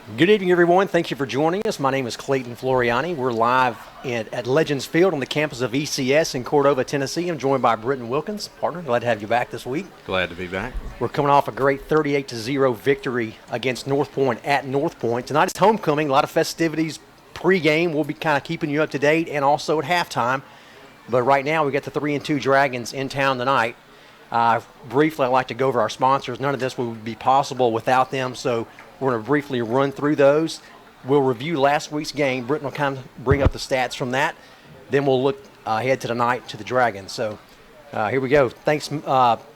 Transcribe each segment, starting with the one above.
Good evening, everyone. Thank you for joining us. My name is Clayton Floriani. We're live at Legends Field on the campus of ECS in Cordova, Tennessee. I'm joined by Britton Wilkins. Partner, glad to have you back this week. Glad to be back. We're coming off a great 38-0 victory against North Point at North Point. Tonight is homecoming, a lot of festivities pre-game. We'll be kind of keeping you up to date and also at halftime. But right now, we got the 3-2 Dragons in town tonight. Briefly, I'd like to go over our sponsors. None of this would be possible without them, so we're going to briefly run through those. We'll review last week's game. Britton will kind of bring up the stats from that. Then we'll look ahead to tonight to the Dragons. So here we go. Thanks.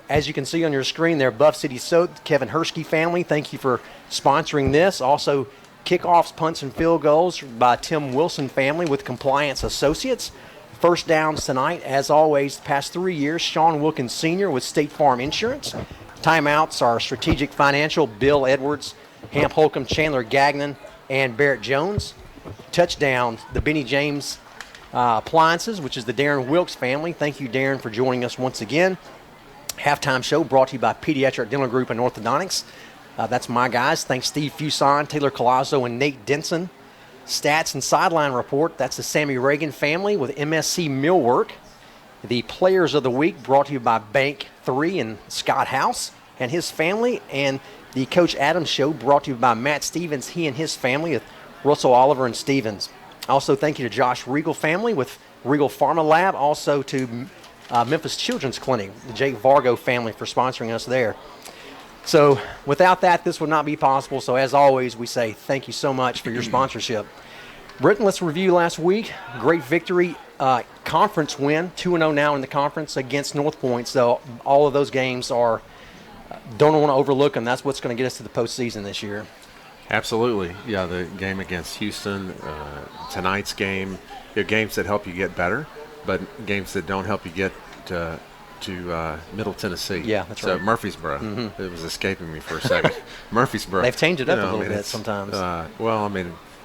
As you can see on your screen there, Buff City Soap, Kevin Hershke family, thank you for sponsoring this. Also, kickoffs, punts, and field goals by Tim Wilson family with Compliance Associates. First downs tonight, as always, the past 3 years, Sean Wilkins Sr. with State Farm Insurance. Timeouts are Strategic Financial, Bill Edwards, Hamp Holcomb, Chandler Gagnon, and Barrett Jones. Touchdowns, the Benny James Appliances, which is the Darren Wilkes family. Thank you, Darren, for joining us once again. Halftime show brought to you by Pediatric Dental Group and Orthodontics. That's my guys. Thanks, Steve Fuson, Taylor Colazzo, and Nate Denson. Stats and Sideline Report, that's the Sammy Reagan family with MSC Millwork. The Players of the Week brought to you by Bank 3 and Scott House and his family. And the Coach Adams Show brought to you by Matt Stevens, he and his family with Russell Oliver and Stevens. Also, thank you to Josh Regal family with Regal Pharma Lab. Also to Memphis Children's Clinic, the Jake Vargo family for sponsoring us there. So without that, this would not be possible. So as always, we say thank you so much for your sponsorship. Britton, let's review last week. Great victory, conference win, 2-0 now in the conference against North Point. So all of those games are, don't want to overlook them. That's what's going to get us to the postseason this year. Absolutely. Yeah, the game against Houston, tonight's game, games that help you get better, but games that don't help you get to Middle Tennessee. Yeah, that's right. So Murfreesboro. Mm-hmm. It was escaping me for a second. Murfreesboro. They've changed it up a little bit sometimes.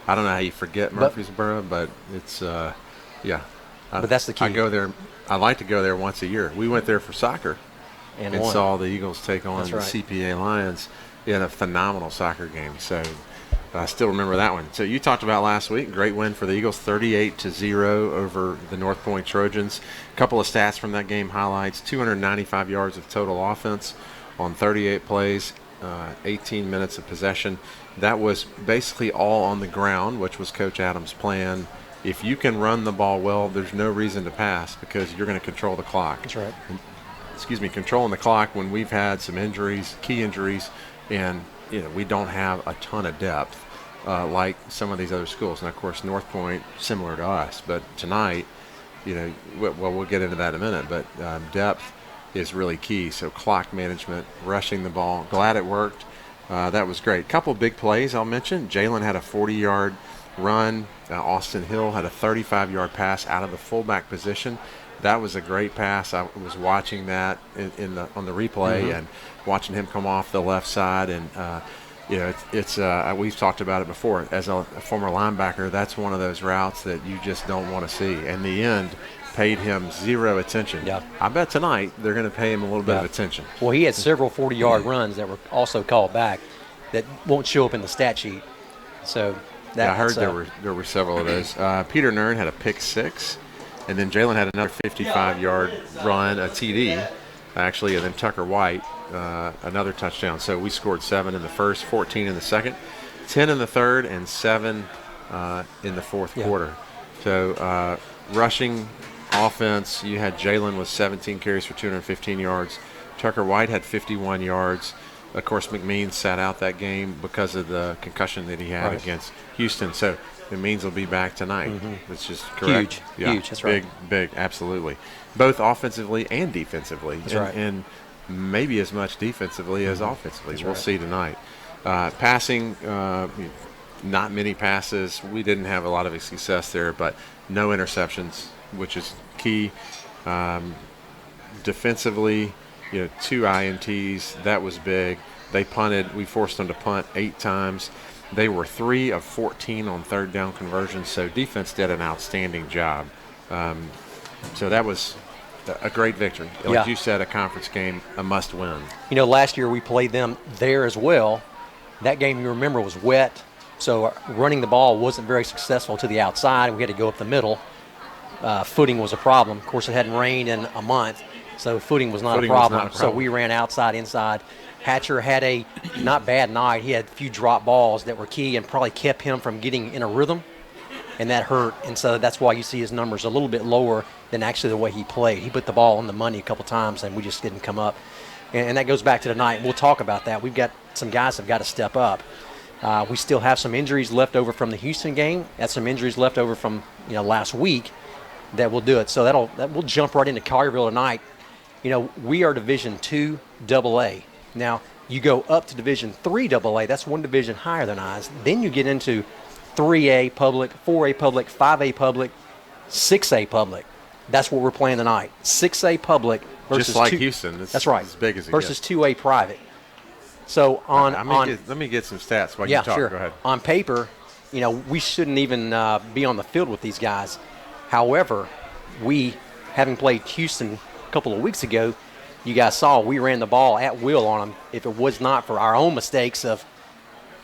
I don't know how you forget Murfreesboro, but it's, yeah. But that's the key. I go there. I like to go there once a year. We went there for soccer and saw the Eagles take on the right. CPA Lions in a phenomenal soccer game. So I still remember that one. So you talked about last week, great win for the Eagles, 38-0 over the North Point Trojans. A couple of stats from that game highlights: 295 yards of total offense on 38 plays, 18 minutes of possession. That was basically all on the ground, which was Coach Adams' plan. If you can run the ball well, there's no reason to pass because you're going to control the clock. That's right. Controlling the clock when we've had some injuries, key injuries, and we don't have a ton of depth like some of these other schools. And of course, North Point similar to us. But tonight, we'll get into that in a minute. But depth is really key. So clock management, rushing the ball. Glad it worked. That was great. Couple big plays I'll mention. Jalen had a 40-yard run. Austin Hill had a 35-yard pass out of the fullback position. That was a great pass. I was watching that on the replay and watching him come off the left side. And, we've talked about it before. As a former linebacker, that's one of those routes that you just don't want to see. And the end paid him zero attention. Yeah. I bet tonight they're going to pay him a little bit of attention. Well, he had several 40-yard runs that were also called back that won't show up in the stat sheet. So I heard there were several of those. Peter Nern had a pick six. And then Jalen had another 55-yard run, a TD, actually, and then Tucker White, another touchdown. So we scored 7 in the first, 14 in the second, 10 in the third, and 7 in the fourth quarter. So rushing offense, you had Jalen with 17 carries for 215 yards. Tucker White had 51 yards. Of course, McMeans sat out that game because of the concussion that he had against Houston. So the Means will be back tonight. Which is correct. Huge. That's right. Big, absolutely. Both offensively and defensively. That's right. And maybe as much defensively as offensively. We'll see tonight. Passing, not many passes. We didn't have a lot of success there, but no interceptions, which is key. Defensively, 2 INTs. That was big. They punted. We forced them to punt 8 times. They were 3 of 14 on third down conversions, so defense did an outstanding job. So that was a great victory. Like you said, a conference game, a must-win. Last year we played them there as well. That game, you remember, was wet, So running the ball wasn't very successful to the outside. We had to go up the middle. Footing was a problem. Of course, it hadn't rained in a month, so footing was not a problem. So we ran outside, inside. Hatcher had a not bad night. He had a few drop balls that were key and probably kept him from getting in a rhythm, and that hurt. And so that's why you see his numbers a little bit lower than actually the way he played. He put the ball on the money a couple times, and we just didn't come up. And that goes back to tonight. We'll talk about that. We've got some guys that have got to step up. We still have some injuries left over from the Houston game. That's some injuries left over from last week that will do it. So that we'll jump right into Collierville tonight. We are Division II AA. Now, you go up to Division III AA. That's one division higher than ours. Then you get into 3A public, 4A public, 5A public, 6A public. That's what we're playing tonight. 6A public versus just like Houston. That's right. As big as it versus gets. 2A private. So let me get some stats while you talk. Sure. Go ahead. On paper, we shouldn't even be on the field with these guys. However, we, having played Houston a couple of weeks ago, you guys saw we ran the ball at will on them. If it was not for our own mistakes of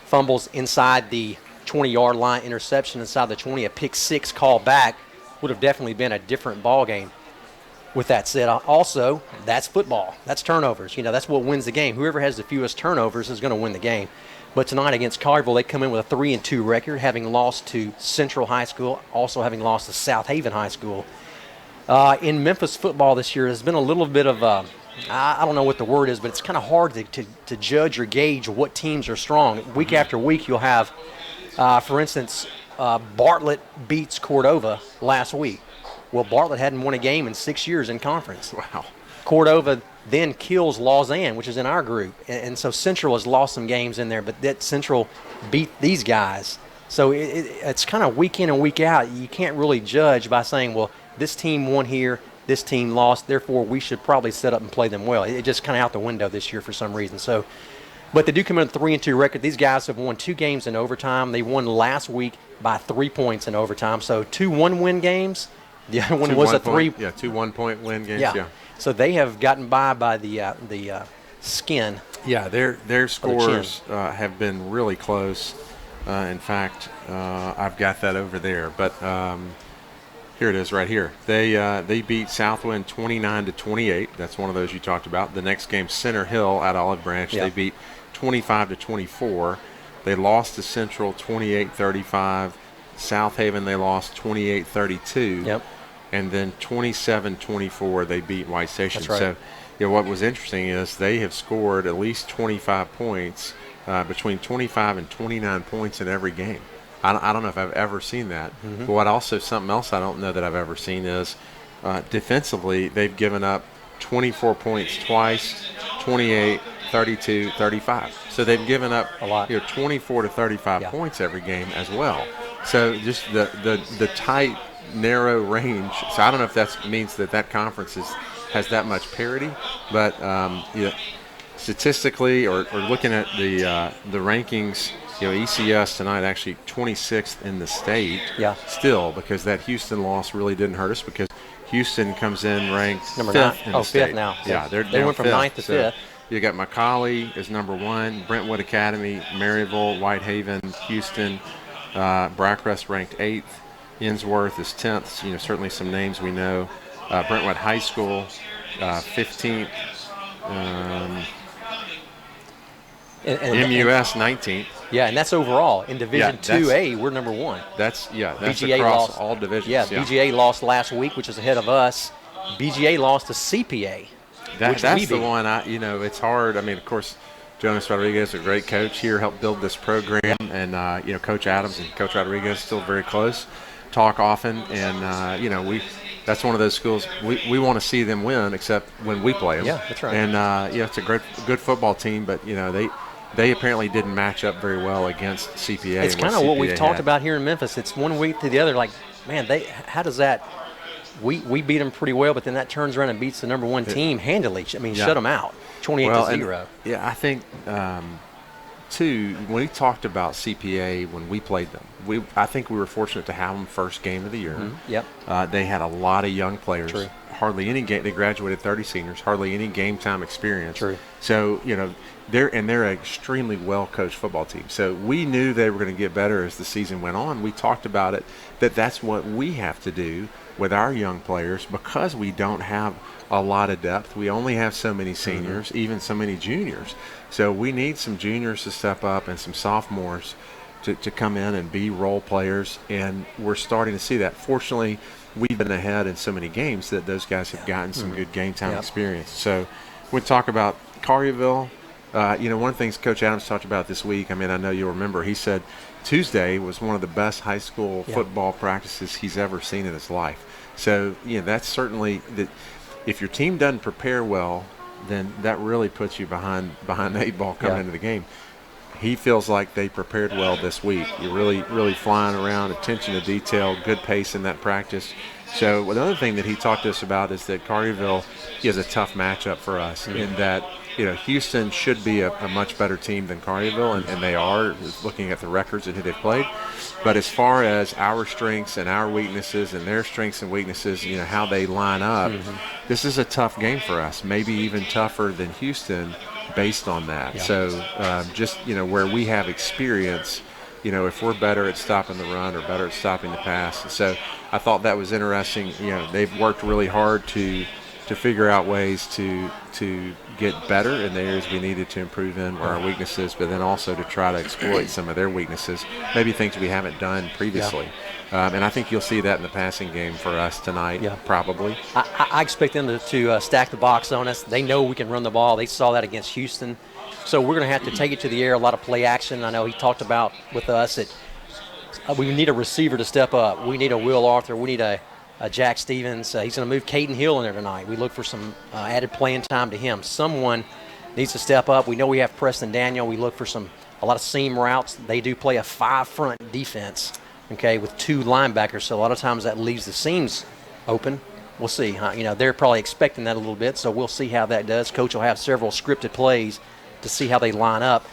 fumbles inside the 20-yard line, interception inside the 20, a pick six call back, would have definitely been a different ball game. With that said, also, that's football. That's turnovers. That's what wins the game. Whoever has the fewest turnovers is going to win the game. But tonight against Collierville, they come in with a 3-2 record, having lost to Central High School, also having lost to South Haven High School. In Memphis football this year, there's been a little bit of I don't know what the word is, but it's kind of hard to judge or gauge what teams are strong. Week after week, you'll have, for instance, Bartlett beats Cordova last week. Well, Bartlett hadn't won a game in 6 years in conference. Wow. Cordova then kills Lausanne, which is in our group. And so Central has lost some games in there, but that Central beat these guys. So it's kind of week in and week out. You can't really judge by saying, well, this team won here, this team lost, therefore we should probably set up and play them well. It's just kind of out the window this year for some reason. So, but they do come in with a 3-2 record. These guys have won 2 games in overtime. They won last week by 3 points in overtime. So 2 one-win games. The other one was a 3. Yeah, 2 1-point win games. Yeah. So they have gotten by the skin. Yeah, their scores have been really close. In fact, I've got that over there. But here it is right here. They beat Southwind 29-28. That's one of those you talked about. The next game, Center Hill at Olive Branch. Yeah. They beat 25-24. They lost to Central 28-35. South Haven they lost 28-32. Yep. And then 27-24 they beat White Station. That's right. So what was interesting is they have scored at least 25 points, between 25 and 29 points in every game. I don't know if I've ever seen that. Mm-hmm. But something else I don't know that I've ever seen is defensively they've given up 24 points twice, 28, 32, 35. So they've given up a lot. 24 to 35 points every game as well. So just the tight, narrow range. So I don't know if that means that conference has that much parity, but statistically or looking at the rankings, ECS tonight actually 26th in the state. Yeah. Still, because that Houston loss really didn't hurt us because Houston comes in ranked number 5th 9. in the state. 5th now. Yeah, they went from 9th to 5th. You got Macaulay is number 1, Brentwood Academy, Maryville, Whitehaven, Houston. Brackrest ranked 8th. Innsworth is 10th. Certainly some names we know. Brentwood High School, 15th. MUS 19th. Yeah, and that's overall. In Division 2A, we're number 1. That's BGA across lost, all divisions. Yeah, BGA lost last week, which is ahead of us. BGA lost to CPA. That's the one. It's hard. I mean, of course, Jonas Rodriguez, a great coach here, helped build this program, and Coach Adams and Coach Rodriguez still very close. Talk often, and that's one of those schools we want to see them win, except when we play them. Yeah, that's right. And it's a good football team, but they apparently didn't match up very well against CPA. It's kind of what we've talked about here in Memphis. It's one week to the other. Like, man, how does that? We beat them pretty well, but then that turns around and beats the number 1 team handily. I mean, shut them out, 28-0. Yeah, I think two, when we talked about CPA when we played them, I think we were fortunate to have them first game of the year. Mm-hmm. Yep. They had a lot of young players. True. Hardly any game. They graduated 30 seniors. Hardly any game time experience. True. So they're an extremely well coached football team. So we knew they were going to get better as the season went on. We talked about it that's what we have to do with our young players because we don't have a lot of depth. We only have so many seniors, even so many juniors. So we need some juniors to step up and some sophomores to come in and be role players, and we're starting to see that. Fortunately, we've been ahead in so many games that those guys have gotten some good game time experience. So we talk about Collierville. One of the things Coach Adams talked about this week, I know you'll remember, he said Tuesday was one of the best high school football practices he's ever seen in his life. So, that's certainly that. If your team doesn't prepare well, then that really puts you behind the 8 ball coming into the game. He feels like they prepared well this week. You're really flying around, attention to detail, good pace in that practice. So another thing that he talked to us about is that Collierville is a tough matchup for us in that, Houston should be a much better team than Collierville, and they are, looking at the records and who they've played. But as far as our strengths and our weaknesses and their strengths and weaknesses, how they line up, this is a tough game for us, maybe even tougher than Houston based on that. Yeah. So just, where we have experience, if we're better at stopping the run or better at stopping the pass. So I thought that was interesting. They've worked really hard to figure out ways to get better in the areas we needed to improve in where our weaknesses, but then also to try to exploit some of their weaknesses, maybe things we haven't done previously. And I think you'll see that in the passing game for us tonight, probably. I expect them to stack the box on us. They know we can run the ball. They saw that against Houston. So we're going to have to take it to the air, a lot of play action. I know he talked about with us that we need a receiver to step up. We need a Will Arthur. We need a Jack Stevens. He's going to move Caden Hill in there tonight. We look for some added playing time to him. Someone needs to step up. We know we have Preston Daniel. We look for a lot of seam routes. They do play a 5-front defense, with 2 linebackers. So a lot of times that leaves the seams open. We'll see. They're probably expecting that a little bit, so we'll see how that does. Coach will have several scripted plays to see how they line up.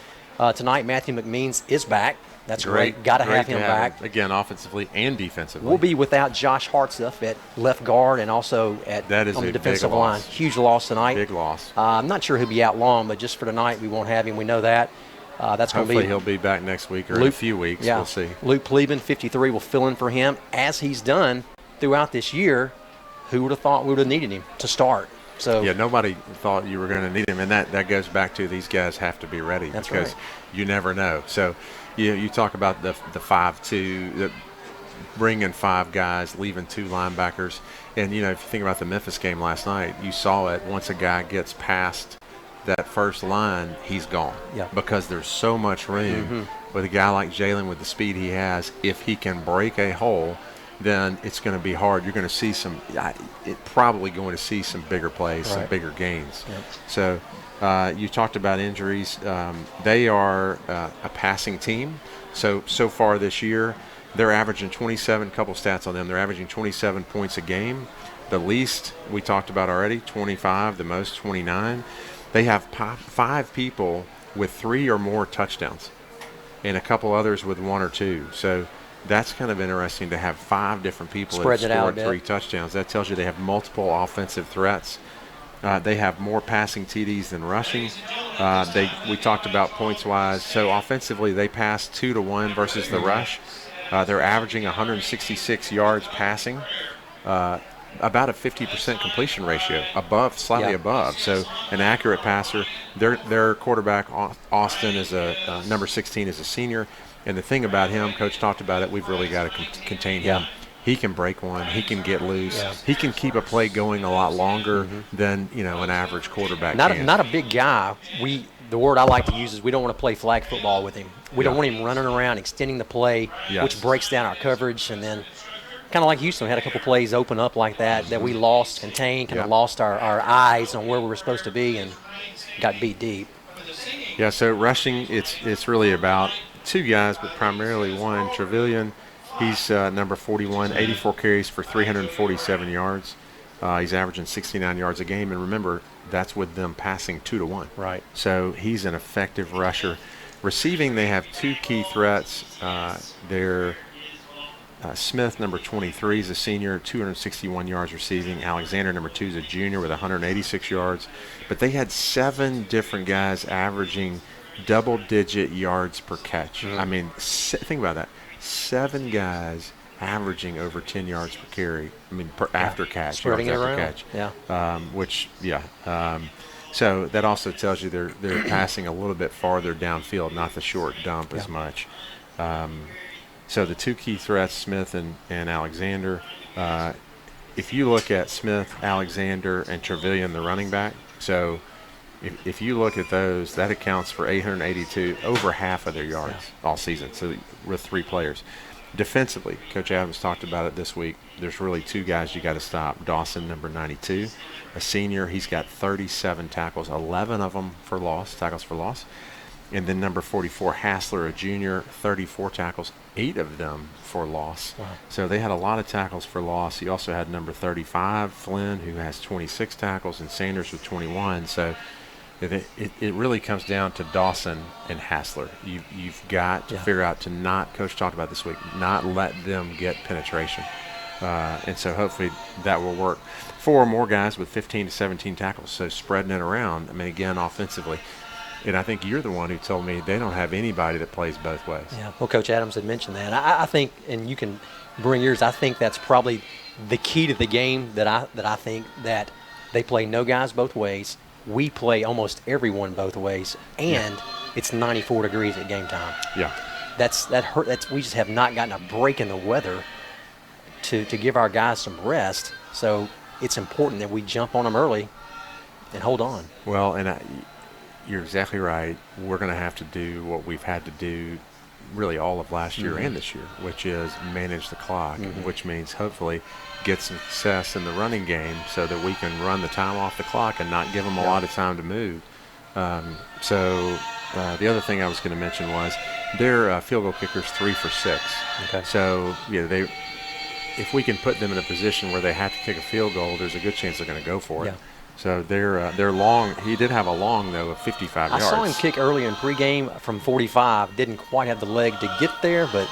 Tonight, Matthew McMeans is back. That's great. Got to have him back. Again, offensively and defensively. We'll be without Josh Hartsuff at left guard and also on the defensive line. Huge loss tonight. Big loss. I'm not sure he'll be out long, but just for tonight, we won't have him. We know that. That's going to be. Hopefully he'll be back next week or in a few weeks. Yeah. We'll see. Luke Pleben, 53, will fill in for him, as he's done throughout this year. Who would have thought we would have needed him to start? So nobody thought you were going to need him, and that goes back to these guys have to be ready. That's because right. You never know. So you talk about the 5-2, bringing 5 guys, leaving 2 linebackers, and if you think about the Memphis game last night, you saw it. Once a guy gets past that first line, he's gone. Yeah. Because there's so much room with a guy like Jalen with the speed he has. If he can break a hole, then it's going to be hard. You're going to see some bigger plays, some bigger gains. Yep. So you talked about injuries. They are a passing team. So far this year, they're averaging 27, couple stats on them. They're averaging 27 points a game. The least we talked about already, 25, the most 29. They have 5 people with 3 or more touchdowns and a couple others with 1 or 2. So that's kind of interesting to have 5 different people that have scored 3 touchdowns. That tells you they have multiple offensive threats. They have more passing TDs than rushing. We talked about points-wise. So offensively, they pass 2-1 versus the rush. They're averaging 166 yards passing, about a 50% completion ratio, slightly above. So an accurate passer. Their quarterback, Austin, is number 16, is a senior. And the thing about him, Coach talked about it, we've really got to contain him. He can break one. He can get loose. Yeah. He can keep a play going a lot longer than an average quarterback can. Not a big guy. The word I like to use is we don't want to play flag football with him. We don't want him running around, extending the play, which breaks down our coverage. And then kind of like Houston, we had a couple plays open up like that we lost, contained, kind of lost our eyes on where we were supposed to be and got beat deep. Yeah, so rushing, it's really about 2 guys, but primarily one. Trevelyan, he's number 41, 84 carries for 347 yards. He's averaging 69 yards a game. And remember, that's with them passing 2-1. Right. So he's an effective rusher. Receiving, they have two key threats. They're Smith, number 23, is a senior, 261 yards receiving. Alexander, number 2, is a junior with 186 yards. But they had 7 different guys averaging double-digit yards per catch. I mean, think about that. 7 guys averaging over 10 yards per carry. I mean, after catch, spreading yards it after around. catch. So that also tells you they're passing a little bit farther downfield, not the short dump as much. So the two key threats, Smith and Alexander. If you look at Smith, Alexander, and Trevelyan, the running back, so if you look at those, that accounts for 882, over half of their yards all season, so with 3 players. Defensively, Coach Adams talked about it this week. There's really 2 guys you got to stop. Dawson, number 92, a senior. He's got 37 tackles, 11 of them for loss, tackles for loss. And then number 44, Hassler, a junior, 34 tackles, 8 of them for loss. Wow. So they had a lot of tackles for loss. You also had number 35, Flynn, who has 26 tackles, and Sanders with 21. So it really comes down to Dawson and Hassler. You've got to figure out to not, Coach talked about this week, not let them get penetration. And so hopefully that will work. 4 more guys with 15 to 17 tackles, so spreading it around. I mean, again, offensively. And I think you're the one who told me they don't have anybody that plays both ways. Yeah, well, Coach Adams had mentioned that. I think, and you can bring yours, I think that's probably the key to the game that I think that they play no guys both ways. We play almost everyone both ways, and it's 94 degrees at game time. Yeah. We just have not gotten a break in the weather to give our guys some rest. So it's important that we jump on them early and hold on. Well, and you're exactly right. We're going to have to do what we've had to do really all of last year and this year, which is manage the clock, which means hopefully get some success in the running game so that we can run the time off the clock and not give them a lot of time to move. The other thing I was going to mention was their field goal kickers 3 for 6. Okay. So, if we can put them in a position where they have to kick a field goal, there's a good chance they're going to go for it. Yeah. So they're long. He did have a long, though, of 55 yards. I saw him kick early in pregame from 45. Didn't quite have the leg to get there, but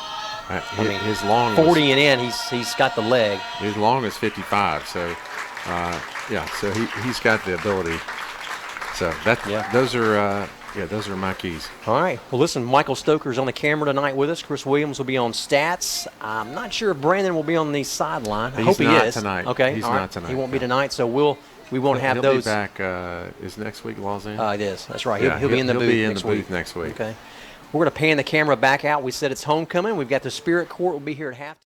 his long 40 and in, he's got the leg. His long is 55. So, so he's got the ability. So those are my keys. All right. Well, listen, Michael Stoker's on the camera tonight with us. Chris Williams will be on stats. I'm not sure if Brandon will be on the sideline. I hope he is. Tonight. Okay. He's all not right. tonight. He won't be tonight, so we won't have he'll those. He'll be back. Is next week Lausanne? It is. That's right. Yeah, He'll be in the booth next week. Okay. We're going to pan the camera back out. We said it's homecoming. We've got the Spirit Court. We'll be here at halftime.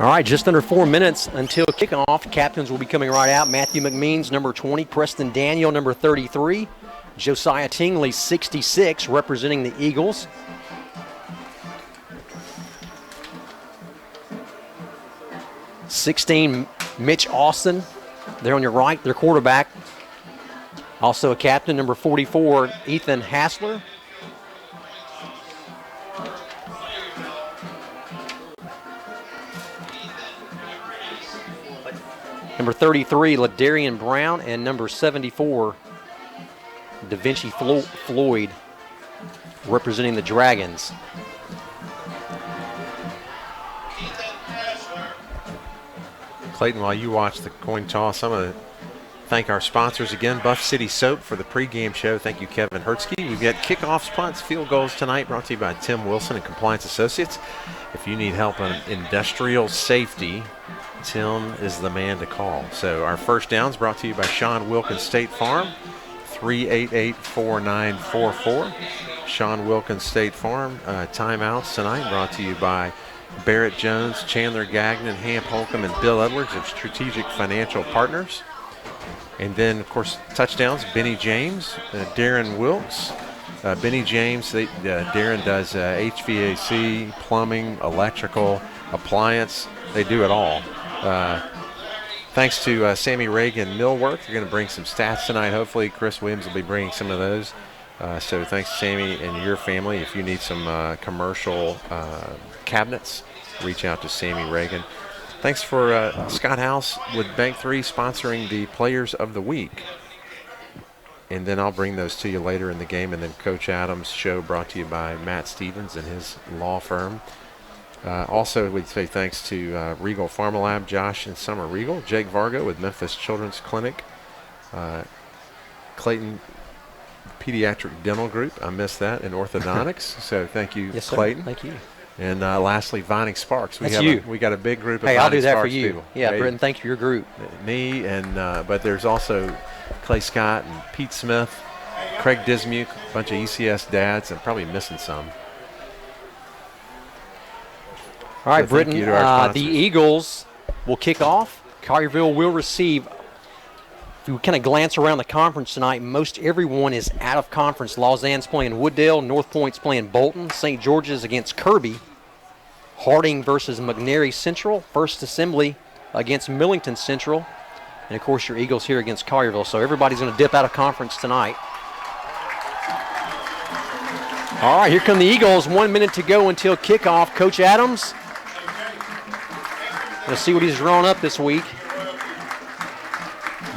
All right, just under 4 minutes until kickoff. Captains will be coming right out. Matthew McMeans, number 20. Preston Daniel, number 33. Josiah Tingley, 66, representing the Eagles. '16, Mitch Austin. There on your right, their quarterback. Also a captain, number 44, Ethan Hassler. Number 33, Ladarian Brown, and number 74, Da Vinci Floyd representing the Dragons. Clayton, while you watch the coin toss, I'm going to thank our sponsors again, Buff City Soap for the pregame show. Thank you, Kevin Hertzke. We've got kickoffs, punts, field goals tonight, brought to you by Tim Wilson and Compliance Associates. If you need help on industrial safety, Tim is the man to call. So our first downs brought to you by Sean Wilkins State Farm, 388-4944. Sean Wilkins State Farm. Timeouts tonight brought to you by Barrett Jones, Chandler Gagnon, Hamp Holcomb, and Bill Edwards of Strategic Financial Partners. And then, of course, touchdowns, Benny James, Darren Wilkes. Benny James, Darren does HVAC, plumbing, electrical, appliance. They do it all. Thanks to Sammy Reagan Millwork. They're going to bring some stats tonight. Hopefully, Chris Williams will be bringing some of those. So thanks to Sammy and your family. If you need some commercial cabinets, reach out to Sammy Reagan. Thanks for Scott House with Bank 3 sponsoring the Players of the Week. And then I'll bring those to you later in the game. And then Coach Adams' show brought to you by Matt Stevens and his law firm. Also, we'd say thanks to Regal Pharmalab, Josh and Summer Regal, Jake Vargo with Memphis Children's Clinic, Clayton Pediatric Dental Group, I missed that, and orthodontics. So thank you, yes, sir. Clayton. Thank you. And lastly, Vining Sparks. That's you. We got a big group of Hey, Vining I'll do that Sparks for you. people. Yeah, hey, Britton, thank you for your group. Me and but there's also Clay Scott and Pete Smith, Craig Dismuke, a bunch of ECS dads, and probably missing some. All right, So thank Britton, you to our the sponsors. Eagles will kick off. Collierville will receive. If we kind of glance around the conference tonight, most everyone is out of conference. Lausanne's playing Wooddale, North Point's playing Bolton, St. George's against Kirby, Harding versus McNairy Central, First Assembly against Millington Central, and of course your Eagles here against Collierville. So everybody's going to dip out of conference tonight. All right, here come the Eagles. 1 minute to go until kickoff. Coach Adams, let's see what he's drawn up this week.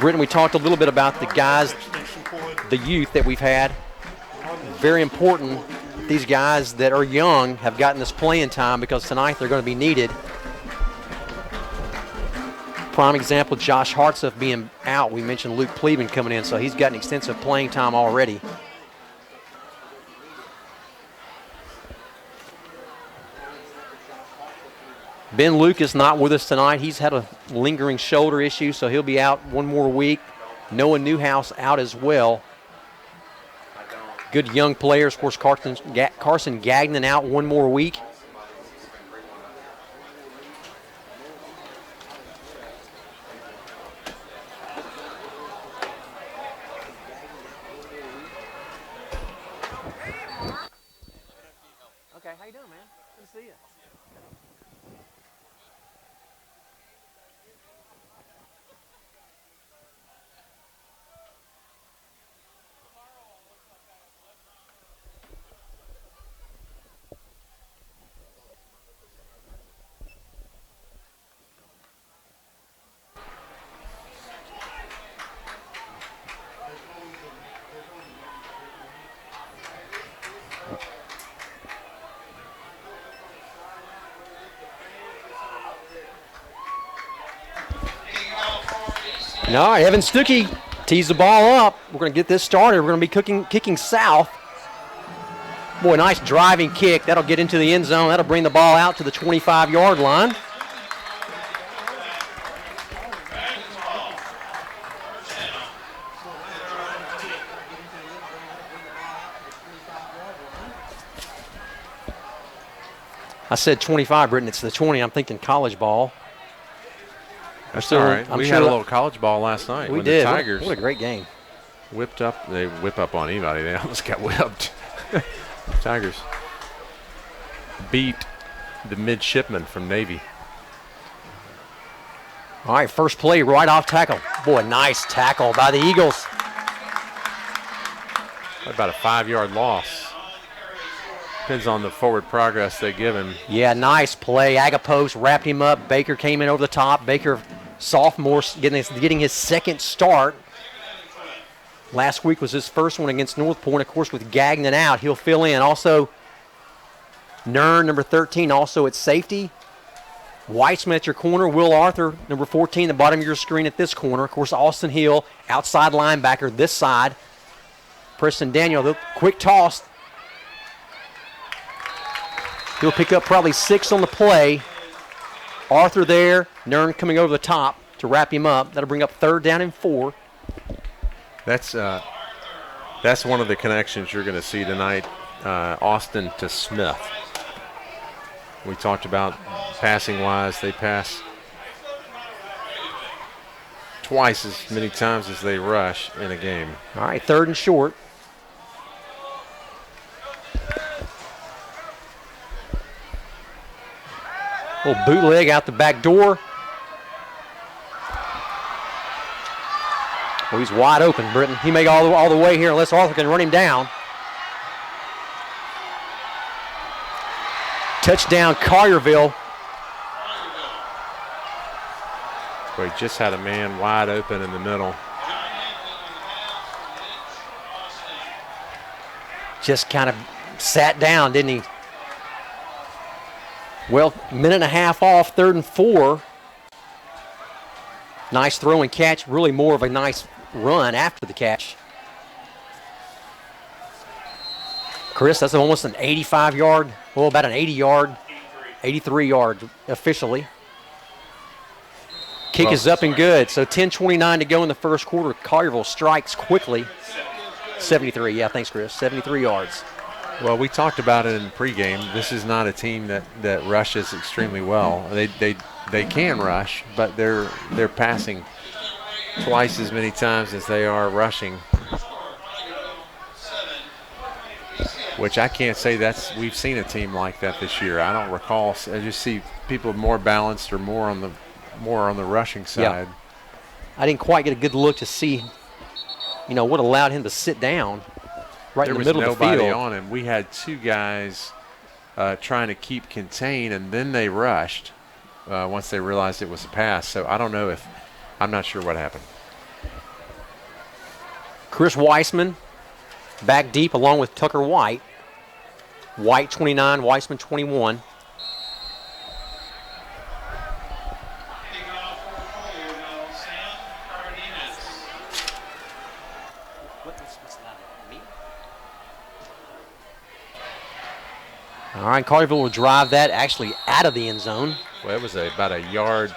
Britton, we talked a little bit about the guys, the youth that we've had. Very important. These guys that are young have gotten this playing time because tonight they're going to be needed. Prime example, Josh Hartsuff being out. We mentioned Luke Pleben coming in, so he's gotten extensive playing time already. Ben Lucas not with us tonight. He's had a lingering shoulder issue, so he'll be out one more week. Noah Newhouse out as well. Good young players. Of course, Carson Gagnon out one more week. Okay, how you doing, man? Good to see you. All right, Evan Stuckey tees the ball up. We're going to get this started. We're going to be kicking south. Boy, nice driving kick. That'll get into the end zone. That'll bring the ball out to the 25-yard line. I said 25, Britton. It's the 20. I'm thinking college ball. That's all right. We had a little college ball last night. We when did. The Tigers What a great game. whipped up. They whip up on anybody. They almost got whipped. Tigers beat the midshipmen from Navy. All right, first play right off tackle. Boy, nice tackle by the Eagles. About a 5-yard loss. Depends on the forward progress they give him. Yeah, nice play. Agapos wrapped him up. Baker came in over the top. Baker, sophomore, getting his second start. Last week was his first one against North Point. Of course, with Gagnon out, he'll fill in. Also, Nern, number 13, also at safety. Weitzman at your corner. Will Arthur, number 14, the bottom of your screen at this corner. Of course, Austin Hill, outside linebacker, this side. Preston Daniel, the quick toss. He'll pick up probably 6 on the play. Arthur there, Nern coming over the top to wrap him up. That'll bring up 3rd down and 4. That's one of the connections you're going to see tonight, Austin to Smith. We talked about passing-wise. They pass twice as many times as they rush in a game. All right, 3rd and short. Little bootleg out the back door. Oh, he's wide open, Britton. He may go all the way here unless Arthur can run him down. Touchdown, Collierville. Boy, he just had a man wide open in the middle. Just kind of sat down, didn't he? Well, minute and a half off, 3rd and 4. Nice throw and catch, really more of a nice run after the catch. Chris, that's almost an 85-yard, well, about an 80-yard, 83 yards officially. Kick is up and good, so 10:29 to go in the first quarter. Collierville strikes quickly. 73, yeah, thanks, Chris. 73 yards. Well, we talked about it in pregame. This is not a team that rushes extremely well. They can rush, but they're passing twice as many times as they are rushing, which I can't say we've seen a team like that this year. I don't recall. I just see people more balanced or more on the rushing side. Yeah. I didn't quite get a good look to see, what allowed him to sit down right in the middle of the field. There was nobody on him. We had 2 guys trying to keep contained, and then they rushed once they realized it was a pass. So I don't know I'm not sure what happened. Chris Weissman back deep along with Tucker White. White 29, Weissman 21. All right, Collierville will drive that actually out of the end zone. Well, it was about a yard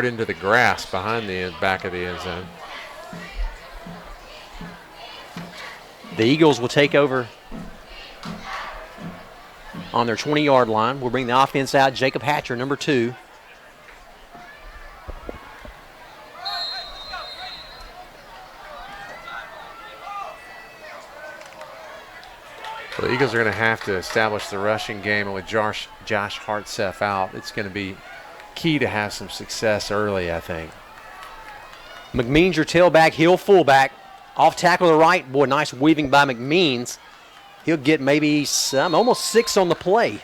into the grass behind the back of the end zone. The Eagles will take over on their 20-yard line. We'll bring the offense out. Jacob Hatcher, number 2. The Eagles are going to have to establish the rushing game, and with Josh Hartseff out, it's going to be key to have some success early, I think. McMeans, your tailback, Hill fullback. Off tackle to the right. Boy, nice weaving by McMeans. He'll get maybe almost 6 on the play.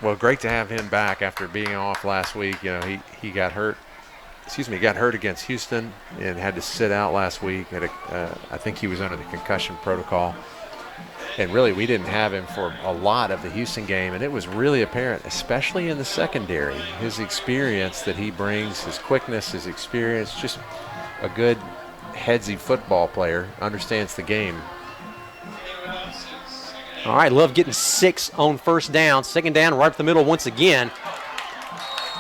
Well, great to have him back after being off last week. He got hurt. Got hurt against Houston and had to sit out last week. I think he was under the concussion protocol. And really, we didn't have him for a lot of the Houston game, and it was really apparent, especially in the secondary, his experience that he brings, his quickness, his experience, just a good headsy football player, understands the game. All right, Love getting 6 on first down. 2nd down right up the middle once again.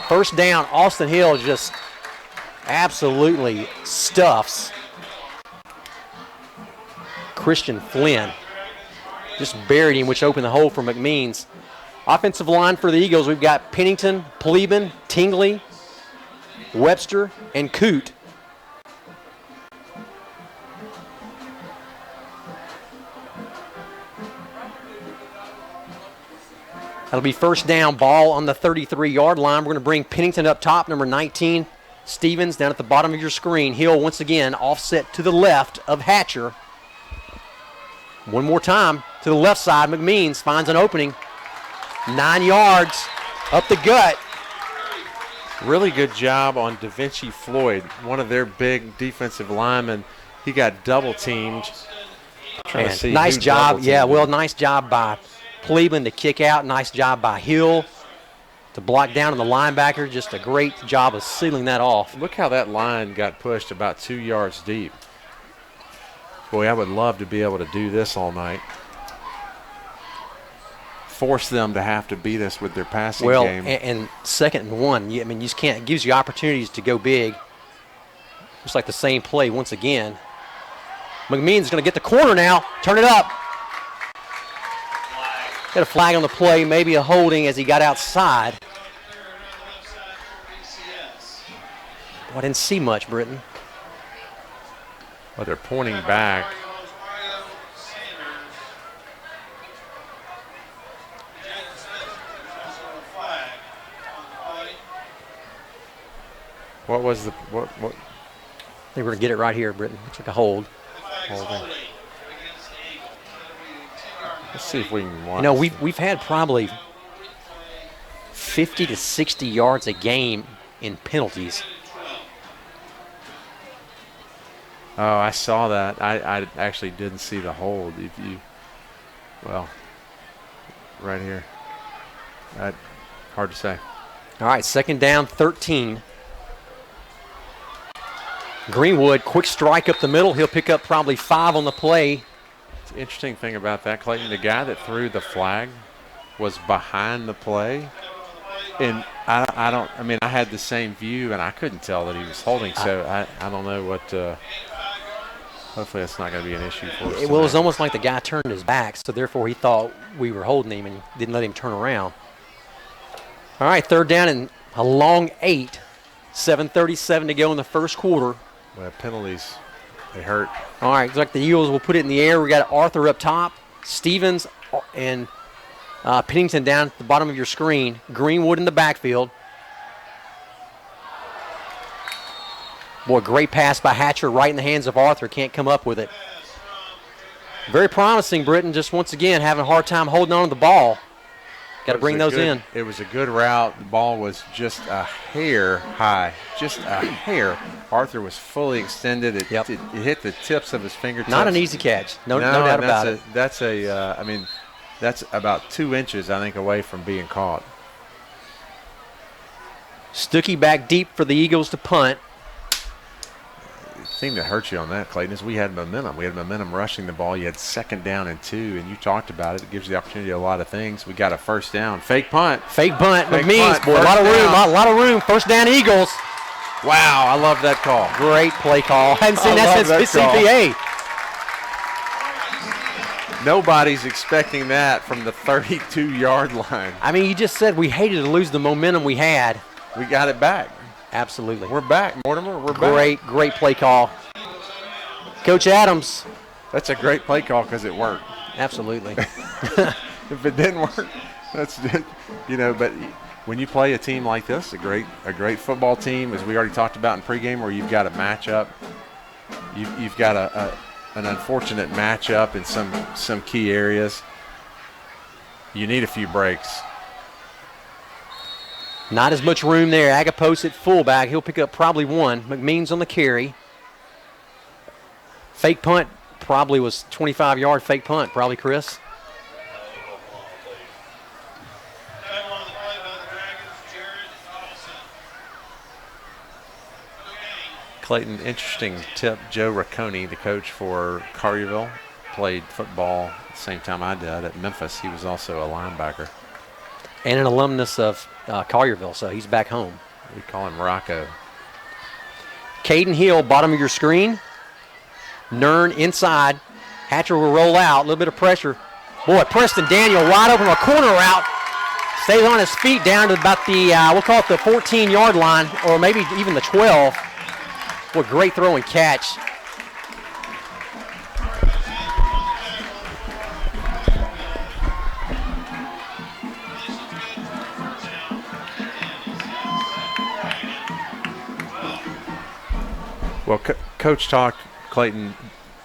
First down, Austin Hill just absolutely stuffs Christian Flynn. Just buried him, which opened the hole for McMeans. Offensive line for the Eagles, we've got Pennington, Pleben, Tingley, Webster, and Coote. That'll be first down, ball on the 33-yard line. We're going to bring Pennington up top, number 19. Stevens down at the bottom of your screen. Hill once again offset to the left of Hatcher. One more time to the left side. McMeans finds an opening. 9 yards up the gut. Really good job on Da Vinci Floyd, one of their big defensive linemen. he got double teamed. Trying to And see nice who job. double-teamed Yeah, him. well, nice job by Cleveland to kick out. Nice job by Hill to block down on the linebacker. Just a great job of sealing that off. Look how that line got pushed about 2 yards deep. Boy, I would love to be able to do this all night. Force them to have to beat us with their passing Well, game. and 2nd and 1, you just can't. It gives you opportunities to go big. Just like the same play once again. McMeans going to get the corner now. Turn it up. Got a flag on the play, maybe a holding as he got outside. Well, I didn't see much, Britton. Well, they're pointing back. What was the what? I think we're going to get it right here, Britton. Looks like a hold. Holding. Let's see if we can watch. You know, we've had probably 50 to 60 yards a game in penalties. Oh, I saw that. I actually didn't see the hold. If you, well, right here. Hard to say. All right, 2nd down, 13. Greenwood, quick strike up the middle. He'll pick up probably 5 on the play. The interesting thing about that, Clayton, the guy that threw the flag was behind the play. And I had the same view, and I couldn't tell that he was holding. So I don't know what. Hopefully that's not going to be an issue for us. Well, it was almost like the guy turned his back, so therefore he thought we were holding him and didn't let him turn around. All right, 3rd down and a long 8. 7:37 to go in the first quarter. Well, penalties, they hurt. All right, looks like the Eagles will put it in the air. We got Arthur up top, Stevens and Pennington down at the bottom of your screen. Greenwood in the backfield. Boy, great pass by Hatcher right in the hands of Arthur. Can't come up with it. Very promising, Britton. Just once again having a hard time holding on to the ball. Got to bring those in. It was a good route. The ball was just a hair high, just a hair. Arthur was fully extended. It hit the tips of his fingertips. Not an easy catch. No doubt about it. That's about 2 inches, I think, away from being caught. Stuckey back deep for the Eagles to punt. The thing that hurt you on that, Clayton, is we had momentum. We had momentum rushing the ball. You had 2nd down and 2, and you talked about it. It gives you the opportunity to do a lot of things. We got a 1st down. Fake punt. Fake punt. Fake McMeans, punt. boy, a lot of room. A lot of room. 1st down Eagles. Wow, I love that call. Great play call. Hadn't seen I that love since that CPA. Nobody's expecting that from the 32-yard line. I mean, you just said we hated to lose the momentum we had. We got it back. Absolutely. We're back, Mortimer. We're back. Great play call. Coach Adams. That's a great play call because it worked. Absolutely. If it didn't work, that's it. But when you play a team like this, a great football team, as we already talked about in pregame, where you've got a matchup, you've got an unfortunate matchup in some key areas. You need a few breaks. Not as much room there. Agapos at fullback. He'll pick up probably 1. McMeans on the carry. Fake punt probably was 25-yard fake punt, probably, Chris. Clayton, interesting tip. Joe Racconi, the coach for Collierville, played football at the same time I did at Memphis. He was also a linebacker. And an alumnus of Collierville, so he's back home. We call him Rocco. Caden Hill, bottom of your screen. Nern inside. Hatcher will roll out. A little bit of pressure. Boy, Preston Daniel wide open a corner route. Stays on his feet down to about the, we'll call it the 14-yard line, or maybe even the 12. Boy, great throw and catch. Well, Coach talked, Clayton,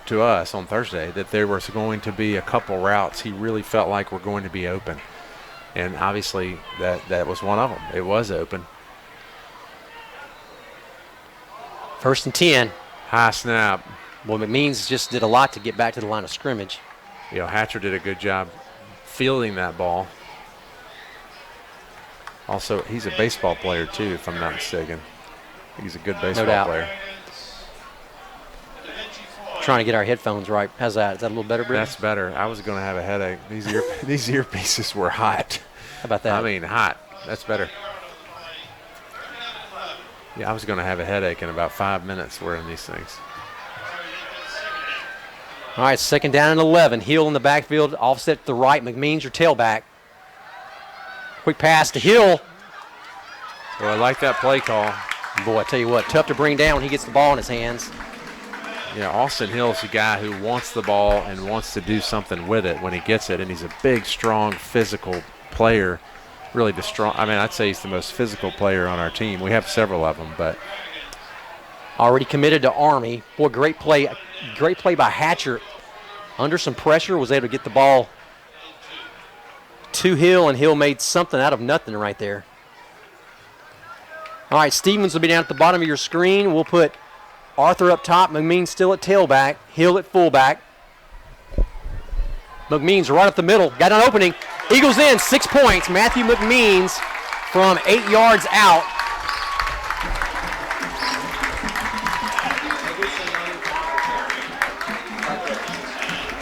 to us on Thursday that there was going to be a couple routes he really felt like were going to be open. And obviously that was one of them. It was open. 1st and 10. High snap. Well, McMeans just did a lot to get back to the line of scrimmage. You know, Hatcher did a good job fielding that ball. Also, he's a baseball player too, if I'm not mistaken. He's a good baseball player. Trying to get our headphones right. How's that? Is that a little better, Britt? That's better. I was going to have a headache. These earpieces were hot. How about that? I mean, hot. That's better. Yeah, I was going to have a headache in about 5 minutes wearing these things. All right, 2nd down and 11. Hill in the backfield, offset to the right. McMeans, your tailback. Quick pass to Hill. Well, I like that play call. Boy, I tell you what, tough to bring down when he gets the ball in his hands. Yeah, Austin Hill's a guy who wants the ball and wants to do something with it when he gets it, and he's a big, strong, physical player. Really I'd say he's the most physical player on our team. We have several of them, but already committed to Army. Boy, great play by Hatcher. Under some pressure, was able to get the ball to Hill, and Hill made something out of nothing right there. All right, Stevens will be down at the bottom of your screen. We'll put Arthur up top, McMeans still at tailback, Hill at fullback. McMeans right up the middle, got an opening. Eagles in, 6 points. Matthew McMeans from 8 yards out.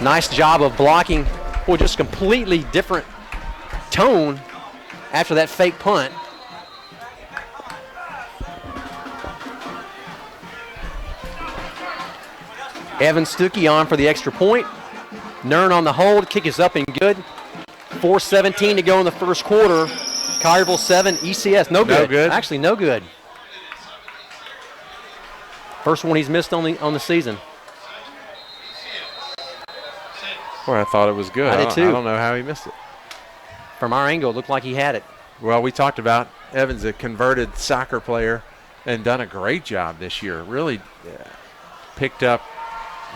Nice job of blocking. Boy, just completely different tone after that fake punt. Evan Stuckey on for the extra point. Nern on the hold. Kick is up and good. 4:17 to go in the first quarter. Collierville 7, ECS no good. No good. Actually, no good. First one he's missed on the season. Boy, I thought it was good. I did too. I don't know how he missed it. From our angle, it looked like he had it. Well, we talked about Evans, a converted soccer player, and done a great job this year. Really picked up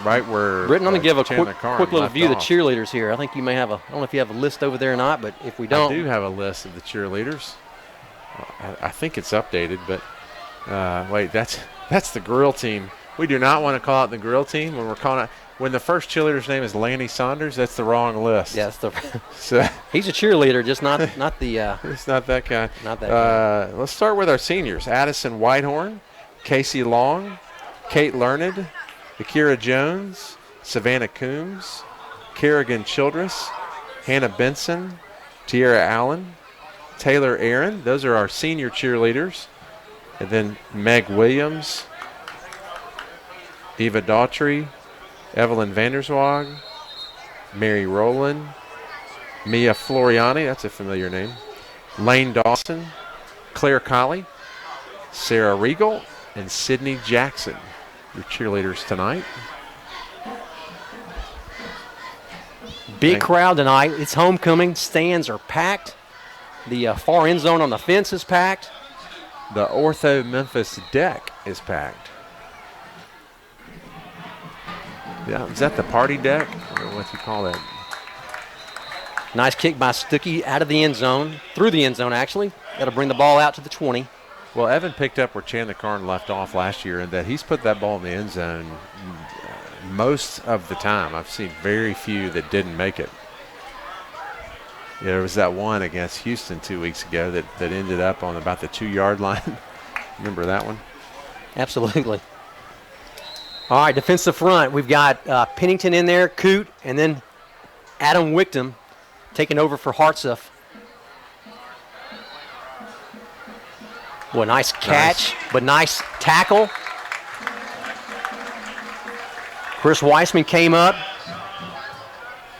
right where Britton, I'm going to give a Chandler quick Carn little left view of the off. cheerleaders here. I think you may have I don't know if you have a list over there or not, but if we don't. I do have a list of the cheerleaders. I think it's updated, but wait, that's the grill team. We do not want to call it the grill team when we're calling it. When the first cheerleader's name is Lanny Saunders, that's the wrong list. Yes, so he's a cheerleader, just not the. It's not that kind. Not that kind. Let's start with our seniors: Addison Whitehorn, Casey Long, Kate Learned, Akira Jones, Savannah Coombs, Kerrigan Childress, Hannah Benson, Tierra Allen, Taylor Aaron. Those are our senior cheerleaders. And then Meg Williams, Eva Daughtry, Evelyn Vanderswag, Mary Rowland, Mia Floriani, that's a familiar name, Lane Dawson, Claire Colley, Sarah Regal, and Sydney Jackson, your cheerleaders tonight. Big crowd tonight. It's homecoming. Stands are packed. The far end zone on the fence is packed. The Ortho Memphis deck is packed. Yeah, is that the party deck? I don't know what you call that. Nice kick by Stuckey out of the end zone, through the end zone actually. Got to bring the ball out to the 20. Well, Evan picked up where Chandler Carn left off last year, and that he's put that ball in the end zone most of the time. I've seen very few that didn't make it. Yeah, there was that one against Houston 2 weeks ago that ended up on about the 2-yard line. Remember that one? Absolutely. All right, defensive front. We've got Pennington in there, Coote, and then Adam Wichtem taking over for Hartsuff. Boy, nice catch, but nice tackle. Chris Weissman came up,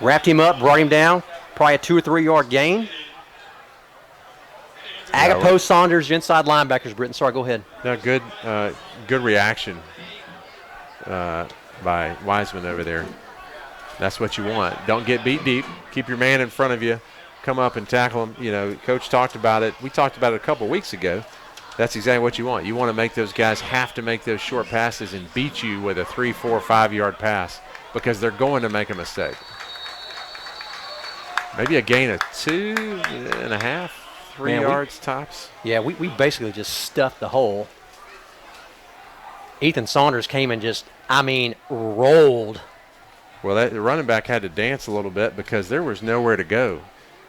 wrapped him up, brought him down. Probably a 2 or 3 yard gain. Agapo Saunders, inside linebackers. Britton, sorry, go ahead. No, good reaction by Wiseman over there. That's what you want. Don't get beat deep. Keep your man in front of you. Come up and tackle him. You know, Coach talked about it. We talked about it a couple weeks ago. That's exactly what you want. You want to make those guys have to make those short passes and beat you with a 3, 4, 5 yard pass because they're going to make a mistake. Maybe a gain of 2.5, 3 yards tops. Yeah, we basically just stuffed the hole. Ethan Saunders came and just, rolled. Well, the running back had to dance a little bit because there was nowhere to go.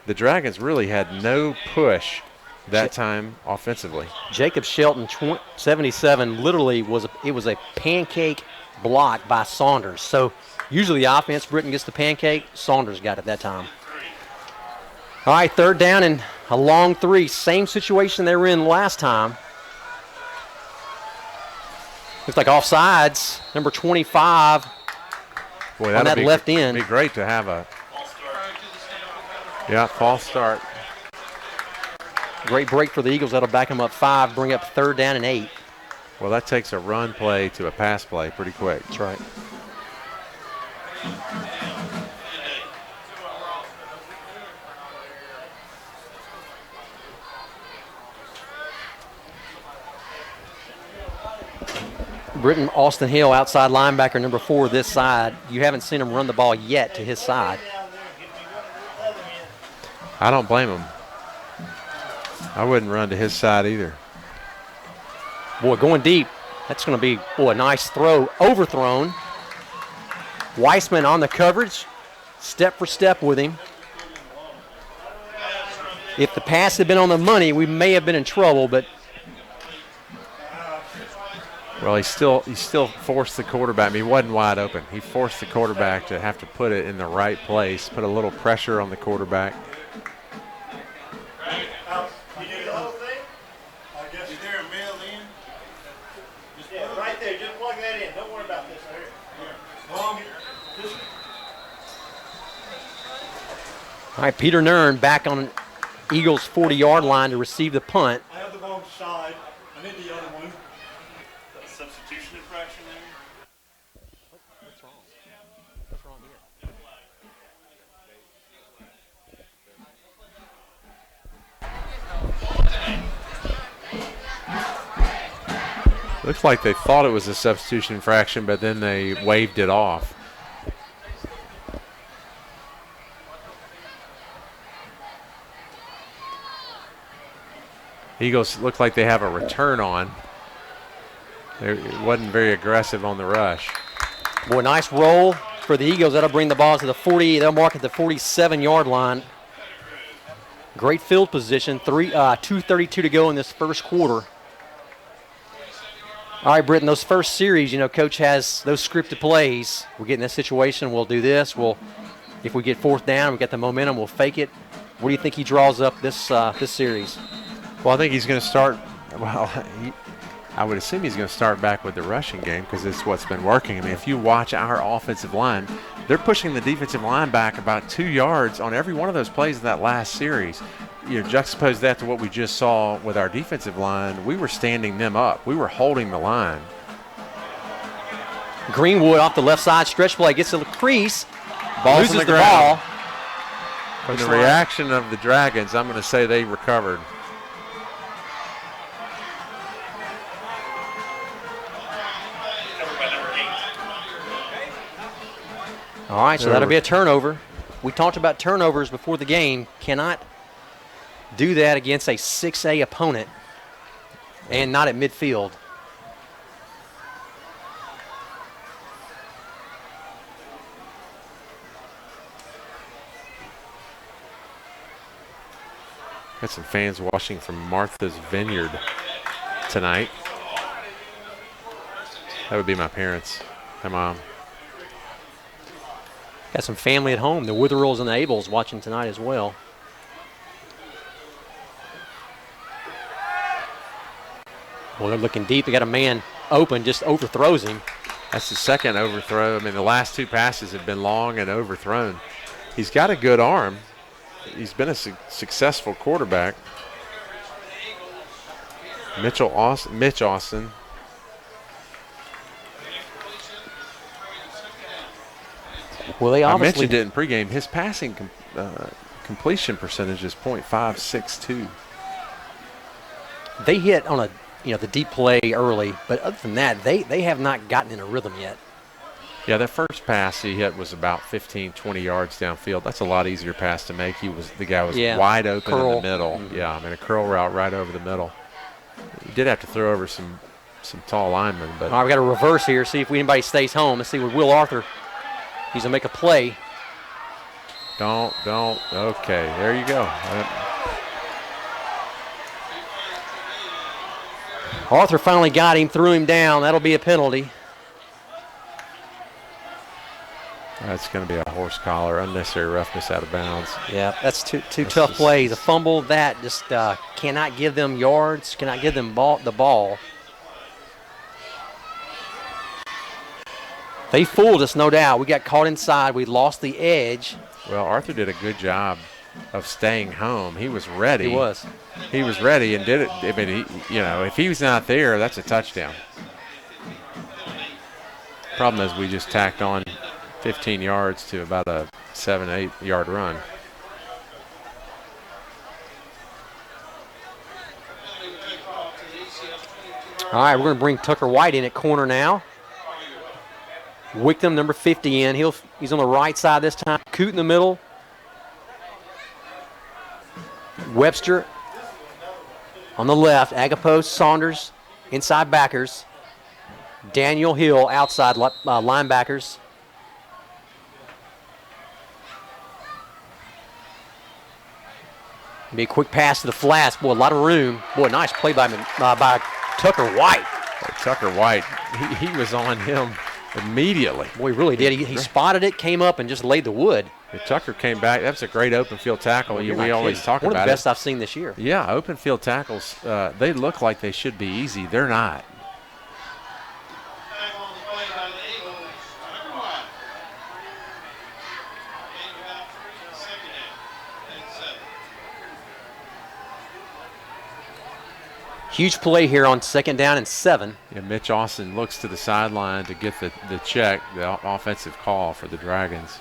The Dragons really had no push that time offensively. Jacob Shelton, 77, literally was a pancake block by Saunders. So usually the offense, Britton gets the pancake. Saunders got it that time. All right, third down and a long 3. Same situation they were in last time. Looks like offsides. Number 25 Boy, on that left end. It'd be great to have a false start. Great break for the Eagles. That'll back them up 5, bring up third down and 8. Well, that takes a run play to a pass play pretty quick. That's right. Britton Austin Hill, outside linebacker, number 4 this side. You haven't seen him run the ball yet to his side. I don't blame him. I wouldn't run to his side either. Boy, going deep. That's going to be, a nice throw. Overthrown. Weissman on the coverage. Step for step with him. If the pass had been on the money, we may have been in trouble, but well, he still forced the quarterback. He wasn't wide open. He forced the quarterback to have to put it in the right place, put a little pressure on the quarterback. You do the whole thing? I guess. Is there a mail in? Yeah, right there. Just plug that in. Don't worry about this right here. Long, just all right, Peter Nern back on Eagles' 40-yard line to receive the punt. I have the wrong side. I need the other one. Substitution infraction there? What's wrong? What's wrong here? Looks like they thought it was a substitution infraction, but then they waved it off. Eagles look like they have a return on. It wasn't very aggressive on the rush. Boy, nice roll for the Eagles. That'll bring the ball to the 40. They'll mark at the 47-yard line. Great field position. 2:32 to go in this first quarter. All right, Britton, those first series, Coach has those scripted plays. We'll get in this situation. We'll do this. If we get fourth down, we get the momentum, we'll fake it. What do you think he draws up this series? Well, I think he's going to start. Well, I would assume he's going to start back with the rushing game because it's what's been working. I mean, if you watch our offensive line, they're pushing the defensive line back about 2 yards on every one of those plays in that last series. Juxtapose that to what we just saw with our defensive line. We were standing them up. We were holding the line. Greenwood off the left side, stretch play, gets to the crease, Ball's loses on the the ground. ball. From the reaction of the Dragons, I'm going to say they recovered. All right, so that'll be a turnover. We talked about turnovers before the game. Cannot do that against a 6A opponent and not at midfield. Got some fans watching from Martha's Vineyard tonight. That would be my parents, my mom. Got some family at home. The Witherells and the Abels watching tonight as well. Well, they're looking deep. They got a man open, just overthrows him. That's the second overthrow. I mean, the last 2 passes have been long and overthrown. He's got a good arm. He's been a successful quarterback. Mitch Austin. Well, they I obviously mentioned it in pregame. His passing completion percentage is .562. they hit on the deep play early, but other than that, they have not gotten in a rhythm yet. Yeah, that first pass he hit was about 15, 20 yards downfield. That's a lot easier pass to make. The guy was wide open curl. in the middle. Mm-hmm. Yeah, I mean a curl route right over the middle. He did have to throw over some tall linemen. But All right, we got a reverse here. See if anybody stays home. Let's see with Will Arthur. He's gonna make a play. don't. Okay, there you go. Arthur finally got him, threw him down. That'll be a penalty. That's going to be a horse collar, unnecessary roughness out of bounds. Yeah, that's two tough plays. A fumble that just cannot give them yards, cannot give them the ball. They fooled us, no doubt. We got caught inside. We lost the edge. Well, Arthur did a good job of staying home. He was ready. He was. He was ready and did it. I mean, if he was not there, that's a touchdown. Problem is we just tacked on 15 yards to about a 7-8 yard run. All right, we're going to bring Tucker White in at corner now. Wickham, number 50, in. He's on the right side this time. Coot in the middle. Webster on the left. Agapos, Saunders, inside backers. Daniel Hill, outside linebackers. Be a quick pass to the flats. Boy, a lot of room. Boy, nice play by Tucker White. Tucker White, he was on him immediately. Boy, he really did. He spotted it, came up, and just laid the wood. Tucker came back. That was a great open field tackle. We always talk about it. One of the best I've seen this year. Yeah, open field tackles, they look like they should be easy. They're not. Huge play here on 2nd down and 7. Yeah, Mitch Austin looks to the sideline to get the check, the offensive call for the Dragons.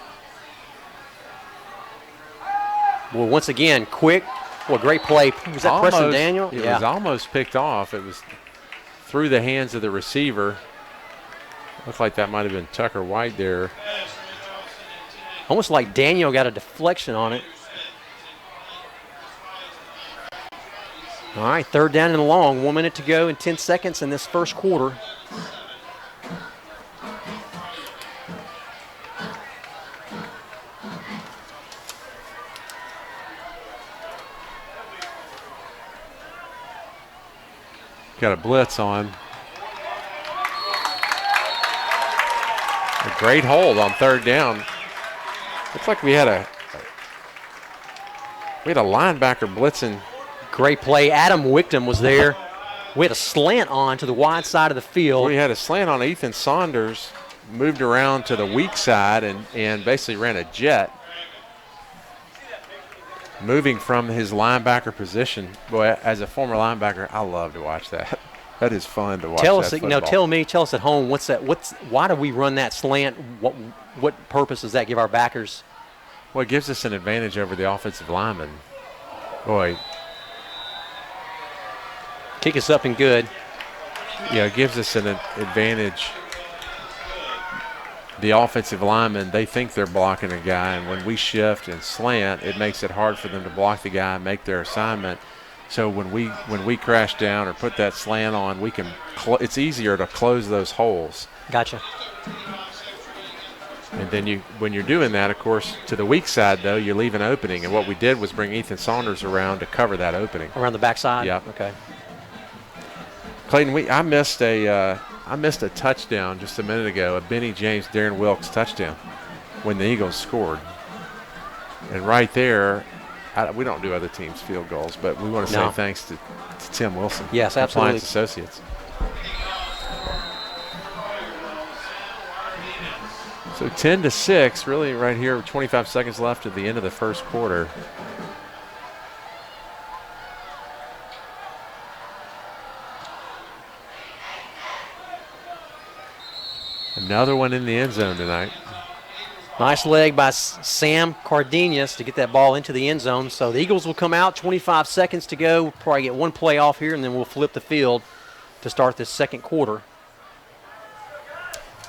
Well, once again, quick. Well, great play. Was that Preston Daniel? It was almost picked off. It was through the hands of the receiver. Looked like that might have been Tucker White there. Almost like Daniel got a deflection on it. All right, 3rd down and long. 1 minute to go and 10 seconds in this first quarter. Got a blitz on. A great hold on 3rd down. Looks like we had a linebacker blitzing. Great play. Adam Wickham was there. We had a slant on to the wide side of the field. We had a slant on Ethan Saunders, moved around to the weak side and basically ran a jet. Moving from his linebacker position. Boy, as a former linebacker, I love to watch that. That is fun to watch. Tell that us, football. tell us at home, why do we run that slant? What purpose does that give our backers? Well, it gives us an advantage over the offensive lineman. Boy. Kick us up and good. Yeah, it gives us an advantage. The offensive linemen, they think they're blocking a guy, and when we shift and slant, it makes it hard for them to block the guy and make their assignment. So when we crash down or put that slant on, we can. It's easier to close those holes. Gotcha. And then when you're doing that, of course, to the weak side though, you leave an opening. And what we did was bring Ethan Saunders around to cover that opening. Around the backside. Yeah. Okay. Clayton, I missed a touchdown just a minute ago, a Benny James, Darren Wilkes touchdown when the Eagles scored. And right there, we don't do other teams' field goals, but we want to say thanks to Tim Wilson. Yes, absolutely. Compliance Associates. So 10-6, really right here, 25 seconds left at the end of the first quarter. Another one in the end zone tonight. Nice leg by Sam Cardenas to get that ball into the end zone. So the Eagles will come out, 25 seconds to go. We'll probably get one play off here, and then we'll flip the field to start this second quarter.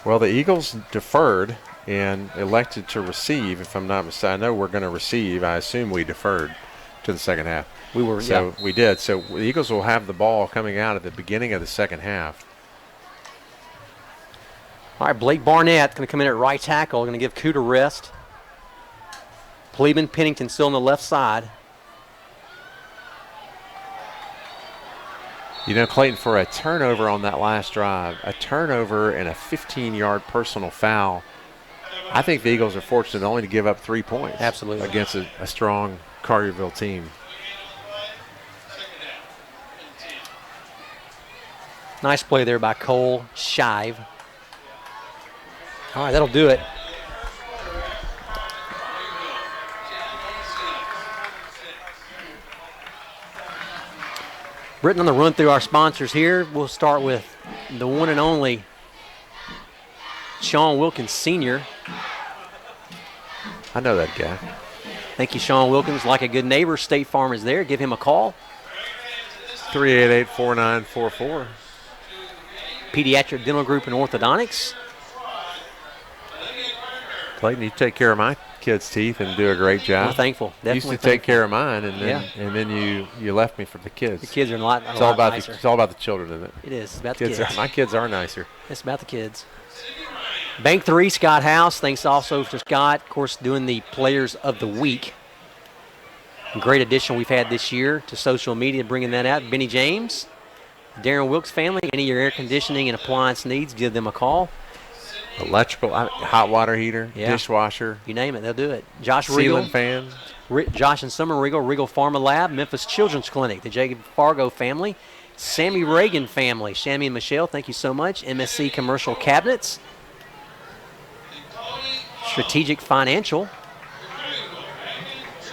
Well, the Eagles deferred and elected to receive, if I'm not mistaken. I know we're going to receive. I assume we deferred to the second half. We did. So the Eagles will have the ball coming out at the beginning of the second half. All right, Blake Barnett going to come in at right tackle, going to give Cooter rest. Pleban Pennington still on the left side. You know, Clayton, for a turnover on that last drive, a turnover and a 15-yard personal foul, I think the Eagles are fortunate only to give up 3 points. Absolutely. Against a strong Collierville team. Nice play there by Cole Shive. All right, that'll do it. Britton, on the run through our sponsors here, we'll start with the one and only Sean Wilkins Sr. I know that guy. Thank you, Sean Wilkins. Like a good neighbor, State Farm is there. Give him a call. 388-4944. Pediatric Dental Group and Orthodontics. Clayton, you take care of my kids' teeth and do a great job. We're thankful. You Definitely used to take care of mine, and then Yeah. you left me for the kids. The kids are a lot It's all about nicer. it's all about the children, isn't it? It is. It's about the kids. My kids are nicer. It's about the kids. Bank 3, Scott House. Thanks also to Scott, of course, doing the Players of the Week. Great addition we've had this year to social media, bringing that out. Benny James, Darren Wilkes family. Any of your air conditioning and appliance needs, give them a call. Electrical, hot water heater, Yeah. dishwasher, You name it, they'll do it. Josh ceiling Regal, fan. Josh and Summer Regal, Regal Pharma Lab, Memphis Children's Clinic, the Jacob Fargo family, Sammy Reagan family, Sammy and Michelle, thank you so much. MSC Commercial Cabinets, Strategic Financial,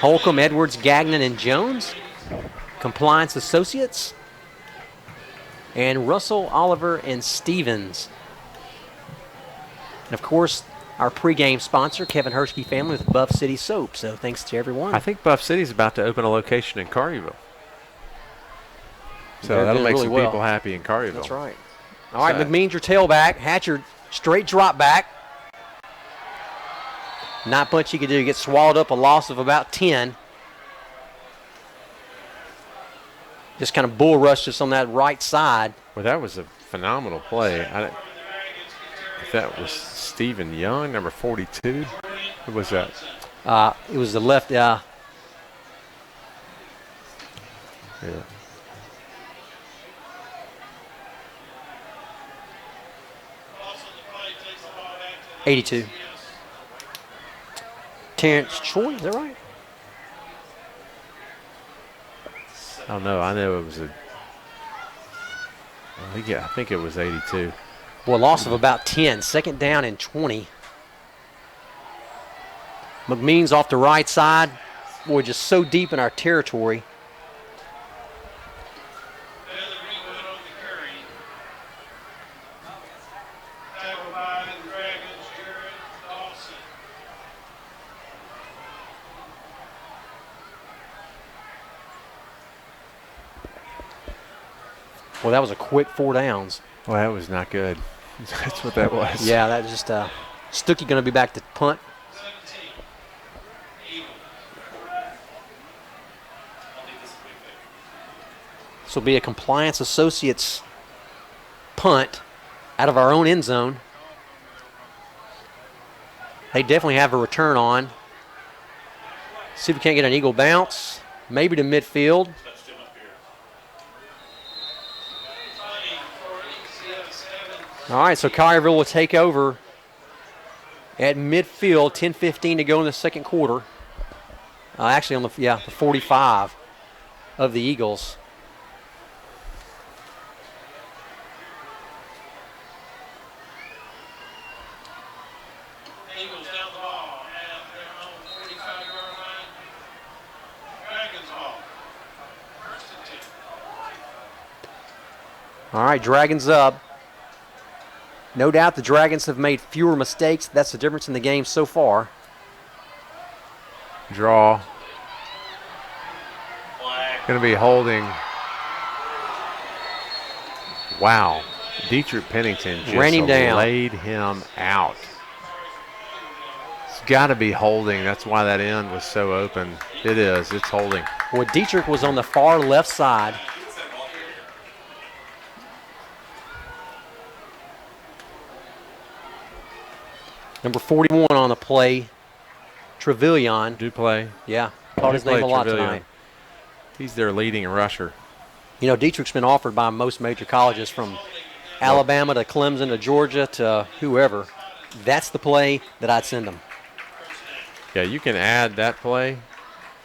Holcomb, Edwards, Gagnon, and Jones, Compliance Associates, and Russell, Oliver, and Stevens. And, of course, our pregame sponsor, Kevin Hershke family with Buff City Soap. So thanks to everyone. I think Buff City's about to open a location in Collierville. So They're that'll doing make really some well. people happy in Collierville. That's right. All right, So- McMeans, your tailback. Hatcher, straight drop back. Not much you could do. You get swallowed up, a loss of about 10. Just kind of bull rushed us on that right side. Well, that was a phenomenal play. If that was Stephen Young, number 42. Who was that? It was the left. Yeah. 82. Terrence Choi, is that right? I don't know. I know it was I think it was 82. Well, a loss of about 10. Second down and 20. McMeans off the right side. Boy, just so deep in our territory. Well, that was a quick 4 downs. Well, that was not good. That's what that was. Yeah, that was just Stuckey going to be back to punt. This will be a Compliance Associates punt out of our own end zone. They definitely have a return on. See if we can't get an Eagle bounce. Maybe to midfield. All right, so Collierville will take over at midfield, 10:15 to go in the second quarter. Actually, on the 45 of the Eagles. Eagles down the ball at their own 45-yard line. Dragons ball. First and 10. All right, Dragons up. No doubt the Dragons have made fewer mistakes. That's the difference in the game so far. Draw. Going to be holding. Wow. Dietrich Pennington just Ran him down. laid him out. It's got to be holding. That's why that end was so open. It is. It's holding. Well, Dietrich was on the far left side. Number 41 on the play, Trevilion. Duplay. Yeah, called his name a lot tonight. He's their leading rusher. You know, Dietrich's been offered by most major colleges from Alabama to Clemson to Georgia to whoever. That's the play that I'd send him. Yeah, you can add that play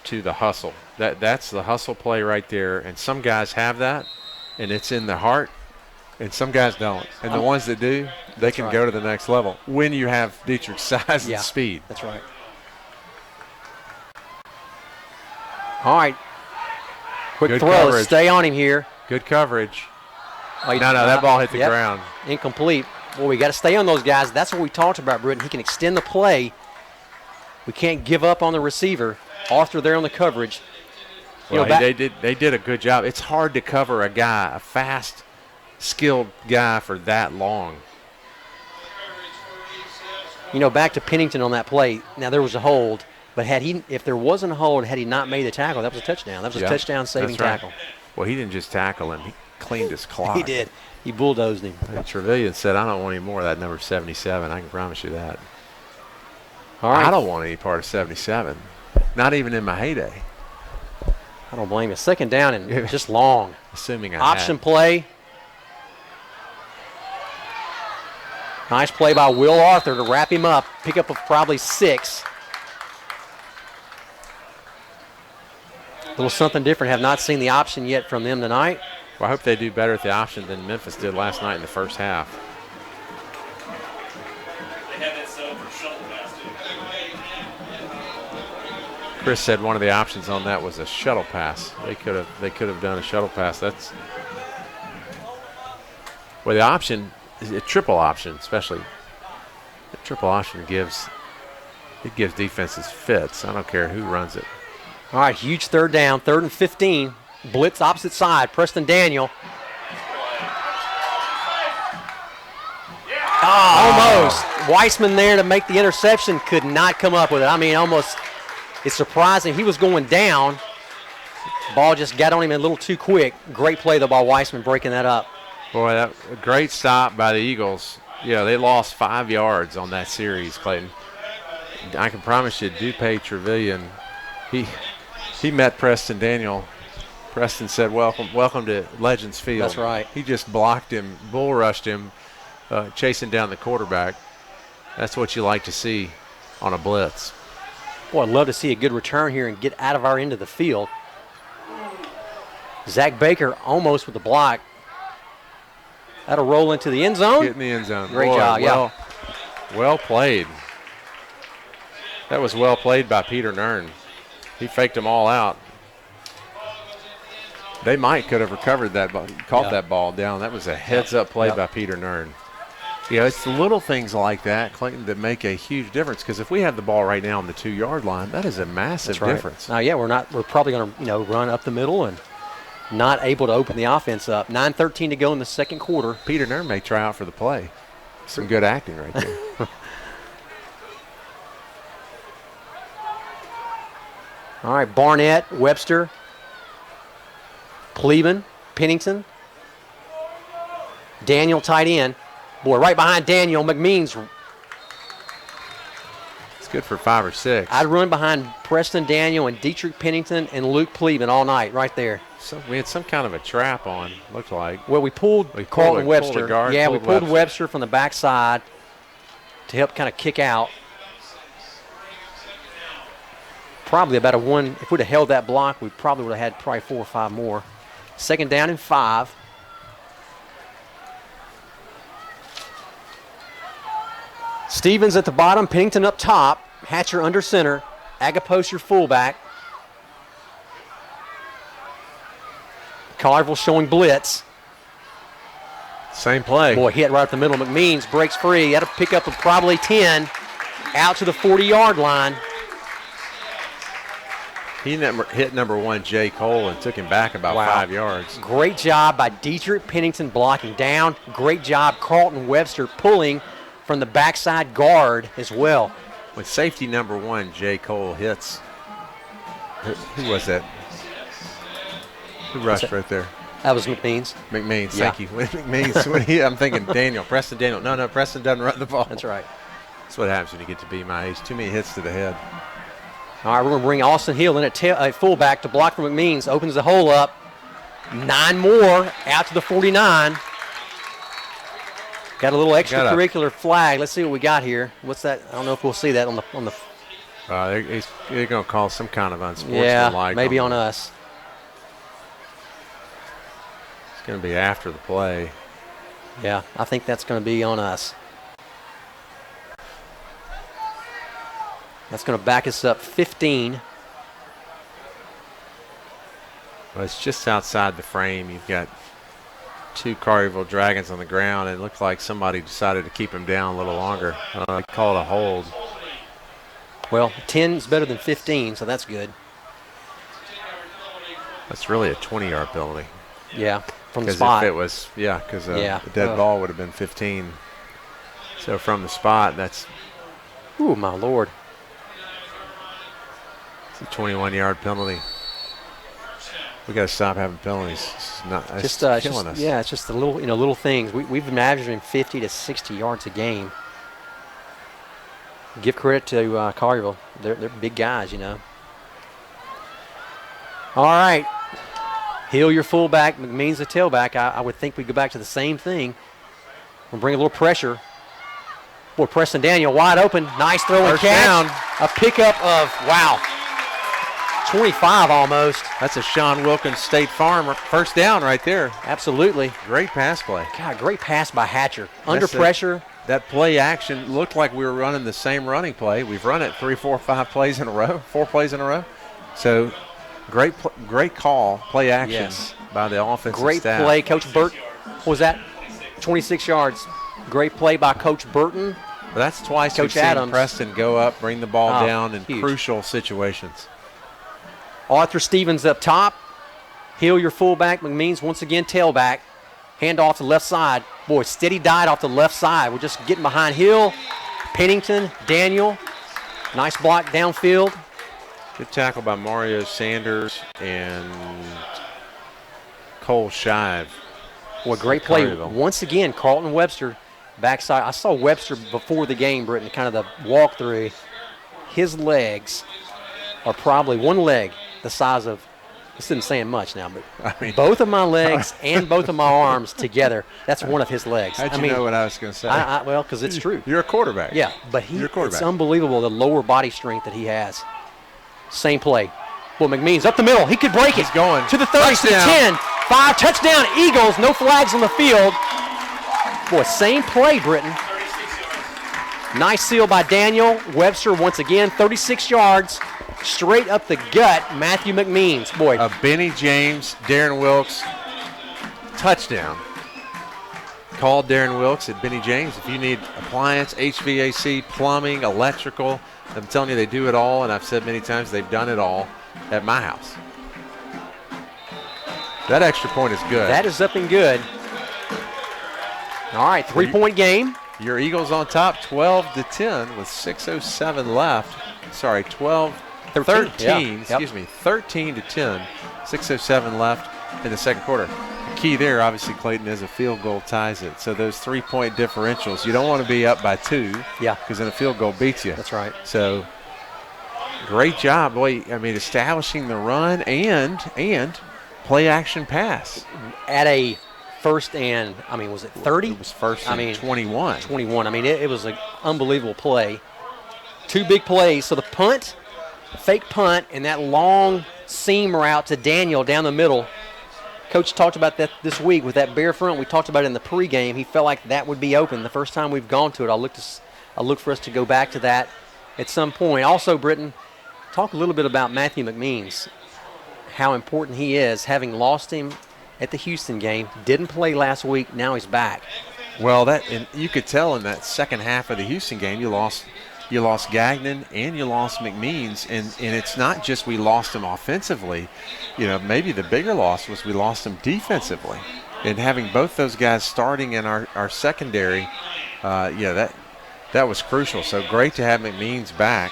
to the hustle. That's the hustle play right there. And some guys have that, and it's in the heart, and some guys don't. And the ones that do, they can go to the next level when you have Dietrich's size and speed. That's right. All right. Quick Good throw. coverage. Stay on him here. Good coverage. Wait, No, that ball hit the yep. ground. Incomplete. Well, we got to stay on those guys. That's what we talked about, Britton. He can extend the play. We can't give up on the receiver. Arthur there on the coverage. Well, they did a good job. It's hard to cover a guy, a fast, skilled guy for that long. You know, back to Pennington on that play. Now, there was a hold, but if there wasn't a hold, had he not made the tackle, that was a touchdown. That was a touchdown-saving tackle. Well, he didn't just tackle him. He cleaned his clock. He did. He bulldozed him. And Trevilion said, I don't want any more of that number 77. I can promise you that. All right. I don't want any part of 77. Not even in my heyday. I don't blame you. Second down and just long. Assuming I Option had. play. Nice play by Will Arthur to wrap him up. Pick up of probably 6. A little something different. Have not seen the option yet from them tonight. Well, I hope they do better at the option than Memphis did last night in the first half. They had that set up for shuttle pass, too. Chris said one of the options on that was a shuttle pass. They could have done a shuttle pass. That's well, the option is a triple option, especially the triple option gives defenses fits. I don't care who runs it. All right, huge third down, 3rd and 15. Blitz opposite side. Preston Daniel. Almost. Weissman there to make the interception. Could not come up with it. I mean, almost. It's surprising. He was going down. Ball just got on him a little too quick. Great play, though, by Weissman breaking that up. Boy, that a great stop by the Eagles. Yeah, they lost 5 yards on that series, Clayton. I can promise you, Dupe Trevilion, he met Preston Daniel. Preston said, welcome to Legends Field. That's right. He just blocked him, bull rushed him, chasing down the quarterback. That's what you like to see on a blitz. Boy, I'd love to see a good return here and get out of our end of the field. Zach Baker almost with the block. That'll roll into the end zone. Get in the end zone. Great Boy, job, well played. That was well played by Peter Nern. He faked them all out. They could have recovered that ball, caught that ball down. That was a heads-up play by Peter Nern. Yeah, it's the little things like that, Clayton, that make a huge difference. Because if we have the ball right now on the 2-yard line, that is a massive difference. Now, we're probably going to run up the middle and not able to open the offense up. 9:13 to go in the second quarter. Peter Nern may try out for the play. Some good acting right there. All right, Barnett, Webster, Cleveland, Pennington, Daniel tight end. Boy, right behind Daniel, McMeans. It's good for 5 or 6. I'd run behind Preston Daniel and Dietrich Pennington and Luke Cleveland all night right there. So we had some kind of a trap on, looked like. Well, we pulled Carlton Webster. Pulled a guard, we pulled Webster from the backside to help kind of kick out. Probably about if we'd have held that block, we probably would have had 4 or 5 more. Second down and 5. Stevens at the bottom, Pennington up top, Hatcher under center, Agapos your fullback. Carville showing blitz. Same play. Boy, hit right up the middle. McMeans breaks free. That'll pick up of probably 10 out to the 40-yard line. He hit number 1, Jay Cole, and took him back about 5 yards. Great job by Dietrich Pennington blocking down. Great job Carlton Webster pulling from the backside guard as well. When safety number 1, Jay Cole, hits, who was that? Who rushed right there? That was McMeans. McMeans, thank you. When McMeans, I'm thinking Preston Daniel. No, Preston doesn't run the ball. That's right. That's what happens when you get to be my age. Too many hits to the head. All right, we're going to bring Austin Hill in at fullback to block for McMeans. Opens the hole up. 9 more out to the 49. Got a little extracurricular flag. Let's see what we got here. What's that? I don't know if we'll see that on the. They're going to call some kind of unsportsmanlike. Yeah, maybe on us. It's going to be after the play. Yeah, I think that's going to be on us. That's going to back us up 15. Well, it's just outside the frame. You've got 2 Collierville Dragons on the ground. It looked like somebody decided to keep him down a little longer. They called a hold. Well, 10 is better than 15, so that's good. That's really a 20-yard penalty. Yeah, from the Because spot. if it was, because a dead ball would have been 15. So from the spot, that's Ooh, my Lord. it's a 21-yard penalty. We got to stop having penalties. It's killing us. Yeah, it's just the little things. We've been averaging 50 to 60 yards a game. Give credit to Collierville. They're big guys, All right. Hill, your fullback. McMeans, the tailback. I would think we go back to the same thing. We'll bring a little pressure. Boy, Preston Daniel wide open. Nice throw and First catch. down. A pickup of, 25 almost. That's a Sean Wilkins State Farm first down right there. Absolutely. Great pass play. God, great pass by Hatcher. Under That's it. pressure. That play action looked like we were running the same running play. We've run it 3, 4, 5 plays in a row, 4 plays in a row. So great call, play action by the offensive Great staff. play. Coach Burt, what was that? 26 yards. Great play by Coach Burton. But that's twice Coach we've seen Adams. Preston go up, bring the ball down in huge. crucial situations. Arthur Stevens up top. Hill, your fullback. McMeans once again tailback. Hand off to the left side. Boy, steady dive off the left side. We're just getting behind Hill, Pennington, Daniel. Nice block downfield. Good tackle by Mario Sanders and Cole Shive. Boy, great play. Collierville. Once again, Carlton Webster backside. I saw Webster before the game, Britton, kind of the walkthrough. His legs are probably one leg the size of, this isn't saying much now, but both of my legs and both of my arms together, that's one of his legs. How'd you know what I was going to say? Well, because it's true. You're a quarterback. Yeah, but You're a quarterback. it's unbelievable the lower body strength that he has. Same play. Well, McMeans up the middle. He could break it. He's going. To the 30, to the 10. 5, touchdown, Eagles. No flags on the field. Boy, same play, Britton. Nice seal by Daniel. Webster once again, 36 yards. Straight up the gut, Matthew McMeans. Boy, A Benny James, Darren Wilkes touchdown. Call Darren Wilkes at Benny James. If you need appliance, HVAC, plumbing, electrical, I'm telling you they do it all, and I've said many times they've done it all at my house. That extra point is good. that is up and good. All right, 3-point game. Your Eagles on top 12-10 with 6:07 left. Sorry, 13, yeah. excuse me, 13-10, 6:07 left in the second quarter. The key there, obviously, Clayton, is a field goal ties it. So those 3-point differentials, you don't want to be up by 2. Yeah. Because then a field goal beats you. That's right. So great job, boy. I mean, establishing the run and play action pass. At a first and, was it 30? It was first and 21. 21. It was an unbelievable play. 2 big plays. So the punt, fake punt, and that long seam route to Daniel down the middle. Coach talked about that this week with that bare front. We talked about it in the pregame. He felt like that would be open. The first time we've gone to it, I look for us to go back to that at some point. Also, Britton, talk a little bit about Matthew McMeans, how important he is, having lost him at the Houston game. Didn't play last week. Now he's back. Well, and you could tell in that second half of the Houston game, you lost Gagnon and you lost McMeans, and it's not just we lost him offensively. Maybe the bigger loss was we lost him defensively. And having both those guys starting in our secondary, that was crucial. So great to have McMeans back.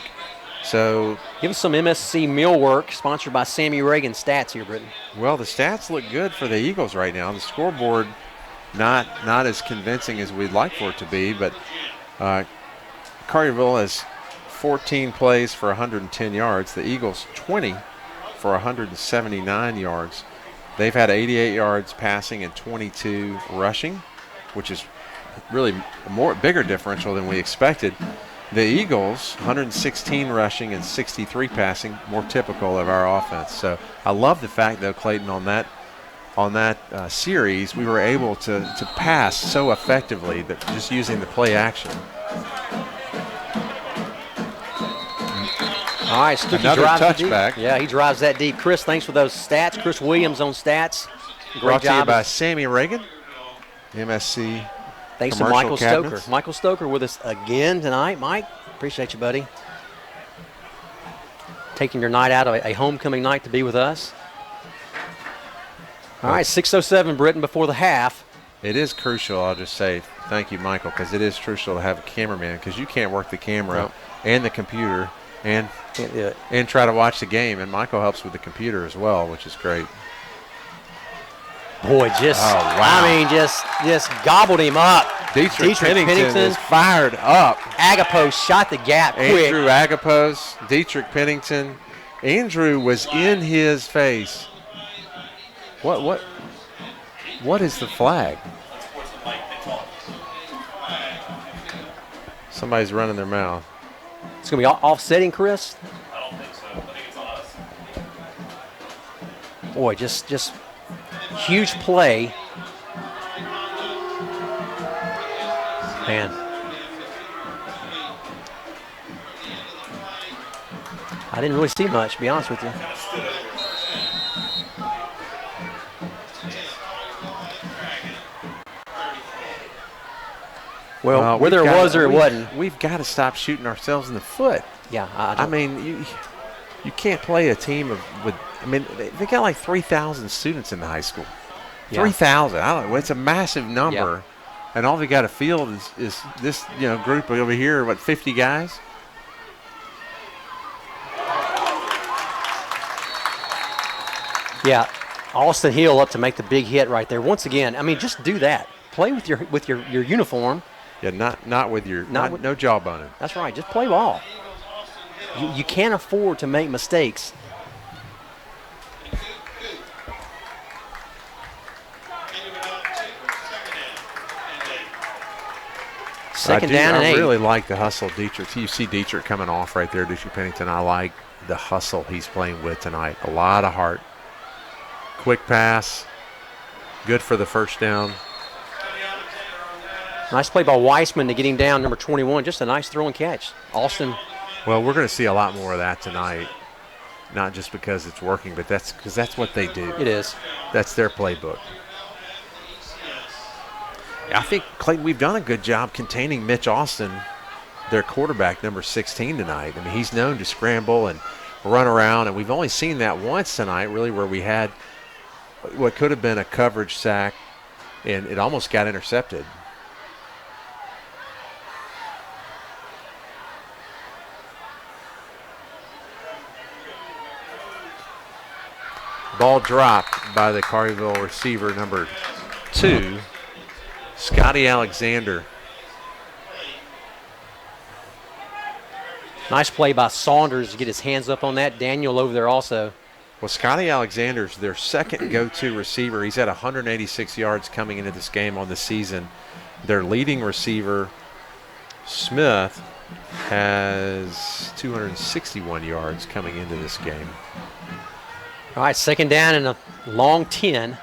So Give us some MSC meal work, sponsored by Sammy Reagan Stats here, Britton. well, the stats look good for the Eagles right now. The scoreboard not as convincing as we'd like for it to be, but Collierville has 14 plays for 110 yards. The Eagles 20 for 179 yards. They've had 88 yards passing and 22 rushing, which is really a bigger differential than we expected. The Eagles 116 rushing and 63 passing, more typical of our offense. So I love the fact, though, Clayton, on that series, we were able to pass so effectively that just using the play action. All right, Stuckey Another drives it touchback. deep. Yeah, he drives that deep. Chris, thanks for those stats. Chris Williams on stats. Great Brought to you job. by Sammy Reagan, MSC. Thanks to Commercial Michael cabinets. Stoker. Michael Stoker with us again tonight. Mike, appreciate you, buddy. Taking your night out, a homecoming night to be with us. All right, 6:07, Britton, before the half. It is crucial, I'll just say, thank you, Michael, because it is crucial to have a cameraman because you can't work the camera and the computer and Can't do it. and try to watch the game. And Michael helps with the computer as well, which is great. Boy, just, I mean, just gobbled him up. Dietrich Pennington is fired up. Agapos shot the gap quick. Andrew Agapos, Dietrich Pennington. Andrew was in his face. What is the flag? Somebody's running their mouth. It's going to be offsetting, Chris. I don't think so. I think it's on us. Boy, just huge play. Man. I didn't really see much, to be honest with you. Well, whether it was or it wasn't. We've got to stop shooting ourselves in the foot. Yeah, I mean, you can't play a team with. I mean, they got like 3,000 students in the high school. Yeah. 3,000. I don't know. It's a massive number, and all we got to field is this group over here. What, 50 guys? Yeah, Austin Hill up to make the big hit right there. Once again, I mean, just do that. Play with your uniform. Yeah, not with your no jawboning. That's right. Just play ball. You can't afford to make mistakes. Second down and 8. I really like the hustle, Dietrich. You see Dietrich coming off right there, Dietrich Pennington. I like the hustle he's playing with tonight. A lot of heart. Quick pass. Good for the first down. Nice play by Weissman to get him down, number 21. Just a nice throw and catch. Austin. Well, we're going to see a lot more of that tonight. Not just because it's working, but that's because that's what they do. It is. That's their playbook. I think, Clayton, we've done a good job containing Mitch Austin, their quarterback, number 16 tonight. I mean, he's known to scramble and run around, and we've only seen that once tonight, really, where we had what could have been a coverage sack, and it almost got intercepted. Ball dropped by the Collierville receiver, number 2, Scotty Alexander. Nice play by Saunders to get his hands up on that. Daniel over there also. Well, Scotty Alexander's their second go-to receiver. He's had 186 yards coming into this game on the season. Their leading receiver, Smith, has 261 yards coming into this game. All right, second down and a long 10.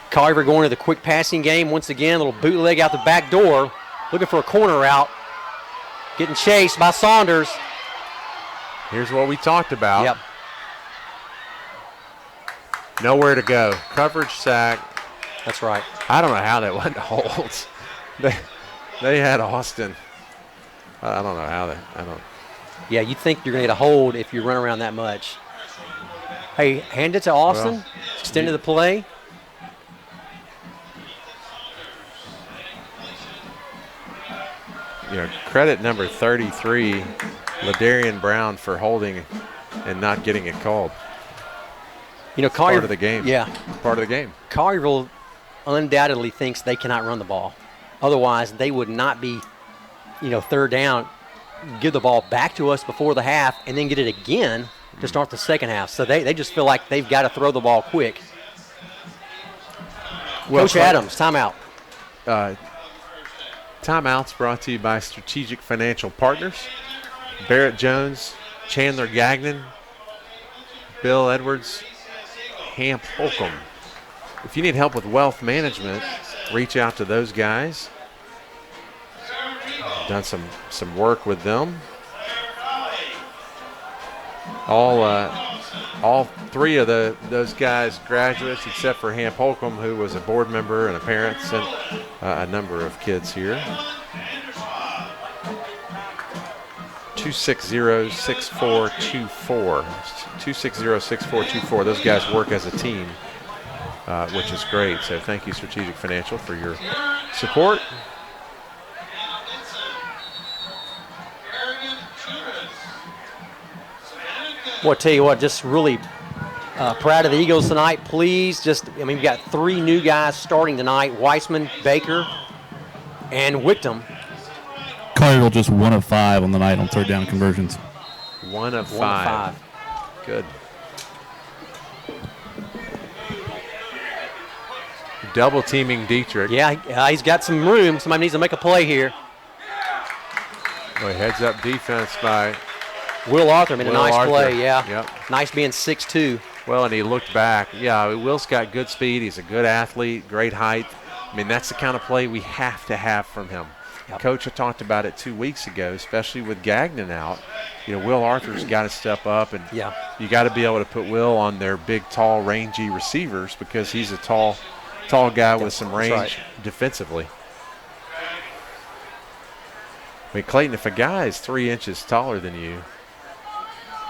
Carver going to the quick passing game once again. A little bootleg out the back door. Looking for a corner route. Getting chased by Saunders. Here's what we talked about. Yep. Nowhere to go. Coverage sack. That's right. I don't know how that went to holds. They had Austin. I don't know how that. I don't. Yeah, you'd think you're going to get a hold if you run around that much. Hey, hand it to Austin. Well, extended the play. Credit number 33, Ladarian Brown, for holding and not getting it called. Collier, part of the game. Yeah. Part of the game. Collierville undoubtedly thinks they cannot run the ball. Otherwise, they would not be, third down, give the ball back to us before the half, and then get it again to start the second half. So they just feel like they've got to throw the ball quick. Well, Coach Adams, timeout. Timeouts brought to you by Strategic Financial Partners, Barrett Jones, Chandler Gagnon, Bill Edwards, Hamp Holcomb. If you need help with wealth management, reach out to those guys. Done some work with them. All three of those guys graduates, except for Hamp Holcomb, who was a board member and a parent, sent a number of kids here. 260-6424. 260-6424. Those guys work as a team, which is great. So thank you, Strategic Financial, for your support. Well, I tell you what, just really proud of the Eagles tonight. Please, we've got 3 new guys starting tonight: Weissman, Baker, and Wickham. Collierville just 1 of 5 on the night on third down conversions. 1 of 5. 1 of 5. Good. Double teaming Dietrich. Yeah, he's got some room. Somebody needs to make a play here. Boy, heads up defense by Will Arthur made a nice Arthur. play, yeah. Yep. Nice being 6'2". Well, and he looked back. Yeah, Will's got good speed. He's a good athlete, great height. I mean, that's the kind of play we have to have from him. Yep. Coach had talked about it 2 weeks ago, especially with Gagnon out. Will Arthur's got to step up, and you got to be able to put Will on their big, tall, rangy receivers because he's a tall guy with some range defensively. I mean, Clayton, if a guy is 3 inches taller than you,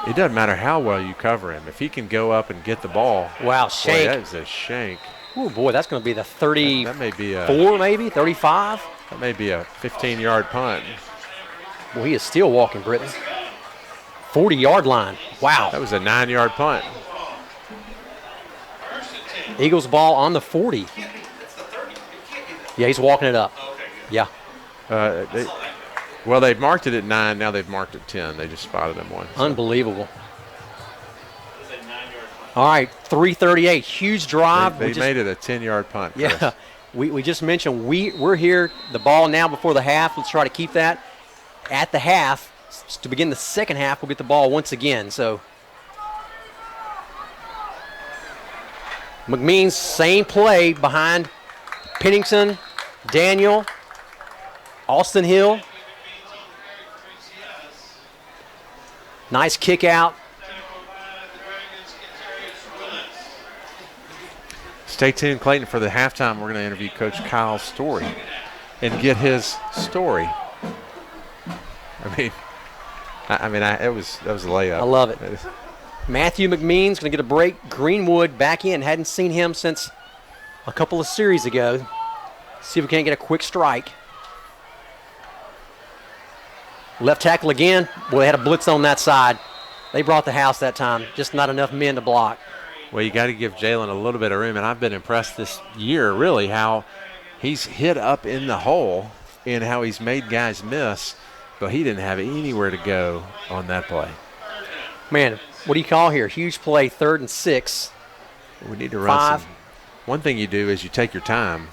it doesn't matter how well you cover him. If he can go up and get the ball. Wow, shank. Boy, that is a shank. Oh, boy, that's going to be the 34, That may be maybe, 35. That may be a 15-yard punt. Well, he is still walking, Britton. 40-yard line. Wow. That was a 9-yard punt. Eagles ball on the 40. Yeah, he's walking it up. Yeah. They've marked it at 9. Now they've marked it 10. They just spotted him one. So. Unbelievable. All right, 3:38. Huge drive. They made it a 10-yard punt. Yeah. Chris. We just mentioned we're here. The ball now before the half. Let's try to keep that at the half. To begin the second half, we'll get the ball once again. So McMeans, same play behind Pennington, Daniel, Austin Hill. Nice kick out. Stay tuned, Clayton, for the halftime. We're going to interview Coach Kyle Story and get his story. That was a layup. I love it. Matthew McMean's going to get a break. Greenwood back in. Hadn't seen him since a couple of series ago. See if we can't get a quick strike. Left tackle again. Boy, they had a blitz on that side. They brought the house that time. Just not enough men to block. Well, you got to give Jalen a little bit of room, and I've been impressed this year, really, how he's hit up in the hole and how he's made guys miss, but he didn't have anywhere to go on that play. Man, what do you call here? Huge play, 3rd and 6. We need to run some. One thing you do is you take your time.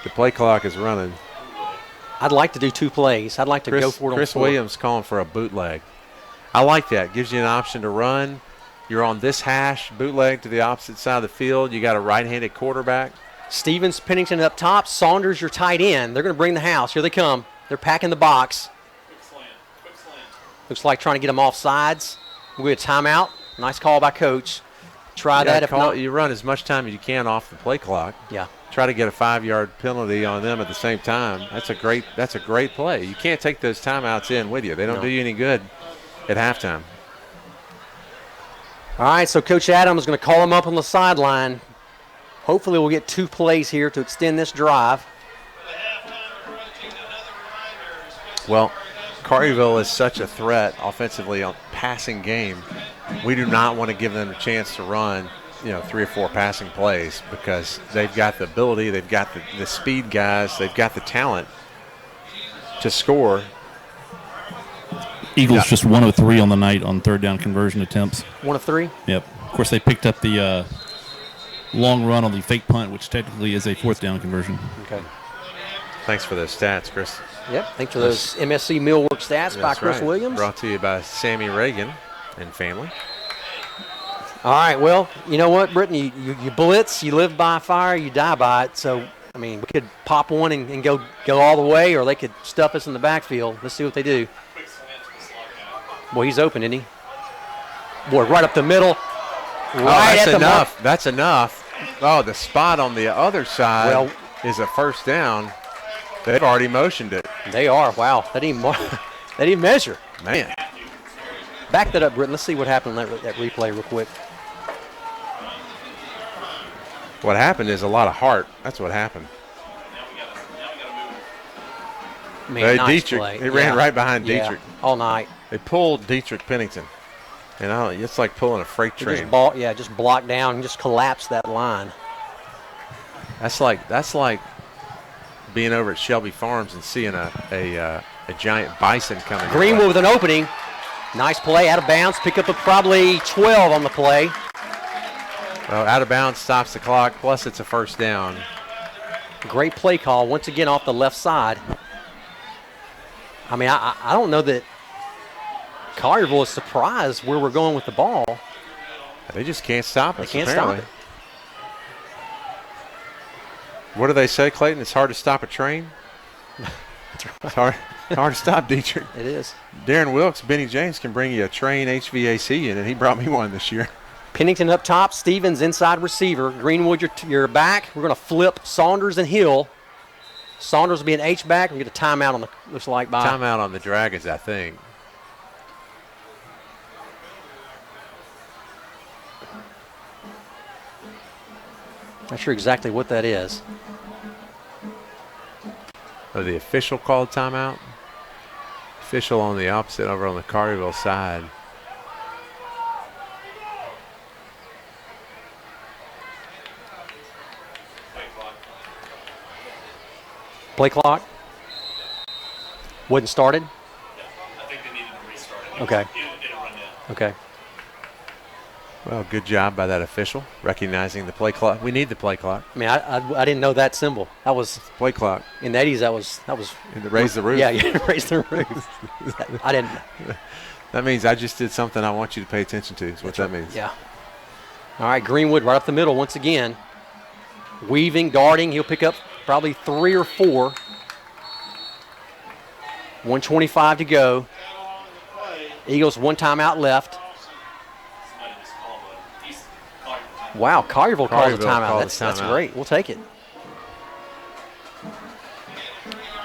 The play clock is running. I'd like to do 2 plays. I'd like to go for it on 4. Chris Williams calling for a bootleg. I like that. Gives you an option to run. You're on this hash, bootleg to the opposite side of the field. You got a right-handed quarterback. Stevens, Pennington up top. Saunders, your tight end. They're going to bring the house. Here they come. They're packing the box. Quick slant. Looks like trying to get them off sides. We'll get a timeout. Nice call by Coach. Try that if not. You run as much time as you can off the play clock. Yeah. Try to get a 5-yard penalty on them at the same time. That's a great play. You can't take those timeouts in with you. They don't do you any good at halftime. All right, so Coach Adams is going to call him up on the sideline. Hopefully we'll get 2 plays here to extend this drive. Well, Collierville is such a threat offensively on passing game. We do not want to give them a chance to run 3 or 4 passing plays because they've got the ability, they've got the speed guys, they've got the talent to score. Eagles Yeah. just 1 of 3 on the night on third down conversion attempts. 1 of 3. Yep. Of course, they picked up the long run on the fake punt, which technically is a fourth down conversion. Okay. Thanks for those stats, Chris. Yep. Thanks for those MSC Millwork stats by That's Chris right. Williams. Brought to you by Sammy Reagan and family. All right. Well, you know what, Britton? You blitz, you live by fire, you die by it. So, I mean, we could pop one and go all the way, or they could stuff us in the backfield. Let's see what they do. Quick slant to the slot guy. Boy, he's open, isn't he? Boy, right up the middle. Oh, Right that's at the enough. mark. That's enough. Oh, the spot on the other side Well- is a first down. They've already motioned it. They are. Wow. They didn't they didn't measure. Man, Back that up, Britton. Let's see what happened in that replay real quick. what happened is a lot of heart. That's what happened. Now we gotta move. Man, Hey, nice Dietrich, play. they ran right behind Yeah, Dietrich. all night. They pulled Dietrich Pennington. And it's like pulling a freight They train. just blocked down and just collapsed that line. That's like being over at Shelby Farms and seeing a giant bison coming. your Greenwood way. with an opening. Nice play, out of bounds. Pick up probably 12 on the play. Well, out of bounds stops the clock. Plus, it's a first down. Great play call once again off the left side. I mean, I don't know that Collierville is surprised where we're going with the ball. They just can't stop us. They can't apparently. stop it. What do they say, Clayton? It's hard to stop a train. It's hard to stop Dietrich. It is. Darren Wilkes, Benny James can bring you a train HVAC unit. He brought me one this year. Pennington up top. Stevens inside receiver. Greenwood, your back. We're going to flip Saunders and Hill. Saunders will be an H-back. We get a timeout on the, looks like, by. Timeout on the Dragons, I think. Not sure exactly what that is. Oh, the official called timeout. Official on the opposite over on the Collierville side. Play clock. Play clock. Wasn't started. I think they needed to restart it. Okay. It'll run down. Okay. Well, good job by that official recognizing the play clock. We need the play clock. I mean, I didn't know that symbol. That was Play clock. in the 80s. That was. And raise the roof. Yeah, you raised the roof. I didn't. That means I just did something I want you to pay attention to. Is what that means. Yeah. All right, Greenwood right up the middle once again. Weaving, darting. He'll pick up probably 3 or 4. 1:25 to go. Eagles 1 timeout left. Somebody just called a decent Collierville timeout. Wow, Collierville calls a Collierville timeout. called a That's timeout. great. We'll take it.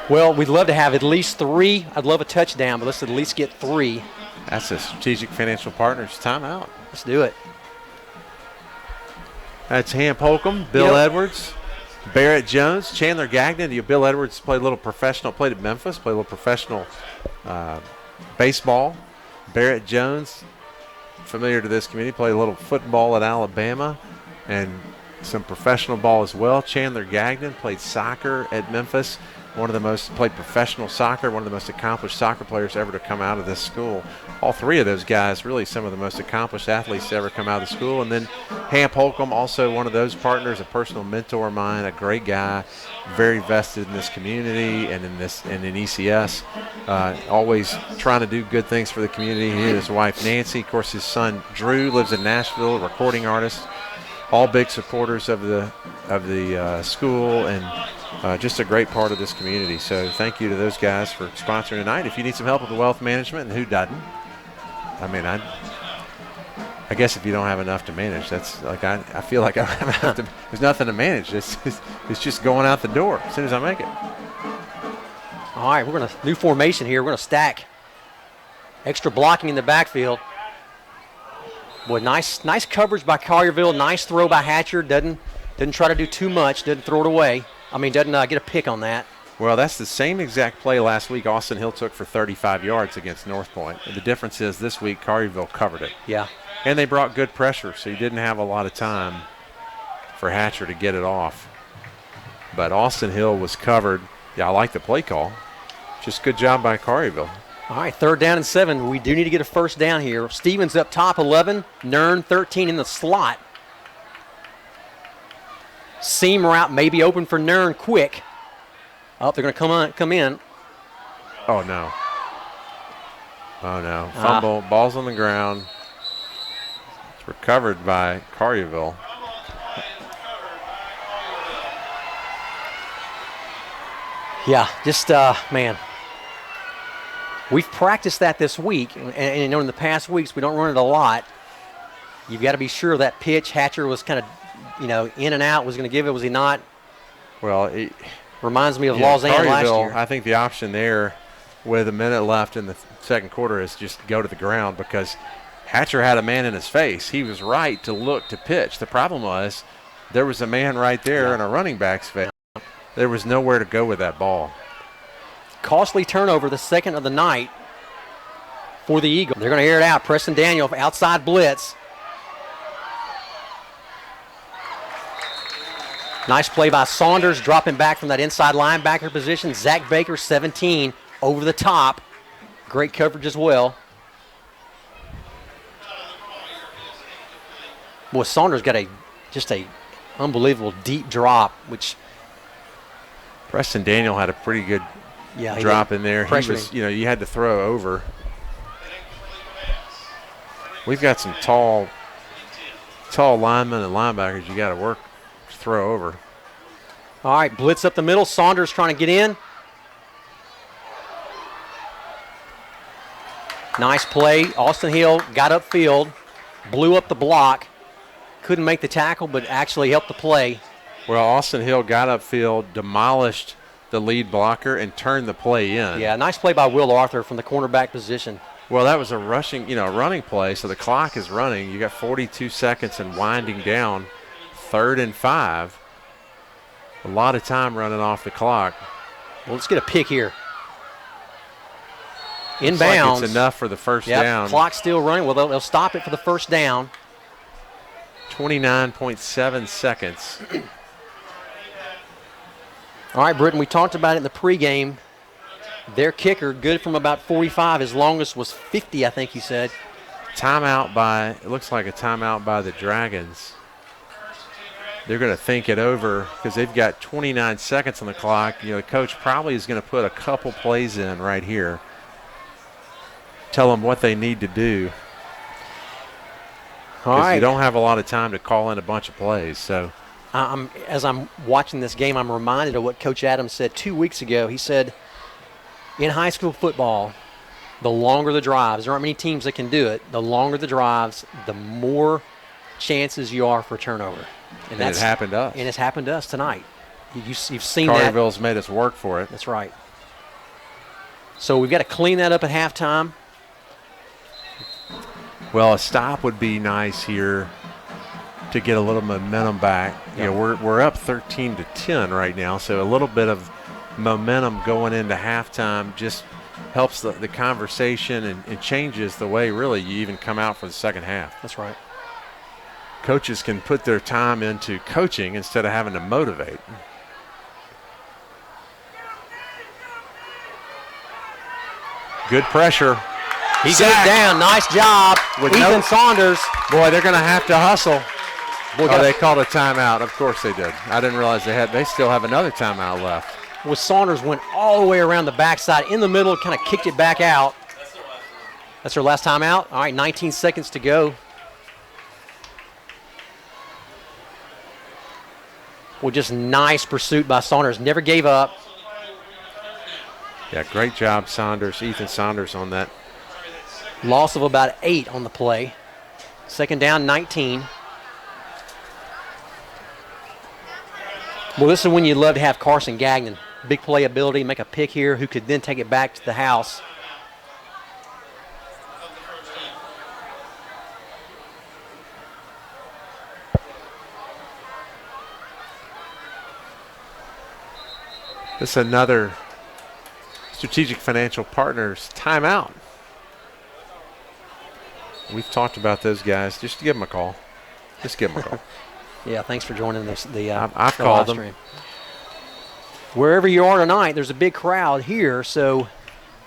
Well, we'd love to have at least 3. I'd love a touchdown, but let's at least get 3. That's a Strategic Financial Partners timeout. Let's do it. That's Hamp Holcomb, Bill Yep. Edwards, Barrett Jones, Chandler Gagnon. Bill Edwards played a little professional, played at Memphis, played a little professional baseball. Barrett Jones, familiar to this community, played a little football at Alabama and some professional ball as well. Chandler Gagnon played soccer at Memphis. Played professional soccer, one of the most accomplished soccer players ever to come out of this school. All 3 of those guys, really some of the most accomplished athletes to ever come out of the school. And then Hamp Holcomb, also one of those partners, a personal mentor of mine, a great guy, very vested in this community and in ECS. Always trying to do good things for the community. He and his wife Nancy, of course, his son Drew lives in Nashville, a recording artist. All big supporters of the school and just a great part of this community. So thank you to those guys for sponsoring tonight. If you need some help with the wealth management, and who doesn't? I mean, I guess if you don't have enough to manage, that's like I feel like I don't have enough to, there's nothing to manage. It's just going out the door as soon as I make it. All right, we're going to new formation here. We're going to stack. Extra blocking in the backfield. Boy, nice coverage by Collierville. Nice throw by Hatcher. Doesn't try to do too much. Doesn't throw it away. I mean, doesn't get a pick on that. Well, that's the same exact play last week Austin Hill took for 35 yards against North Point. The difference is this week Collierville covered it. Yeah. And they brought good pressure, so you didn't have a lot of time for Hatcher to get it off. But Austin Hill was covered. Yeah, I like the play call. Just good job by Collierville. All right, 3rd down and 7. We do need to get a first down here. Stevens up top, 11. Nern, 13 in the slot. Seam route may be open for Nern quick. Oh, they're going to come in. Oh, no. Oh, no. Fumble. Ball's on the ground. It's recovered by Collierville. Yeah, just, man. We've practiced that this week, and you know, in the past weeks, we don't run it a lot. You've got to be sure that pitch Hatcher was kind of, you know, in and out, was going to give it, was he not? Well, Reminds me of Lausanne last Collierville, year. I think the option there with a minute left in the second quarter is just go to the ground because Hatcher had a man in his face. He was right to look to pitch. The problem was there was a man right there in a running back's face. There was nowhere to go with that ball. Costly turnover, the second of the night for the Eagles. They're going to air it out. Preston Daniel, outside blitz. Nice play by Saunders, dropping back from that inside linebacker position. Zach Baker, 17, over the top. Great coverage as well. Boy, Saunders got just a unbelievable deep drop, which Preston Daniel had a pretty good drop in there. He was, you know, you had to throw over. We've got some tall linemen and linebackers you got to work to throw over. All right, blitz up the middle. Saunders trying to get in. Nice play. Austin Hill got upfield, blew up the block. Couldn't make the tackle, but actually helped the play. Well, Austin Hill got upfield, demolished the lead blocker, and turned the play in. Yeah, nice play by Will Arthur from the cornerback position. Well, that was a running play, so the clock is running. You got 42 seconds and winding down, 3rd and 5. A lot of time running off the clock. Well, let's get a pick here. Looks Inbounds. like it's enough for the first down. Clock's still running. Well, they'll stop it for the first down. 29.7 seconds. All right, Britton, we talked about it in the pregame. Their kicker, good from about 45. His longest was 50, I think he said. It looks like a timeout by the Dragons. They're going to think it over because they've got 29 seconds on the clock. You know, the coach probably is going to put a couple plays in right here. Tell them what they need to do. All right. You don't have a lot of time to call in a bunch of plays. So, as I'm watching this game, I'm reminded of what Coach Adams said 2 weeks ago. He said, in high school football, the longer the drives, there aren't many teams that can do it, the longer the drives, the more chances you are for turnover. And it happened to us. And it's happened to us tonight. You've seen that. Collierville's made us work for it. That's right. So we've got to clean that up at halftime. Well, a stop would be nice here to get a little momentum back. Yep. You know, we're up 13-10 right now, so a little bit of momentum going into halftime just helps the conversation and changes the way really you even come out for the second half. That's right. Coaches can put their time into coaching instead of having to motivate. Good pressure. He goes down. Nice job with Ethan Saunders. Boy, they're going to have to hustle. Boy, they called a timeout. Of course they did. I didn't realize they still have another timeout left. With Saunders went all the way around the backside in the middle, kind of kicked it back out. That's their last timeout. All right, 19 seconds to go. Well, just nice pursuit by Saunders. Never gave up. Yeah, great job, Ethan Saunders on that. Loss of about 8 on the play. Second down, 19. Well, this is when you love to have Carson Gagnon. Big play ability, make a pick here, who could then take it back to the house. This is another Strategic Financial Partners timeout. We've talked about those guys. Just give them a call. Just give them a call. Yeah, thanks for joining us. I've The called live them. stream. Wherever you are tonight, there's a big crowd here. So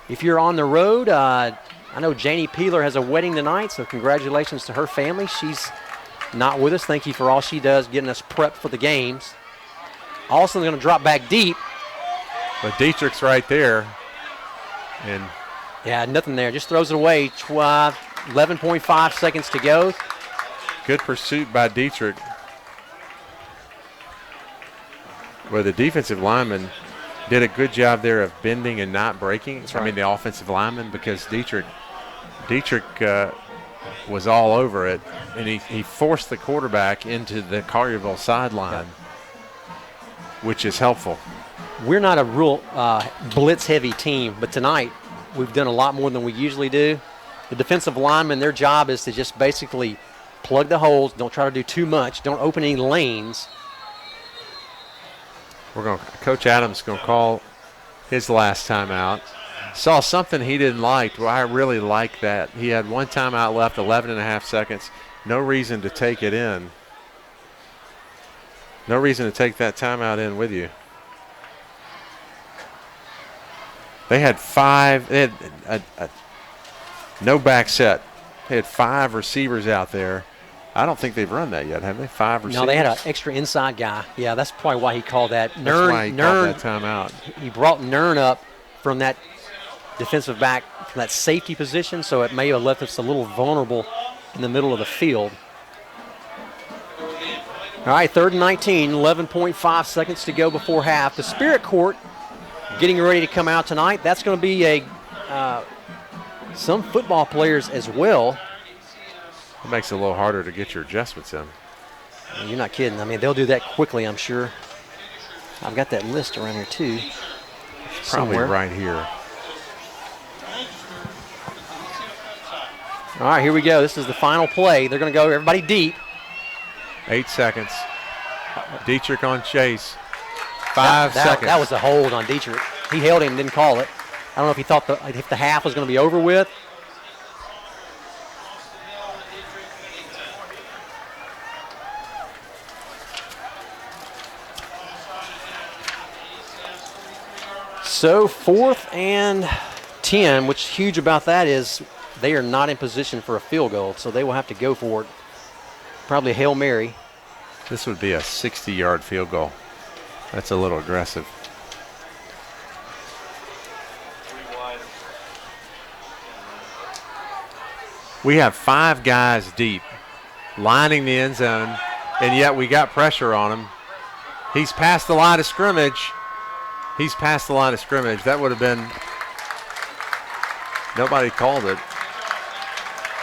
if you're on the road, I know Janie Peeler has a wedding tonight, so congratulations to her family. She's not with us. Thank you for all she does getting us prepped for the games. Austin's going to drop back deep. But Dietrich's right there. And Yeah, nothing there. Just throws it away. 11.5 seconds to go. good pursuit by Dietrich. Well, the defensive lineman did a good job there of bending and not breaking. That's I mean, right. the offensive lineman, because Dietrich was all over it, and he forced the quarterback into the Collierville sideline, which is helpful. We're not a real blitz-heavy team, but tonight we've done a lot more than we usually do. The defensive linemen, their job is to just basically plug the holes. Don't try to do too much. Don't open any lanes. Coach Adams going to call his last timeout. Saw something he didn't like. Well, I really like that. He had one timeout left, 11 and a half seconds. No reason to take it in. No reason to take that timeout in with you. They had no back set. They had 5 receivers out there. I don't think they've run that yet, have they? 5 receivers? No, they had an extra inside guy. Yeah, that's probably why he called that. That's why he called that timeout. He brought Nern up from that defensive back, from that safety position, so it may have left us a little vulnerable in the middle of the field. All right, 3rd and 19, 11.5 seconds to go before half. The Spirit Court getting ready to come out tonight. That's going to be some football players as well. It makes it a little harder to get your adjustments in. You're not kidding. I mean, they'll do that quickly, I'm sure. I've got that list around here, too. Probably somewhere. right here. All right, here we go. This is the final play. They're going to go everybody deep. 8 seconds. Dietrich on Chase. 5 seconds. That was a hold on Dietrich. He held him, didn't call it. I don't know if he thought if the half was going to be over with. So 4th and 10, what's huge about that is they are not in position for a field goal, so they will have to go for it. Probably a Hail Mary. This would be a 60-yard field goal. That's a little aggressive. We have 5 guys deep lining the end zone, and yet we got pressure on him. He's past the line of scrimmage. He's past the line of scrimmage. That would have been – nobody called it.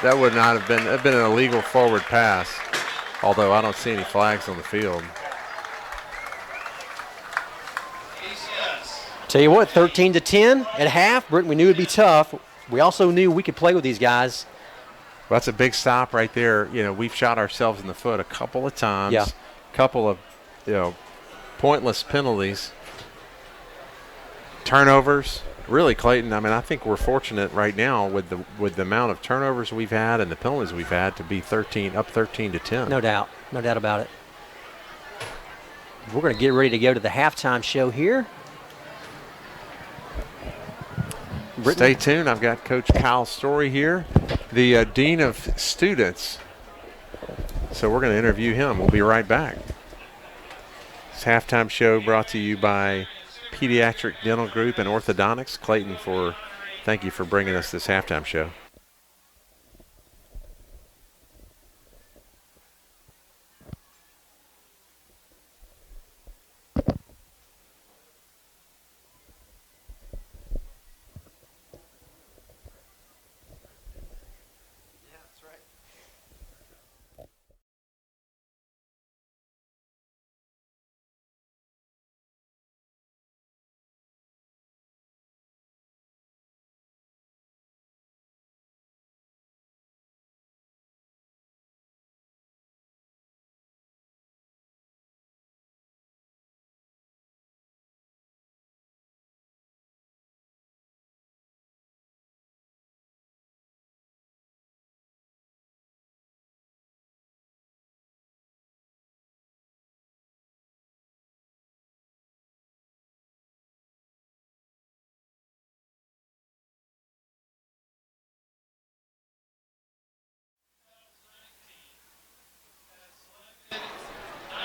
That would not have been an illegal forward pass, although I don't see any flags on the field. Tell you what, 13-10 at half. Britain, we knew it'd be tough. We also knew we could play with these guys. Well, that's a big stop right there. You know, we've shot ourselves in the foot a couple of times. Yeah. Couple of, pointless penalties. Turnovers. Really, Clayton, I mean, I think we're fortunate right now with the amount of turnovers we've had and the penalties we've had to be 13-10. No doubt. No doubt about it. We're going to get ready to go to the halftime show here. Stay tuned. I've got Coach Kyle Story here, the Dean of Students. So we're going to interview him. We'll be right back. This halftime show brought to you by Pediatric Dental Group and Orthodontics. Clayton, thank you for bringing us this halftime show.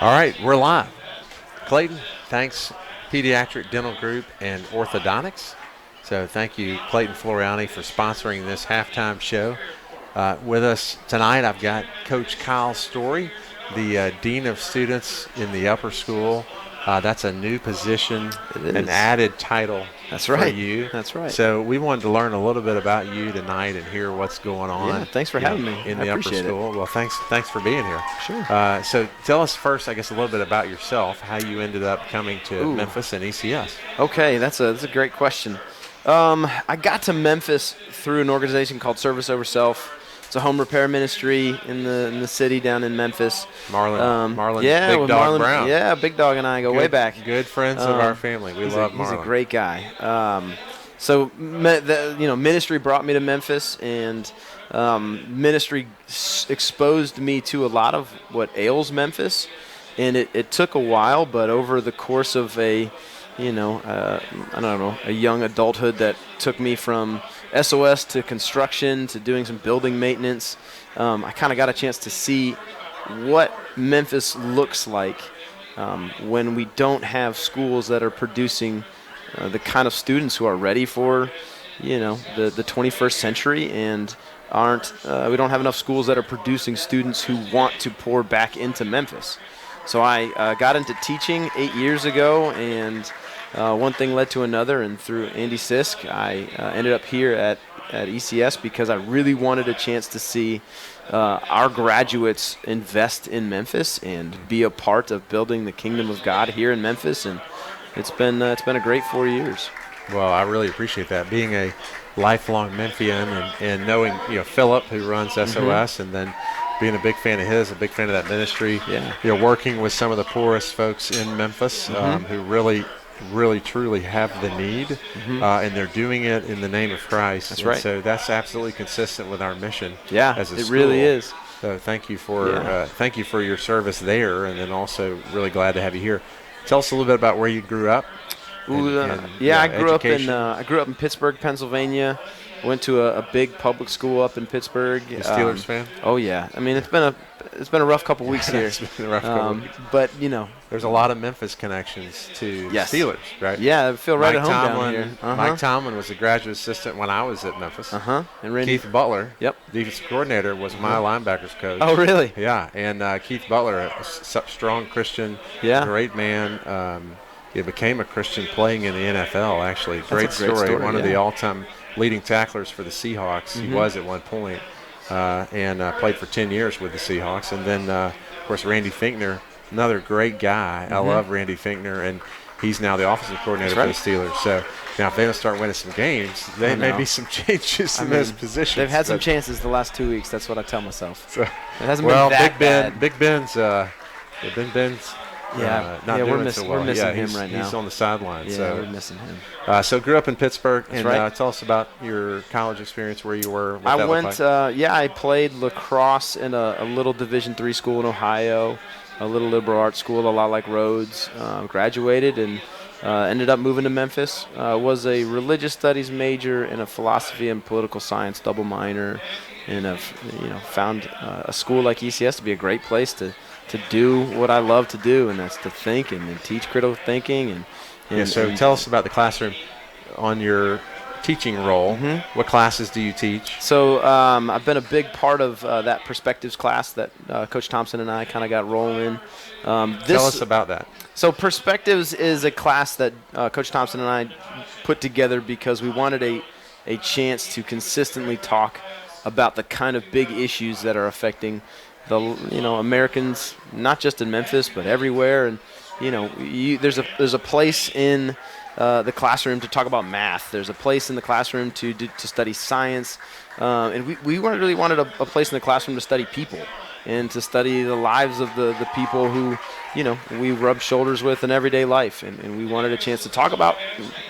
All right, we're live. Clayton, thanks, Pediatric Dental Group and Orthodontics. So thank you, Clayton Floriani, for sponsoring this halftime show. With us tonight, I've got Coach Kyle Story, the Dean of Students in the upper school. That's a new position, an added title for you. That's right. So we wanted to learn a little bit about you tonight and hear what's going on. Yeah, thanks for having me. In I the upper appreciate school. Well, thanks for being here. Sure. So tell us first, I guess, a little bit about yourself, how you ended up coming to Memphis and ECS. Okay, that's a great question. I got to Memphis through an organization called Service Over Self. It's a home repair ministry in the city down in Memphis. Marlon's yeah, Big Dog Marlon Brown. Yeah, Big Dog and I go way back. Good friends of our family. We love Marlon. He's a great guy. So ministry brought me to Memphis, and ministry exposed me to a lot of what ails Memphis. And it took a while, but over the course of a young adulthood that took me from SOS to construction to doing some building maintenance, I kind of got a chance to see what Memphis looks like when we don't have schools that are producing the kind of students who are ready for, the 21st century, and we don't have enough schools that are producing students who want to pour back into Memphis. So I got into teaching 8 years ago, and one thing led to another, and through Andy Sisk, I ended up here at ECS because I really wanted a chance to see our graduates invest in Memphis and be a part of building the kingdom of God here in Memphis, and it's been a great 4 years. Well, I really appreciate that. Being a lifelong Memphian and knowing Philip, who runs SOS, and then being a big fan of his, a big fan of that ministry. Yeah. Working with some of the poorest folks in Memphis who really truly have the need, and they're doing it in the name of Christ. That's right. So that's absolutely consistent with our mission. Yeah, as a it school. really is. So thank you for your service there, and then also really glad to have you here. Tell us a little bit about where you grew up. I grew up in Pittsburgh, Pennsylvania. Went to a big public school up in Pittsburgh. You a Steelers fan? Oh yeah. I mean, it's been a rough couple weeks here. It's been a rough couple weeks. But there's a lot of Memphis connections to Steelers, right? Yeah, I feel right Mike at home Tomlin, down here. Mike Tomlin was a graduate assistant when I was at Memphis. And Randy. Keith Butler, Yep. defensive coordinator, was my linebackers coach. Oh really? Yeah, and Keith Butler, a strong Christian, great man. He became a Christian playing in the NFL, actually. Great story. One of the all-time leading tacklers for the Seahawks. He was at one point, and played for 10 years with the Seahawks. And then, of course, Randy Finkner, another great guy. I love Randy Finkner, and he's now the offensive coordinator for the Steelers. So now if they don't start winning some games, there may be some changes in those positions. They've had some chances the last 2 weeks. That's what I tell myself. So, it hasn't been that bad. Big Ben's we're missing him right now. He's on the sidelines. Yeah, we're missing him. So grew up in Pittsburgh, and right. Tell us about your college experience, where you were. I played lacrosse in a little Division III school in Ohio, a little liberal arts school, a lot like Rhodes. Graduated and ended up moving to Memphis. Was a religious studies major and a philosophy and political science double minor, and I've found a school like ECS to be a great place to do what I love to do, and that's to think and teach critical thinking. So tell us about the classroom on your teaching role. What classes do you teach? So I've been a big part of that Perspectives class that Coach Thompson and I kind of got rolling. Tell us about that. So Perspectives is a class that Coach Thompson and I put together because we wanted a chance to consistently talk about the kind of big issues that are affecting Americans, not just in Memphis but everywhere. And there's a place in the classroom to talk about math. There's a place in the classroom to study science, and we really wanted a place in the classroom to study people and to study the lives of the people who we rub shoulders with in everyday life, and we wanted a chance to talk about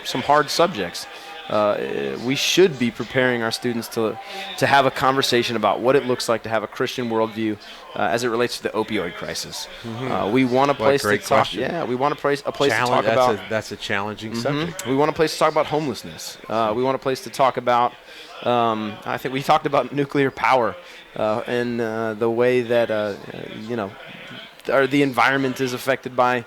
some hard subjects. We should be preparing our students to have a conversation about what it looks like to have a Christian worldview as it relates to the opioid crisis. We want a place to talk. Yeah, we want a place to talk about. That's a challenging subject. We want a place to talk about homelessness. We want a place to talk about. I think we talked about nuclear power and the way that the environment is affected by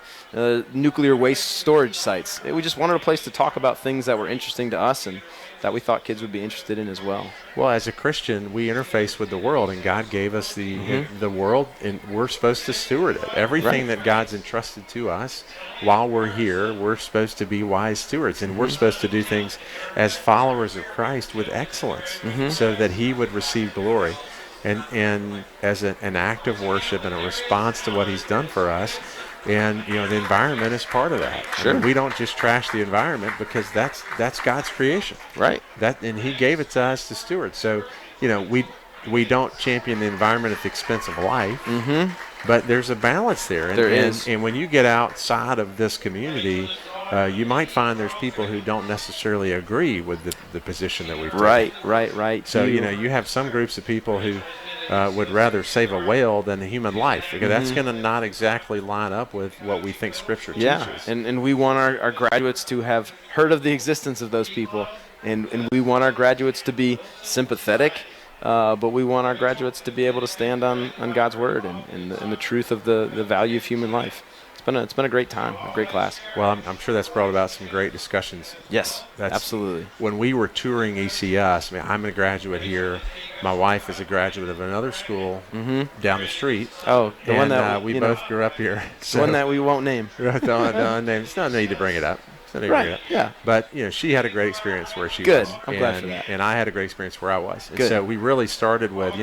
nuclear waste storage sites. We just wanted a place to talk about things that were interesting to us and that we thought kids would be interested in as well. Well, as a Christian, we interface with the world, and God gave us the world, and we're supposed to steward it. Everything that God's entrusted to us while we're here, we're supposed to be wise stewards, and we're supposed to do things as followers of Christ with excellence so that He would receive glory. And as an act of worship and a response to what He's done for us. And, the environment is part of that. Sure. I mean, we don't just trash the environment because that's God's creation. Right. And He gave it to us to steward. So, we don't champion the environment at the expense of life, but there's a balance there. And, There is. And when you get outside of this community, you might find there's people who don't necessarily agree with the position that we've taken. Right. So, you have some groups of people who would rather save a whale than a human life, because that's going to not exactly line up with what we think Scripture teaches. And we want our graduates to have heard of the existence of those people, and we want our graduates to be sympathetic, but we want our graduates to be able to stand on God's Word and the truth of the value of human life. It's been a great time, a great class. Well, I'm sure that's brought about some great discussions. Yes, absolutely. When we were touring ECS, I'm a graduate here. My wife is a graduate of another school down the street. Oh, the one that we both grew up here. The one that we won't name. Don't name. It's no need to bring it up. Right. Yeah. But she had a great experience where she was. Good. I'm glad for that. And I had a great experience where I was. And Good. so we really started with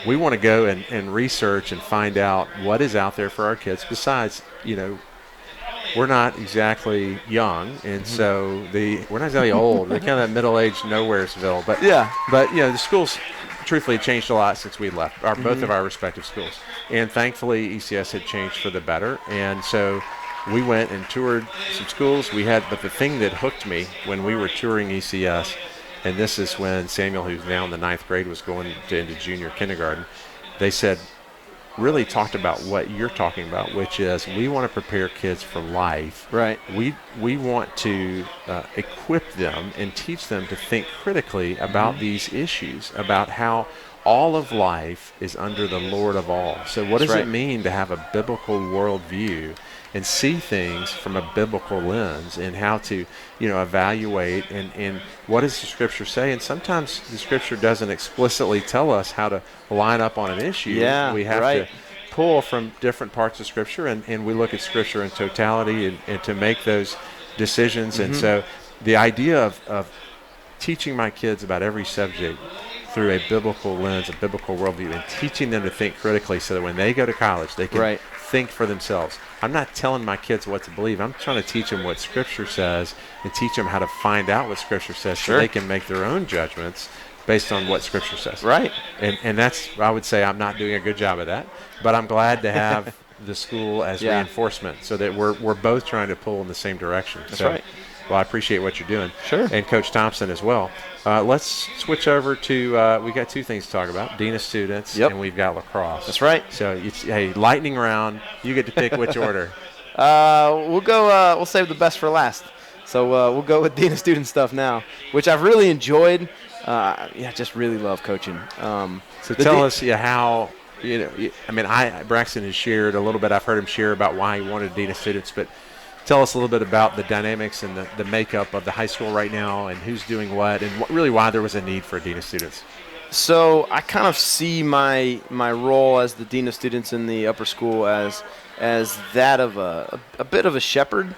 we want to go and research and find out what is out there for our kids. Besides, we're not exactly young, and so we're not exactly old. We're kind of that middle-aged nowheresville. But the schools, truthfully, changed a lot since we left. Both of our respective schools, and thankfully, ECS had changed for the better. And so we went and toured some schools. But the thing that hooked me when we were touring ECS. And this is when Samuel, who's now in the 9th grade, was going into junior kindergarten. They really talked about what you're talking about, which is we want to prepare kids for life. Right. We want to equip them and teach them to think critically about these issues, about how all of life is under the Lord of all. So what does it mean to have a biblical worldview and see things from a biblical lens, and how to, evaluate and what does the Scripture say? And sometimes the Scripture doesn't explicitly tell us how to line up on an issue. Yeah, we have to pull from different parts of Scripture, and we look at Scripture in totality and to make those decisions. And so the idea of teaching my kids about every subject through a biblical lens, a biblical worldview, and teaching them to think critically so that when they go to college, they can think for themselves. I'm not telling my kids what to believe. I'm trying to teach them what Scripture says and teach them how to find out what Scripture says so they can make their own judgments based on what Scripture says. Right. And that's, I would say I'm not doing a good job of that, but I'm glad to have the school as reinforcement so that we're both trying to pull in the same direction. That's right. Well, I appreciate what you're doing. Sure. And Coach Thompson as well. Let's switch over to, we got two things to talk about, Dean of Students, and we've got lacrosse. That's right. So, hey, lightning round. You get to pick which order. We'll save the best for last. So we'll go with Dean of Student stuff now, which I've really enjoyed. Just really love coaching. So tell us how, Braxton has shared a little bit. I've heard him share about why he wanted Dean of Students, but tell us a little bit about the dynamics and the makeup of the high school right now and who's doing what and really why there was a need for a Dean of Students. So I kind of see my role as the Dean of Students in the upper school as that of a bit of a shepherd.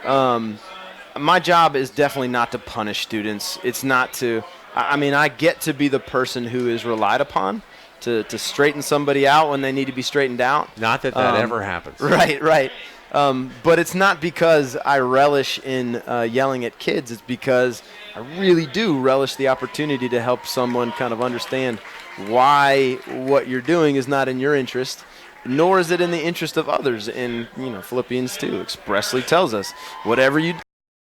My job is definitely not to punish students. It's not to – I get to be the person who is relied upon to straighten somebody out when they need to be straightened out. Not that ever happens. Right. But it's not because I relish in yelling at kids. It's because I really do relish the opportunity to help someone kind of understand why what you're doing is not in your interest, nor is it in the interest of others. And, Philippians 2 expressly tells us, whatever you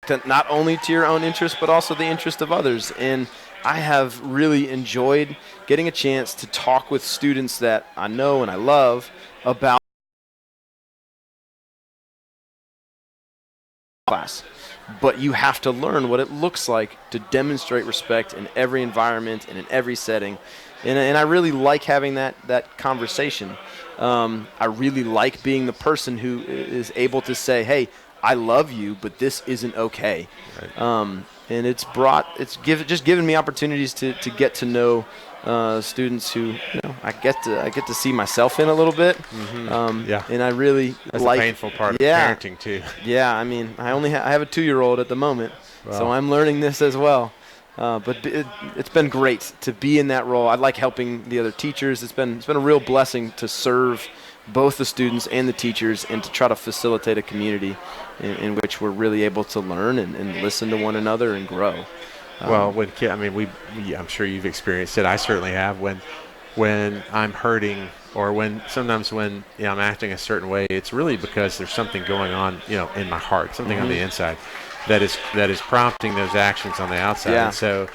do, not only to your own interest, but also the interest of others. And I have really enjoyed getting a chance to talk with students that I know and I love about class. but you have to learn what it looks like to demonstrate respect in every environment and in every setting. And I really like having that conversation. I really like being the person who is able to say, hey, I love you, but this isn't okay. Right. And it's just given me opportunities to get to know students who I get to see myself in a little bit. Mm-hmm. And I really That's like a painful part of parenting too. Yeah, I mean, I have a 2-year-old at the moment, so I'm learning this as well. But it's been great to be in that role. I like helping the other teachers. It's been a real blessing to serve both the students and the teachers, and to try to facilitate a community in which we're really able to learn and listen to one another and grow. Well, I'm sure you've experienced it. I certainly have. When I'm hurting, or sometimes when I'm acting a certain way, it's really because there's something going on, in my heart, something on the inside that is prompting those actions on the outside. Yeah. And so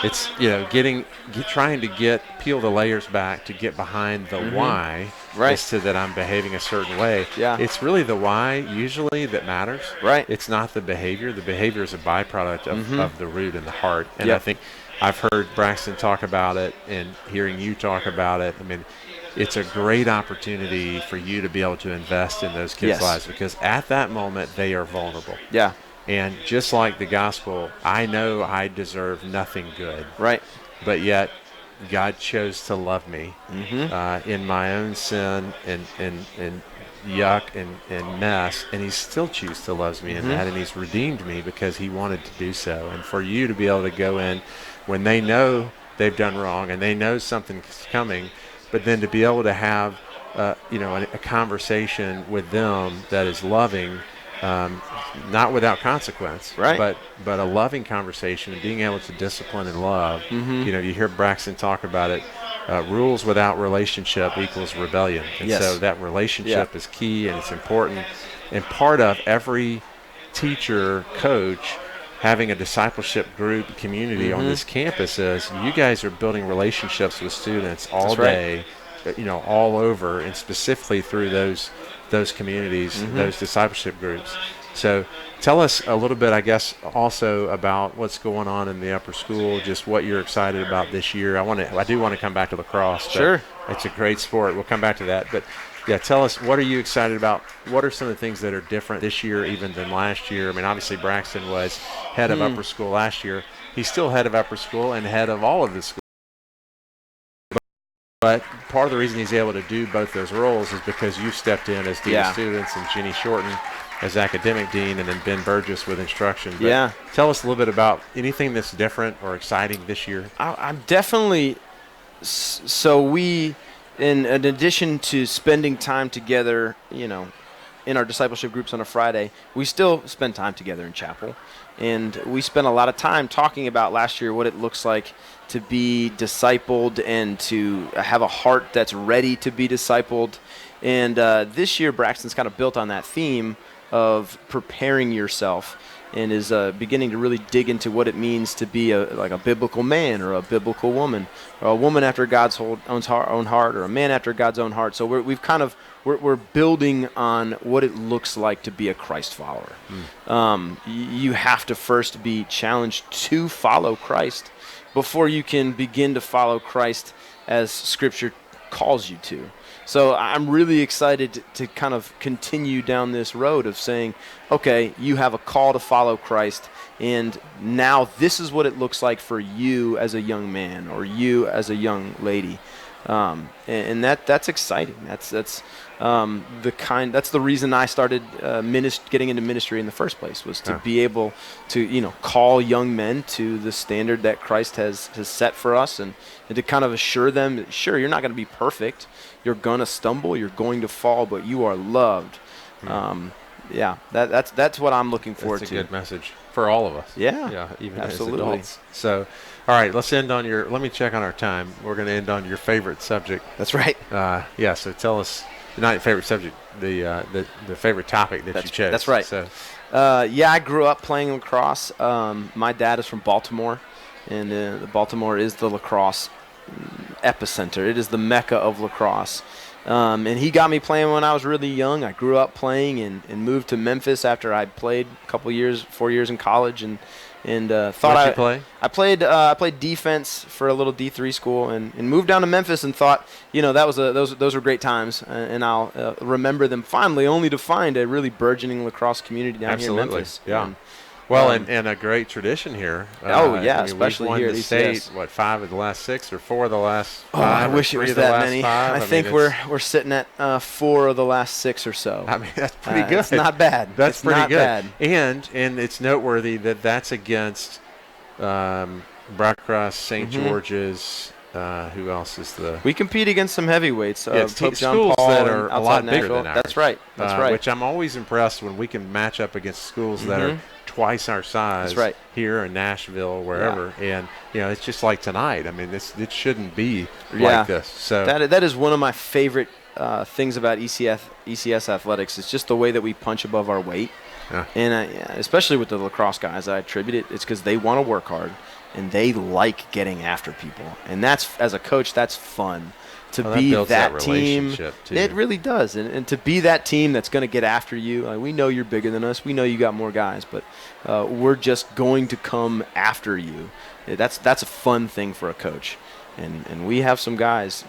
it's trying to peel the layers back to get behind the why, right, as to that I'm behaving a certain way. Yeah. It's really the why usually that matters. Right. It's not the behavior. The behavior is a byproduct of the root and the heart. And Yep. I think I've heard Braxton talk about it, and hearing you talk about it. I mean, it's a great opportunity for you to be able to invest in those kids' Yes. lives, because at that moment they are vulnerable. Yeah. And just like the gospel, I know I deserve nothing good. Right. But yet God chose to love me in my own sin and yuck and mess, and he still chooses to love me in that, and he's redeemed me because he wanted to do so. And for you to be able to go in when they know they've done wrong and they know something's coming, but then to be able to have a conversation with them that is loving, not without consequence, right, but a loving conversation, and being able to discipline and love. You hear Braxton talk about it. Rules without relationship equals rebellion. And Yes. so that relationship is key, and it's important. And part of every teacher, coach, having a discipleship group community on this campus is you guys are building relationships with students all day, all over, and specifically through those communities, those discipleship groups. So tell us a little bit, I guess, also about what's going on in the upper school, just what you're excited about this year. I do want to come back to lacrosse. Sure. It's a great sport. We'll come back to that. But, yeah, tell us, what are you excited about? What are some of the things that are different this year even than last year? I mean, obviously Braxton was head of upper school last year. He's still head of upper school and head of all of the schools. But part of the reason he's able to do both those roles is because you stepped in as dean of students, and Jenny Shorten as academic dean, and then Ben Burgess with instruction. But tell us a little bit about anything that's different or exciting this year. I'm definitely – so we, in addition to spending time together, in our discipleship groups on a Friday, we still spend time together in chapel. And we spent a lot of time talking about last year what it looks like to be discipled and to have a heart that's ready to be discipled. And this year, Braxton's kind of built on that theme of preparing yourself, and is beginning to really dig into what it means to be a biblical man, or a biblical woman, or a woman after God's own heart, or a man after God's own heart. So we're building on what it looks like to be a Christ follower. You have to first be challenged to follow Christ before you can begin to follow Christ as Scripture calls you to. So I'm really excited to kind of continue down this road of saying, okay, you have a call to follow Christ, and now this is what it looks like for you as a young man, or you as a young lady. And that's exciting. That's the reason I started getting into ministry in the first place, was to be able to call young men to the standard that Christ has set for us, and to kind of assure them that, sure, you're not going to be perfect, you're going to stumble, you're going to fall, but you are loved. That's what I'm looking forward to. That's a good message for all of us. Yeah, even absolutely. as adults. So, all right, let's end on let me check on our time. We're going to end on your favorite subject. That's right. So tell us, not your favorite subject, the favorite topic that you chose. That's right. So, I grew up playing lacrosse. My dad is from Baltimore, and Baltimore is the lacrosse epicenter. It is the mecca of lacrosse. And he got me playing when I was really young. I grew up playing and moved to Memphis after I played a couple years, 4 years in college, and thought What'd you play? I played defense for a little D3 school and moved down to Memphis and thought, that was those were great times, and I'll remember them fondly, only to find a really burgeoning lacrosse community down here in Absolutely, Memphis. yeah. And, Well, and a great tradition here. Oh, yeah, I mean, especially we've won here the at state. ECS. What, 5 of the last 6 or 4 of the last 5? I wish it or 3 was of the that last many. 5? I mean, think it's- we're sitting at 4 of the last 6 or so. I mean, that's pretty good. It's not bad. That's It's pretty not good. bad. And it's noteworthy that that's against Bracross, St. George's. Who else is the? We compete against some heavyweights. Yeah, it's Pope John schools Paul that and are a outside lot bigger Nashville. than ours. That's right. That's right. Which I'm always impressed when we can match up against schools that are twice our size. That's right. Here in Nashville, wherever, and it's just like tonight. I mean, it shouldn't be Yeah. like this. So That is one of my favorite things about ECS athletics. It's just the way that we punch above our weight. Yeah. And especially with the lacrosse guys, I attribute it's because they want to work hard and they like getting after people. And that's, as a coach, that's fun. To Well, that be builds that team, relationship, too. it really does. And to be that team that's going to get after you. We know you're bigger than us. We know you got more guys, but we're just going to come after you. That's a fun thing for a coach. And we have some guys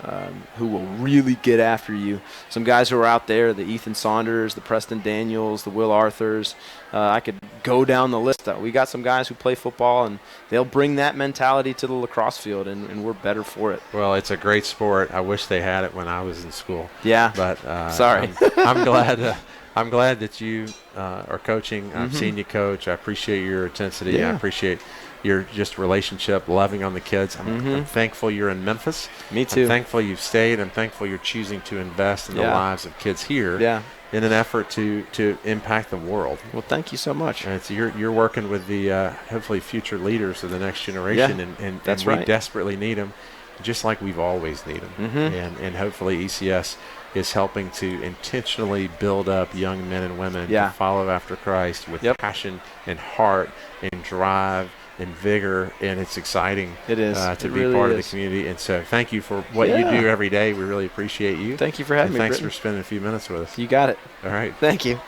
who will really get after you. Some guys who are out there, the Ethan Saunders, the Preston Daniels, the Will Arthurs. I could go down the list. We got some guys who play football, and they'll bring that mentality to the lacrosse field, and we're better for it. Well, it's a great sport. I wish they had it when I was in school. Yeah. But Sorry. I'm glad. I'm glad that you are coaching. I've seen you coach. I appreciate your intensity. Yeah. I appreciate your just relationship, loving on the kids. I'm thankful you're in Memphis. Me too. I'm thankful you've stayed. I'm thankful you're choosing to invest in the Yeah. lives of kids here. Yeah. In an effort to impact the world. Well, thank you so much. And so you're working with the hopefully future leaders of the next generation, and that's we right. desperately need them, just like we've always needed them. And hopefully ECS is helping to intentionally build up young men and women Yeah. to follow after Christ with Yep. passion and heart and drive and vigor, and it's exciting. It is. To It be really part of the is. community. And so thank you for what you Yeah. do every day. We really appreciate you. Thank you for having and me, thanks Britton. for spending a few minutes with us. You got it. All right. Thank you.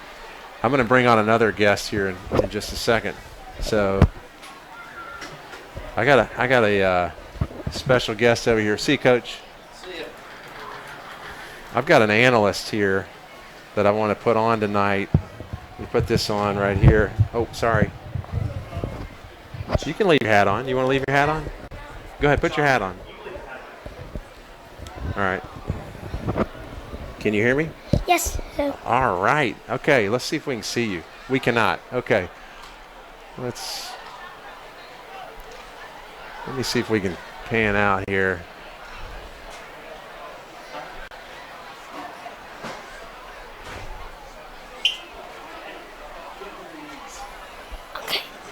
I'm going to bring on another guest here in just a second. So I got a special guest over here. See you, Coach. See you. I've got an analyst here that I want to put on tonight. Let me put this on right here. Oh, sorry. You can leave your hat on. You want to leave your hat on? Go ahead, put your hat on. All right. Can you hear me? Yes, so All right. Okay, let's see if we can see you. We cannot. Okay. Let me see if we can pan out here.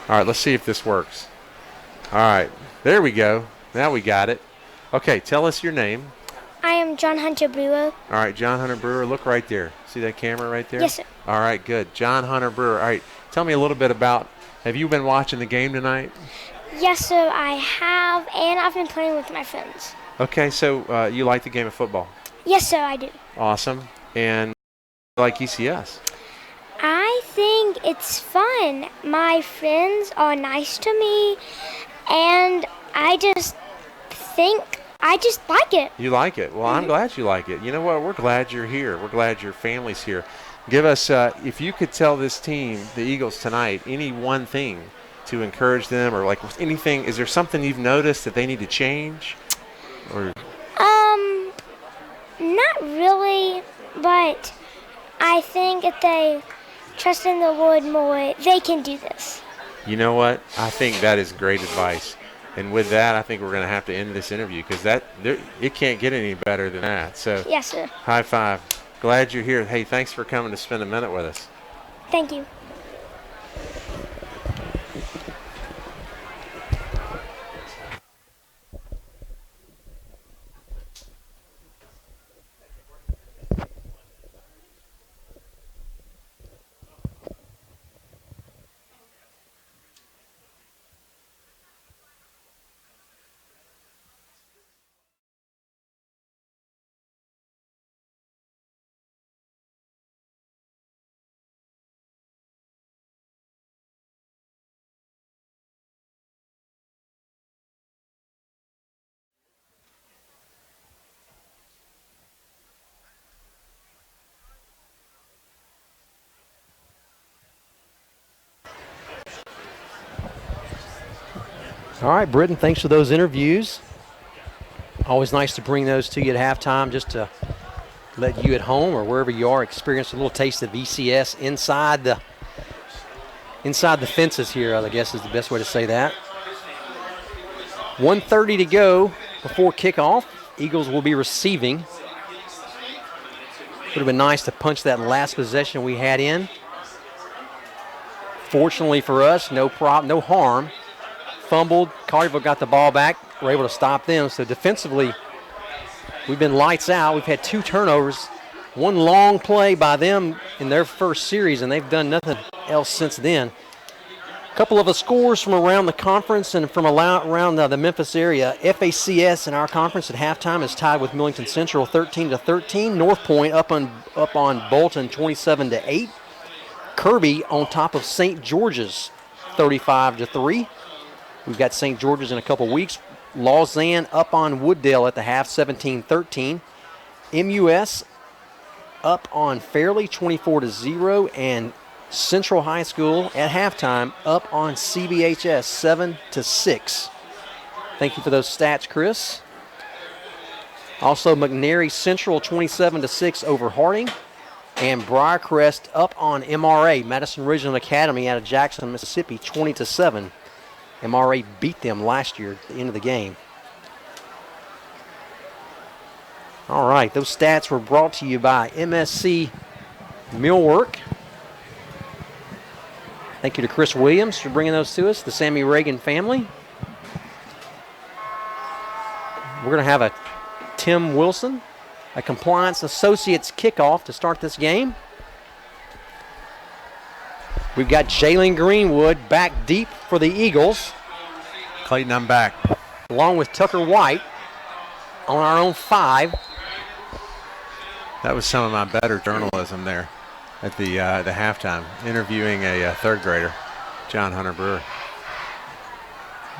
All right, let's see if this works. All right. There we go. Now we got it. Okay, tell us your name. I am John Hunter Brewer. All right, John Hunter Brewer, look right there. See that camera right there? Yes, sir. All right, good. John Hunter Brewer. All right, tell me a little bit about, have you been watching the game tonight? Yes, sir, I have, and I've been playing with my friends. Okay, so you like the game of football. Yes, sir, I do. Awesome. And you like ECS. I think it's fun. My friends are nice to me, and I just like it. You like it. Well, I'm glad you like it. You know what? We're glad you're here. We're glad your family's here. Give us, if you could tell this team, the Eagles tonight, any one thing to encourage them, or like anything, is there something you've noticed that they need to change? Or Not really, but I think if they trust in the Lord more, they can do this. you know what? I think that is great advice. And with that, I think we're going to have to end this interview because it can't get any better than that. So Yes, sir. high five. Glad you're here. Hey, thanks for coming to spend a minute with us. Thank you. All right, Britton, thanks for those interviews. Always nice to bring those to you at halftime just to let you at home or wherever you are experience a little taste of ECS inside the fences here, I guess is the best way to say that. 1:30 to go before kickoff. Eagles will be receiving. Would have been nice to punch that last possession we had in. Fortunately for us, no harm. Fumbled. Collierville got the ball back. We're able to stop them. So defensively, we've been lights out. We've had 2 turnovers. One long play by them in their first series, and they've done nothing else since then. A couple of the scores from around the conference and from around the Memphis area. FACS in our conference at halftime is tied with Millington Central 13-13. North Point up on Bolton 27-8. Kirby on top of St. George's 35-3. We've got St. George's in a couple weeks. Lausanne up on Wooddale at the half 17-13. MUS up on Fairleigh 24-0, and Central High School at halftime up on CBHS 7-6. Thank you for those stats, Chris. Also, McNary Central 27-6 over Harding, and Briarcrest up on MRA, Madison Regional Academy out of Jackson, Mississippi, 20-7. MRA beat them last year at the end of the game. All right, those stats were brought to you by MSC Millwork. Thank you to Chris Williams for bringing those to us, the Sammy Reagan family. We're going to have a Tim Wilson, a Compliance Associates kickoff to start this game. We've got Jalen Greenwood back deep for the Eagles. Clayton, I'm back. Along with Tucker White on our own 5. That was some of my better journalism there at the halftime, interviewing a third grader, John Hunter Brewer.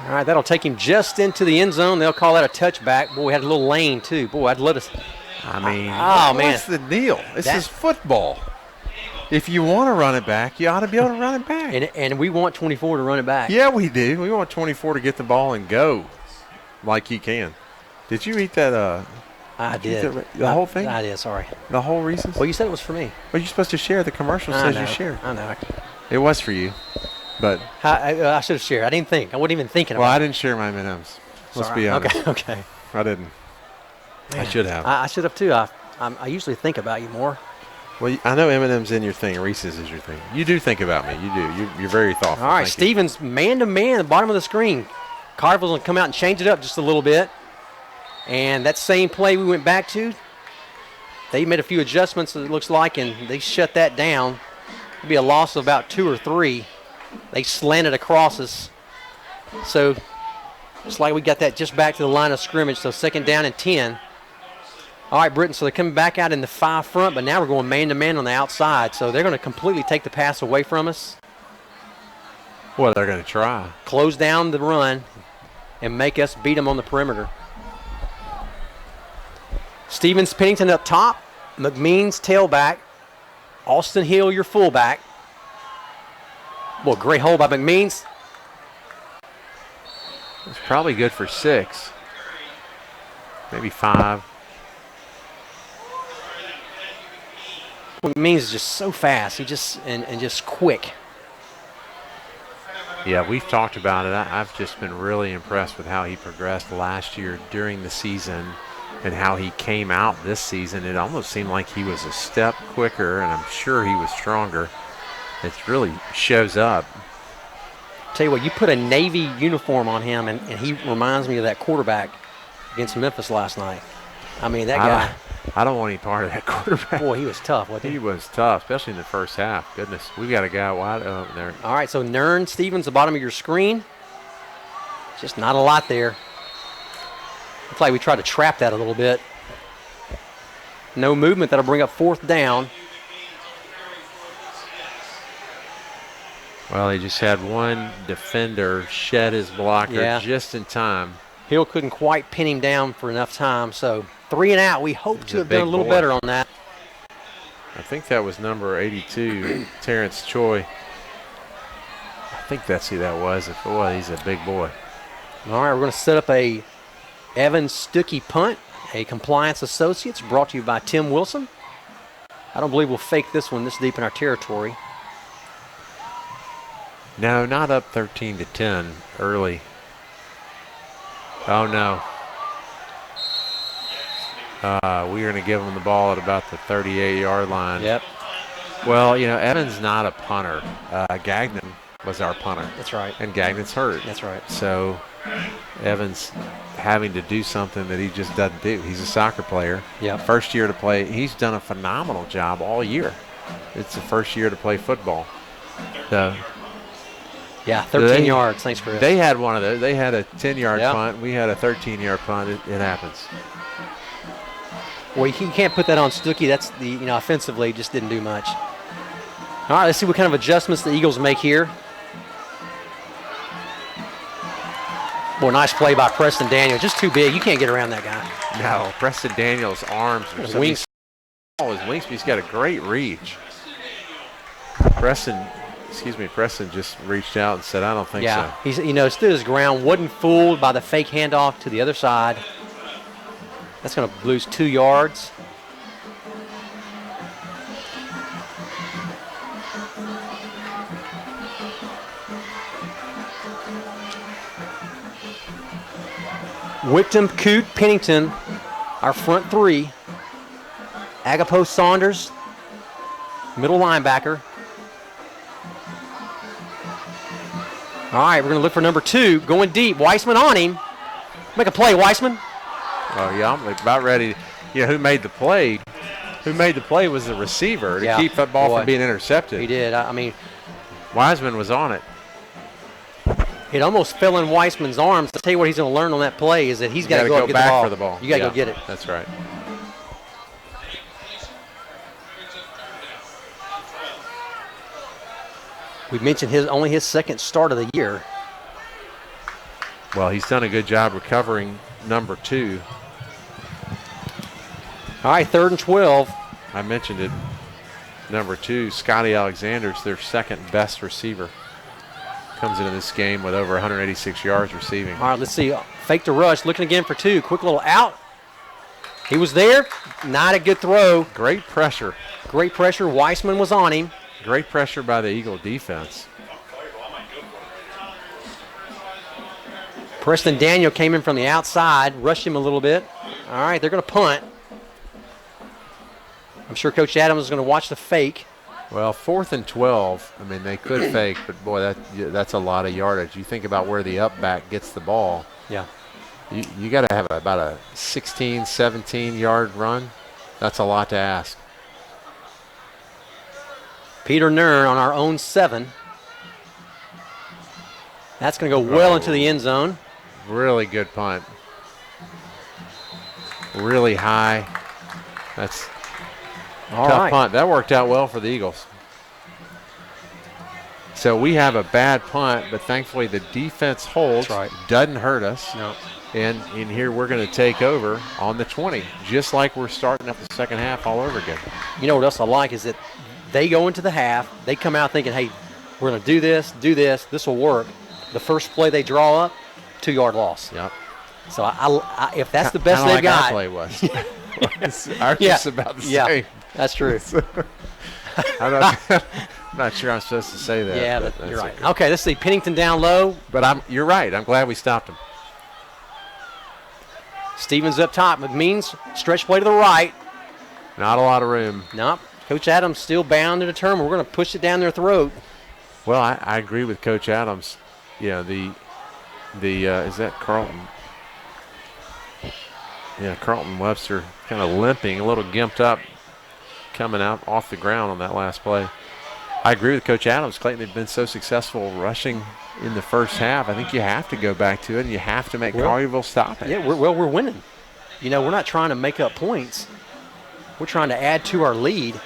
All right, that'll take him just into the end zone. They'll call that a touchback. Boy, we had a little lane, too. Boy, I'd let us. I mean, man. what's the deal? This is football. If you want to run it back, you ought to be able to run it back. And we want 24 to run it back. Yeah, we do. We want 24 to get the ball and go like he can. Did you eat that? I did. The whole thing? I did, sorry. The whole reason? Well, you said it was for me. Well, you're supposed to share. The commercial says you share. I know. It was for you, but I should have shared. I didn't think. I wasn't even thinking about it. Well, I didn't share my M&Ms. Let's be honest. Okay. I didn't. Man, I should have. I should have, too. I usually think about you more. Well, I know M&M's in your thing. Reese's is your thing. You do think about me. You do. You're very thoughtful. All right, Stevens man-to-man at the bottom of the screen. Carville's going to come out and change it up just a little bit. And that same play we went back to, they made a few adjustments, it looks like, and they shut that down. It'll be a loss of about 2 or 3. They slanted across us. So it's like we got that just back to the line of scrimmage, so 2nd down and 10. All right, Britton, so they're coming back out in the 5 front, but now we're going man-to-man on the outside, so they're going to completely take the pass away from us. Well, they're going to try. Close down the run and make us beat them on the perimeter. Stevens Pennington up top, McMeans tailback, Austin Hill your fullback. Well, great hold by McMeans. It's probably good for 6, maybe 5. McMeans is just so fast. He just and just quick. Yeah, we've talked about it. I've just been really impressed with how he progressed last year during the season and how he came out this season. It almost seemed like he was a step quicker, and I'm sure he was stronger. It really shows up. Tell you what, you put a Navy uniform on him, and he reminds me of that quarterback against Memphis last night. I mean, that guy. I don't want any part of that quarterback. Boy, he was tough, wasn't he? He was tough, especially in the first half. Goodness, we've got a guy wide open there. All right, so Nern Stevens, the bottom of your screen. Just not a lot there. Looks like we tried to trap that a little bit. No movement. That'll bring up 4th down. Well, he just had one defender shed his blocker just in time. Hill couldn't quite pin him down for enough time, so 3 and out. We hope to have done a little better on that. I think that was number 82, Terrence Choi. I think that's who that was. If it was, he's a big boy. All right, we're going to set up a Evan Stuckey punt, a Compliance Associates, brought to you by Tim Wilson. I don't believe we'll fake this one this deep in our territory. No, not up 13-10 early. Oh, no. We're going to give them the ball at about the 38-yard line. Yep. Well, you know, Evan's not a punter. Gagnon was our punter. That's right. And Gagnon's hurt. That's right. So Evan's having to do something that he just doesn't do. He's a soccer player. Yep. First year to play. He's done a phenomenal job all year. It's the first year to play football. So Yeah, 13 yards. Thanks, Chris. they had one of those. They had a 10-yard Yep. punt. We had a 13-yard punt. It happens. Well, you can't put that on Stuckey. That's the, offensively, just didn't do much. All right, let's see what kind of adjustments the Eagles make here. Boy, nice play by Preston Daniel. Just too big. You can't get around that guy. No, Preston Daniels' arms are His so wings. his wingspeed's got a great reach. Preston just reached out and said, "I don't think Yeah, so." he's stood his ground, wasn't fooled by the fake handoff to the other side. That's going to lose 2 yards. Wickham, Coote, Pennington, our front three. Agapo Saunders, middle linebacker. All right, we're going to look for number 2, going deep. Weissman on him. Make a play, Weissman. Oh yeah, I'm about ready. Who made the play? Who made the play was the receiver to Yeah, keep that ball boy. from being intercepted. He did. I mean, Wiseman was on it. it almost fell in Weissman's arms. I'll tell you what he's going to learn on that play is that he's got to Gotta go, up and get back the ball. for the ball. You got to Yeah, go get it. That's right. We mentioned only his second start of the year. Well, he's done a good job recovering number 2. All right, 3rd and 12. I mentioned it. Number 2, Scotty Alexander's their second best receiver. Comes into this game with over 186 yards receiving. All right, let's see. Fake the rush, looking again for 2. Quick little out. He was there. Not a good throw. Great pressure. Great pressure. Weissman was on him. Great pressure by the Eagle defense. Preston Daniel came in from the outside, rushed him a little bit. All right, they're going to punt. I'm sure Coach Adams is going to watch the fake. Well, 4th and 12. I mean, they could fake, but boy, that's a lot of yardage. You think about where the up back gets the ball. Yeah. You got to have about a 16, 17-yard run. That's a lot to ask. Peter Nern on our own 7. That's going to go well into the end zone. Really good punt. Really high. That's All tough right. punt. That worked out well for the Eagles. So we have a bad punt, but thankfully the defense holds. That's right. Doesn't hurt us. No. And in here we're going to take over on the 20, just like we're starting up the second half all over again. You know what else I like is that they go into the half. They come out thinking, hey, we're going to do this. This will work. The first play they draw up, 2-yard loss. Yep. So I if that's the best Kinda they've like got. our play was. Ours Yeah. is about the Yeah, same. that's true. I'm not sure I'm supposed to say that. Yeah, but but you're that's right. Okay, let's see. Pennington down low. But you're right. I'm glad we stopped him. Stevens up top. McMeans stretch play to the right. Not a lot of room. Nope. Coach Adams still bound and determined. We're going to push it down their throat. Well, I agree with Coach Adams. The is that Carlton? Yeah, Carlton Webster kind of limping, a little gimped up, coming out off the ground on that last play. I agree with Coach Adams. Clayton had been so successful rushing in the first half. I think you have to go back to it, and you have to make Collierville stop it. Yeah, we're winning. We're not trying to make up points. We're trying to add to our lead.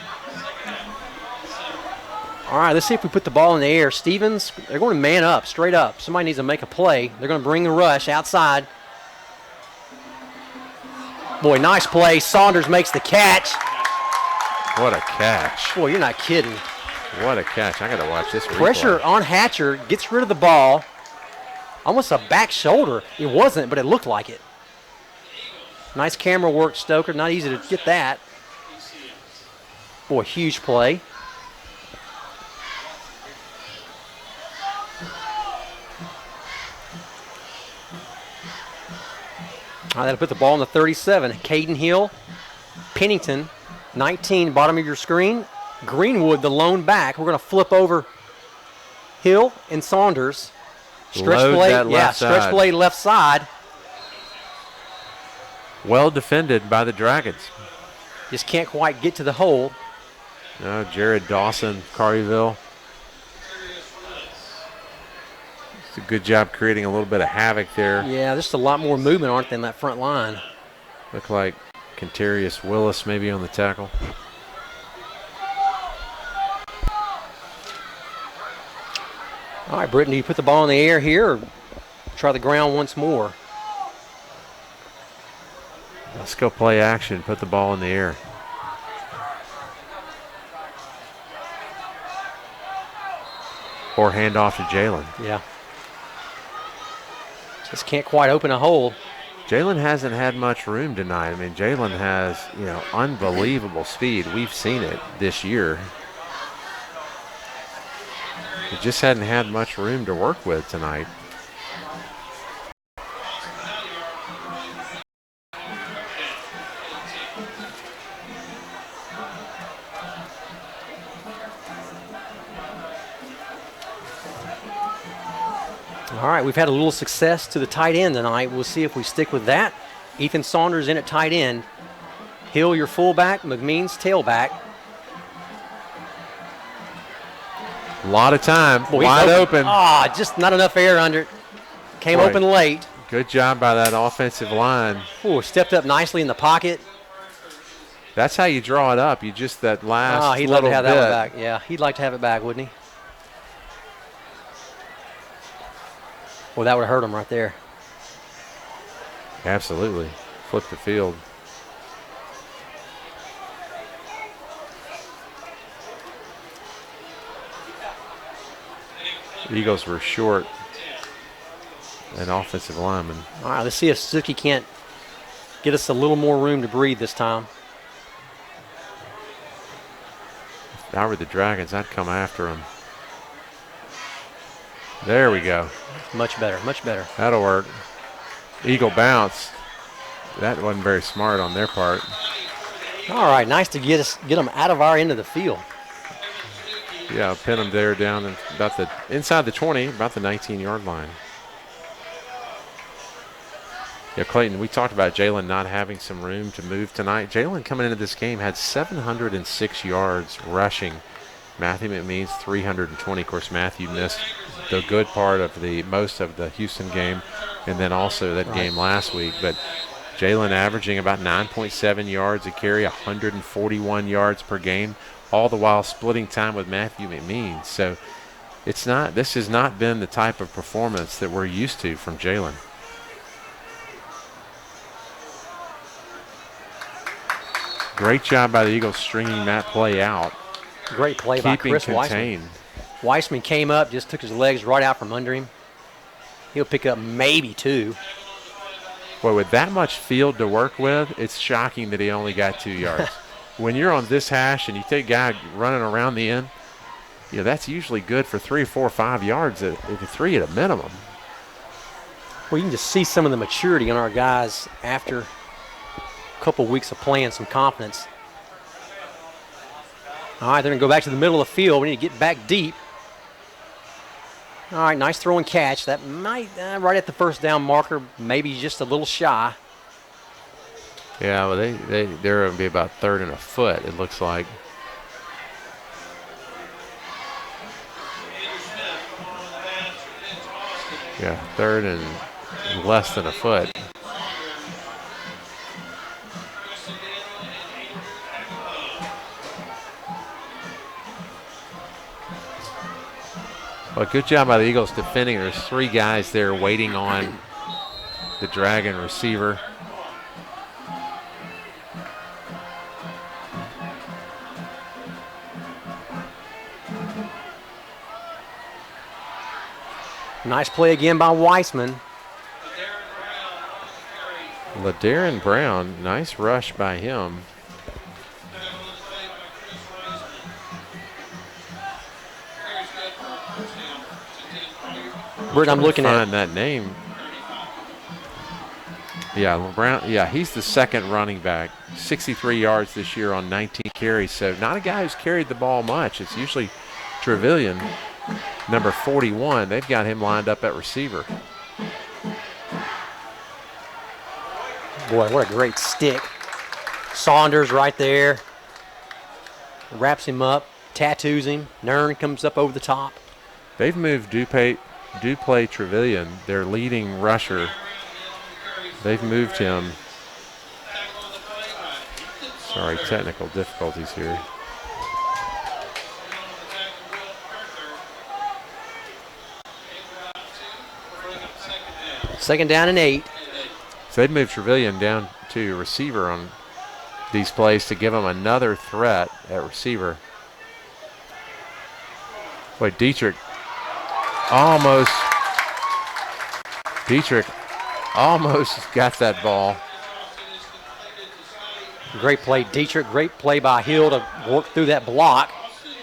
All right, let's see if we put the ball in the air. Stevens, they're going to man up, straight up. Somebody needs to make a play. They're going to bring the rush outside. Boy, nice play. Saunders makes the catch. What a catch. Boy, you're not kidding. What a catch. I got to watch this replay. Pressure on Hatcher, gets rid of the ball. almost a back shoulder. It wasn't, but it looked like it. Nice camera work, Stoker. Not easy to get that. Boy, huge play. All right, that'll put the ball on the 37. Caden Hill, Pennington, 19, bottom of your screen. Greenwood, the lone back. We're going to flip over Hill and Saunders. Stretch Load play, that left stretch side. play left side. Well defended by the Dragons. Just can't quite get to the hole. No, Jared Dawson, Cartyville. It's a good job creating a little bit of havoc there. Yeah, there's a lot more movement, aren't there, in that front line? Look like Contarius Willis maybe on the tackle. All right, Britton, do you put the ball in the air here or try the ground once more? Let's go play action, put the ball in the air. Or hand off to Jalen. Yeah. Just can't quite open a hole. Jalen hasn't had much room tonight. I mean, Jalen has, unbelievable speed. We've seen it this year. He just hadn't had much room to work with tonight. All right, we've had a little success to the tight end tonight. We'll see if we stick with that. Ethan Saunders in at tight end. Hill, your fullback. McMeans, tailback. A lot of time, Boy, he's wide open. Just not enough air under it. Came Boy. open late. Good job by that offensive line. Ooh, stepped up nicely in the pocket. That's how you draw it up. You just that last he'd love little to have bit. that one back. Yeah, he'd like to have it back, wouldn't he? Well, that would have hurt him right there. Absolutely. Flip the field. Eagles were short an offensive lineman. All right, let's see if Suzuki can't get us a little more room to breathe this time. If I were the Dragons, I'd come after him. There we go. Much better, much better. That'll work. Eagle bounce. That wasn't very smart on their part. All right, nice to get them out of our end of the field. Yeah, pin them there down in about the inside the 20, about the 19-yard line. Yeah, Clayton, we talked about Jalen not having some room to move tonight. Jalen coming into this game had 706 yards rushing. Matthew McMeans 320. Of course, Matthew missed the good part of most of the Houston game, and then also that game last week. But Jalen averaging about 9.7 yards a carry, 141 yards per game, all the while splitting time with Matthew McMeans. So this has not been the type of performance that we're used to from Jalen. Great job by the Eagles stringing that play out. Great play by Keeping Chris contained. Weissman. Weissman came up, just took his legs right out from under him. He'll pick up maybe 2. Boy, with that much field to work with, it's shocking that he only got 2 yards. When you're on this hash and you take a guy running around the end, that's usually good for 3, 4, 5 yards, at 3 at a minimum. Well, you can just see some of the maturity in our guys after a couple weeks of playing, some confidence. All right, they're going to go back to the middle of the field. We need to get back deep. All right, nice throw and catch. That might, right at the first down marker, maybe just a little shy. Yeah, well, they're going to be about 3rd and a foot, it looks like. Yeah, 3rd and less than a foot. Well, good job by the Eagles defending. There's 3 guys there waiting on the Dragon receiver. Nice play again by Weissman. LaDarren Brown, nice rush by him. Bert, I'm looking Find at that name. Yeah, Brown. Yeah, he's the second running back. 63 yards this year on 19 carries. So not a guy who's carried the ball much. It's usually Trevelyan, number 41. They've got him lined up at receiver. Boy, what a great stick. Saunders right there. Wraps him up, tattoos him. Nern comes up over the top. They've moved Duplay Trevelyan, their leading rusher. They've moved him. Sorry, technical difficulties here. Second down and 8. So they've moved Trevelyan down to receiver on these plays to give him another threat at receiver. Boy, Dietrich almost got that ball. Great play, Dietrich. Great play by Hill to work through that block.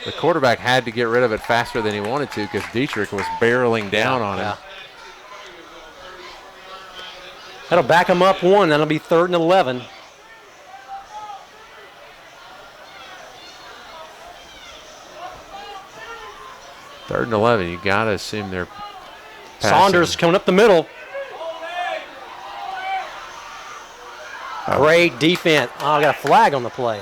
The quarterback had to get rid of it faster than he wanted to because Dietrich was barreling down on him. That'll back him up 1. That'll be 3rd and 11. Third and 11. You got to assume they're passing. Saunders coming up the middle. Great defense. Oh, I got a flag on the play.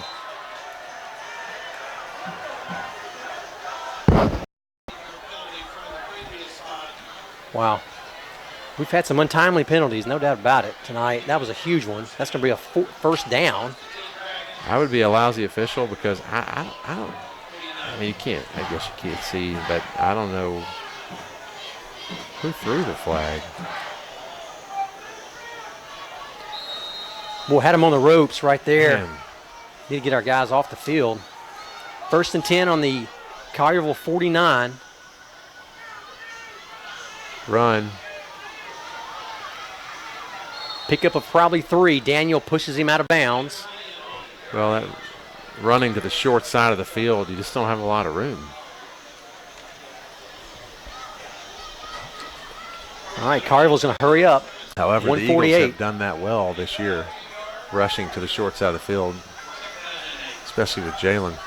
Wow. We've had some untimely penalties, no doubt about it, tonight. That was a huge one. That's going to be a first down. I would be a lousy official because I don't. I mean, you can't. I guess you can't see, but I don't know who threw the flag. Boy, had him on the ropes right there. Man. Need to get our guys off the field. 1st and 10 on the Collierville 49. Run. Pickup of probably 3. Daniel pushes him out of bounds. Well, that running to the short side of the field, you just don't have a lot of room. All right, Collierville's going to hurry up. However, the Eagles 148. have done that well this year, rushing to the short side of the field, especially with Jalen.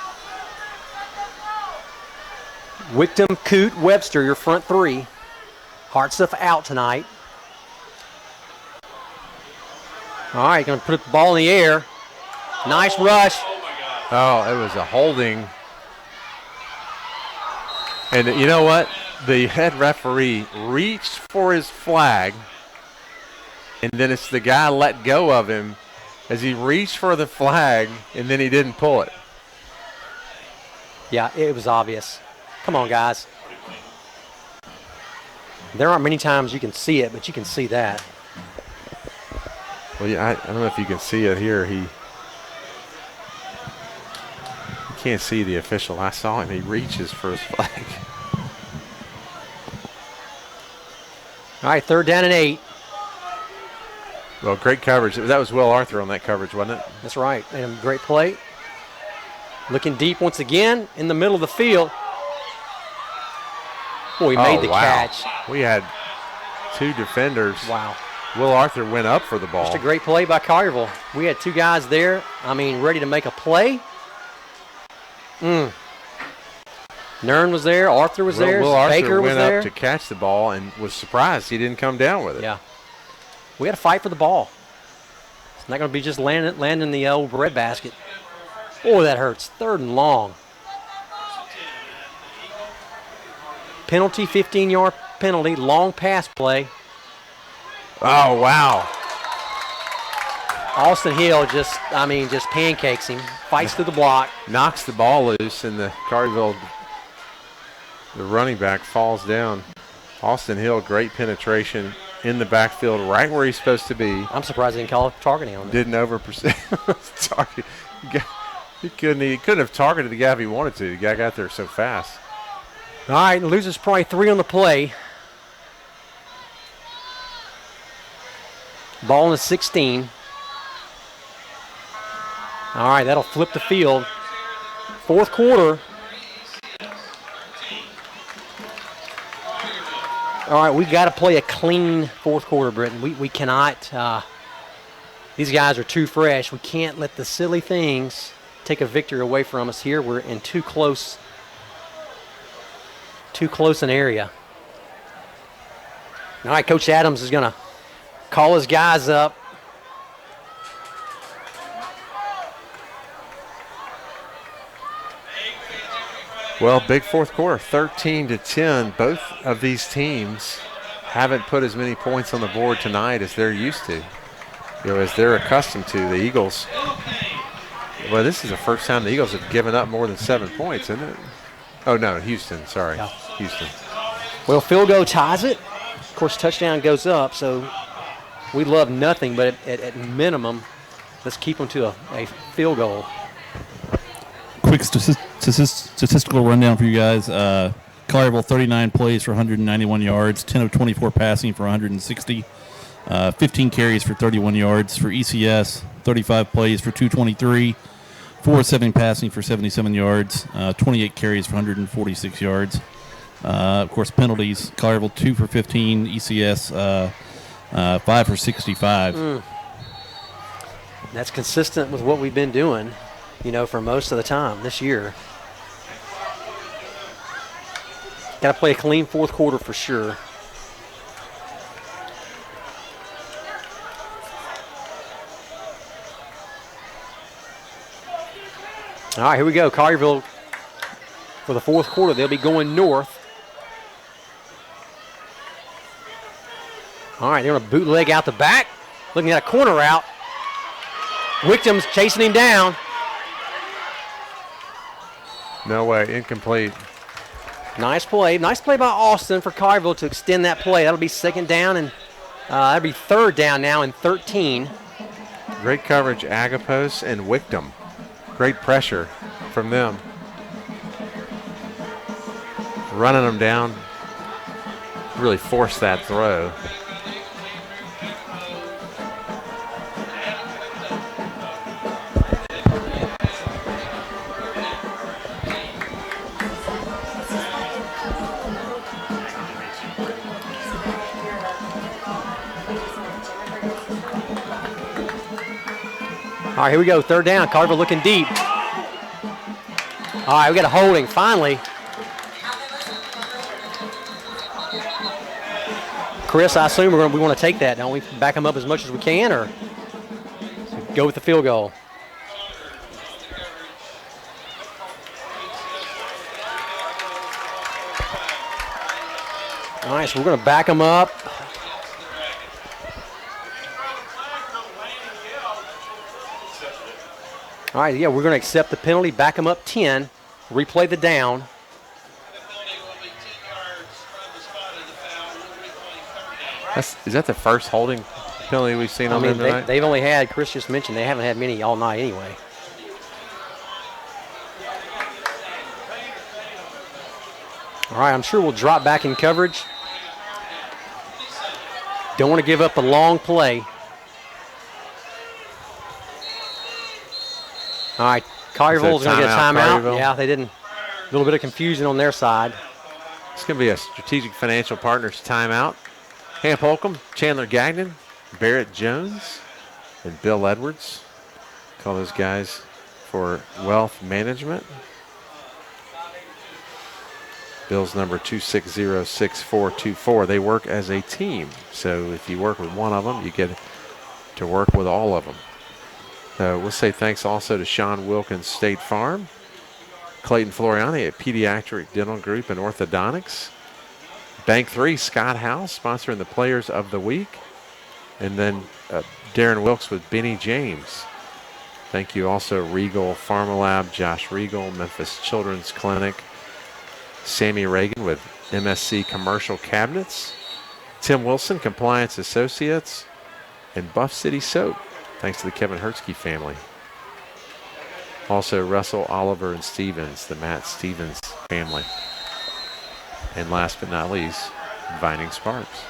Wickham, Coote, Webster, your front 3. Hartsuff out tonight. All right, going to put the ball in the air. Nice rush. Oh, it was a holding. And you know what? The head referee reached for his flag, and then it's the guy let go of him as he reached for the flag, and then he didn't pull it. Yeah, it was obvious. Come on, guys. There aren't many times you can see it, but you can see that. Well, yeah, I don't know if you can see it here. You can't see the official. I saw him. He reaches for his flag. All right, 3rd down and 8. Well, great coverage. That was Will Arthur on that coverage, wasn't it? That's right. And great play. Looking deep once again in the middle of the field. Boy, he made the catch. We had 2 defenders. Wow. Will Arthur went up for the ball. Just a great play by Collierville. We had 2 guys there, ready to make a play. Nern was there. Arthur was there. Will Arthur Baker was went there. up to catch the ball and was surprised he didn't come down with it. Yeah. We had to fight for the ball. It's not going to be just landing the old breadbasket. Oh, that hurts. 3rd and long. Penalty, 15-yard penalty, long pass play. Oh, wow. Austin Hill just pancakes him, fights through the block. Knocks the ball loose, and the Collierville, the running back, falls down. Austin Hill, great penetration in the backfield, right where he's supposed to be. I'm surprised he didn't call it targeting on it. Didn't target. He couldn't have targeted the guy if he wanted to. The guy got there so fast. All right, loses probably 3 on the play. Ball in the 16. All right, that'll flip the field. Fourth quarter. All right, we got to play a clean fourth quarter, Britton. We cannot. These guys are too fresh. We can't let the silly things take a victory away from us here. We're in too close an area. All right, Coach Adams is going to call his guys up. Well, big fourth quarter, 13-10. Both of these teams haven't put as many points on the board tonight as they're used to, as they're accustomed to. The Eagles, well, this is the first time the Eagles have given up more than 7 points, isn't it? Oh, no, Houston, sorry. Yeah. Houston. Well, field goal ties it. Of course, touchdown goes up, so we love nothing, but at minimum, let's keep them to a field goal. Quick statistical rundown for you guys. Collierville, 39 plays for 191 yards, 10 of 24 passing for 160, 15 carries for 31 yards. For ECS, 35 plays for 223, 4 of 7 passing for 77 yards, 28 carries for 146 yards. Of course, penalties, Collierville 2 for 15, ECS 5 for 65. That's consistent with what we've been doing, for most of the time this year. Got to play a clean fourth quarter for sure. All right, here we go. Collierville for the fourth quarter. They'll be going north. All right, they're going to bootleg out the back. Looking at a corner route. Wichtam's chasing him down. No way, incomplete. Nice play. Nice play by Austin for Collierville to extend that play. That'll be second down, and that'll be third down now and 13. Great coverage, Agapos and Wichtam. Great pressure from them. Running them down. Really forced that throw. All right, here we go. Third down. Collierville looking deep. All right, we got a holding finally. Chris, I assume we want to take that, don't we? Back them up as much as we can, or go with the field goal? All right, so we're going to back them up. All right, yeah, we're going to accept the penalty, back them up 10, replay the down. Is that the first holding penalty we've seen on them tonight? They've only had, Chris just mentioned, they haven't had many all night anyway. All right, I'm sure we'll drop back in coverage. Don't want to give up a long play. All right, Collierville's going to get a timeout. Yeah, they didn't. A little bit of confusion on their side. It's going to be a Strategic Financial Partners timeout. Hamp Holcomb, Chandler Gagnon, Barrett Jones, and Bill Edwards. Call those guys for wealth management. Bill's number 260-6424. They work as a team. So if you work with one of them, you get to work with all of them. We'll say thanks also to Sean Wilkins State Farm, Clayton Floriani at Pediatric Dental Group and Orthodontics, Bank 3, Scott House, sponsoring the Players of the Week, and then Darren Wilkes with Benny James. Thank you also Regal Pharmalab, Josh Regal, Memphis Children's Clinic, Sammy Reagan with MSC Commercial Cabinets, Tim Wilson, Compliance Associates, and Buff City Soap. Thanks to the Kevin Hertzke family. Also, Russell, Oliver, and Stevens, the Matt Stevens family. And last but not least, Vining Sparks.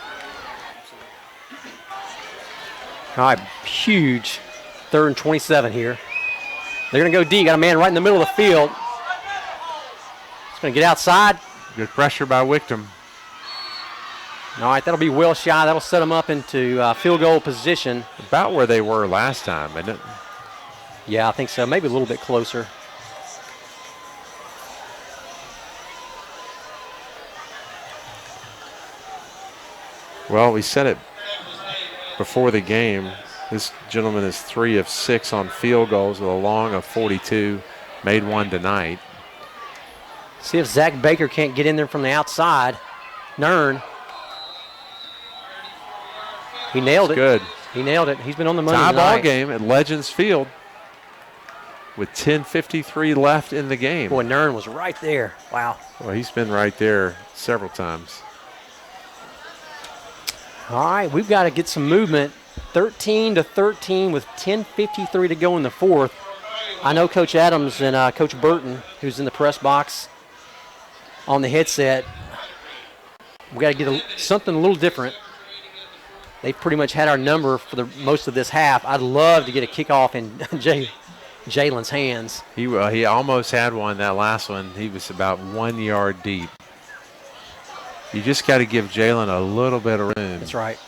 All right, huge 3rd and 27 here. They're going to go deep. Got a man right in the middle of the field. It's going to get outside. Good pressure by Wickham. All right, that'll be well shy. That'll set them up into field goal position. About where they were last time, isn't it? Yeah, I think so. Maybe a little bit closer. Well, we said it before the game. This gentleman is 3 of 6 on field goals with a long of 42. Made one tonight. See if Zach Baker can't get in there from the outside. Nern. He nailed it. Good. He nailed it. He's been on the money Tie ball tonight. game at Legends Field with 10:53 left in the game. Boy, Nern was right there. Wow. Well, he's been right there several times. All right, we've got to get some movement. 13-13 with 10:53 to go in the 4th. I know Coach Adams and Coach Burton, who's in the press box on the headset, we got to get something a little different. They've pretty much had our number for the most of this half. I'd love to get a kickoff in Jalen's hands. He almost had one, that last one. He was about 1 yard deep. You just got to give Jalen a little bit of room. That's right.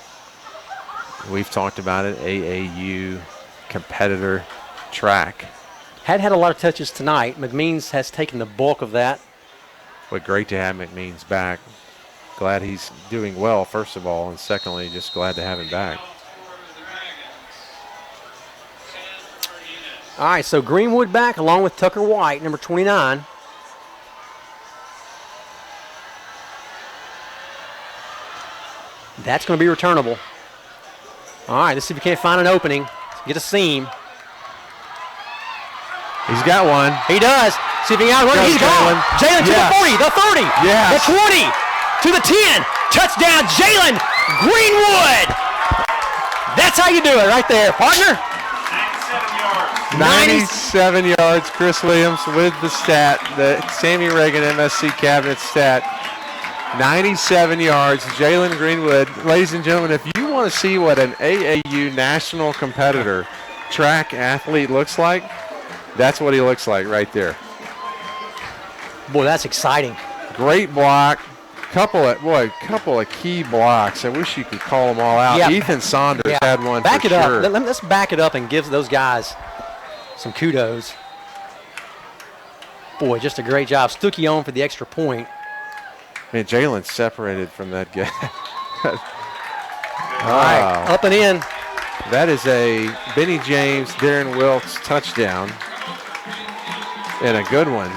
We've talked about it, AAU, competitor, track. Had a lot of touches tonight. McMeans has taken the bulk of that. But great to have McMeans back. Glad he's doing well, first of all, and secondly, just glad to have him back. All right, so Greenwood back along with Tucker White, number 29. That's going to be returnable. All right, let's see if we can't find an opening. Get a seam. He's got one. He does. See if he can outrun it. He's gone. Jalen to Yes. the 40, the 30, Yes. the 20, to the 10. Touchdown, Jalen Greenwood. That's how you do it right there, partner. 97 yards, Chris Williams with the stat, the Sammy Reagan MSC cabinet stat. 97 yards, Jalen Greenwood. Ladies and gentlemen, if you want to see what an AAU national competitor track athlete looks like, that's what he looks like right there. Boy, that's exciting. Great block. Couple of key blocks. I wish you could call them all out. Yeah. Ethan Saunders had one Back for it sure. up. Let's back it up and give those guys some kudos. Boy, just a great job. Stuckey on for the extra point. Man, Jalen separated from that guy. All right, up and in. That is a Benny James, Darren Wilkes touchdown. And a good one.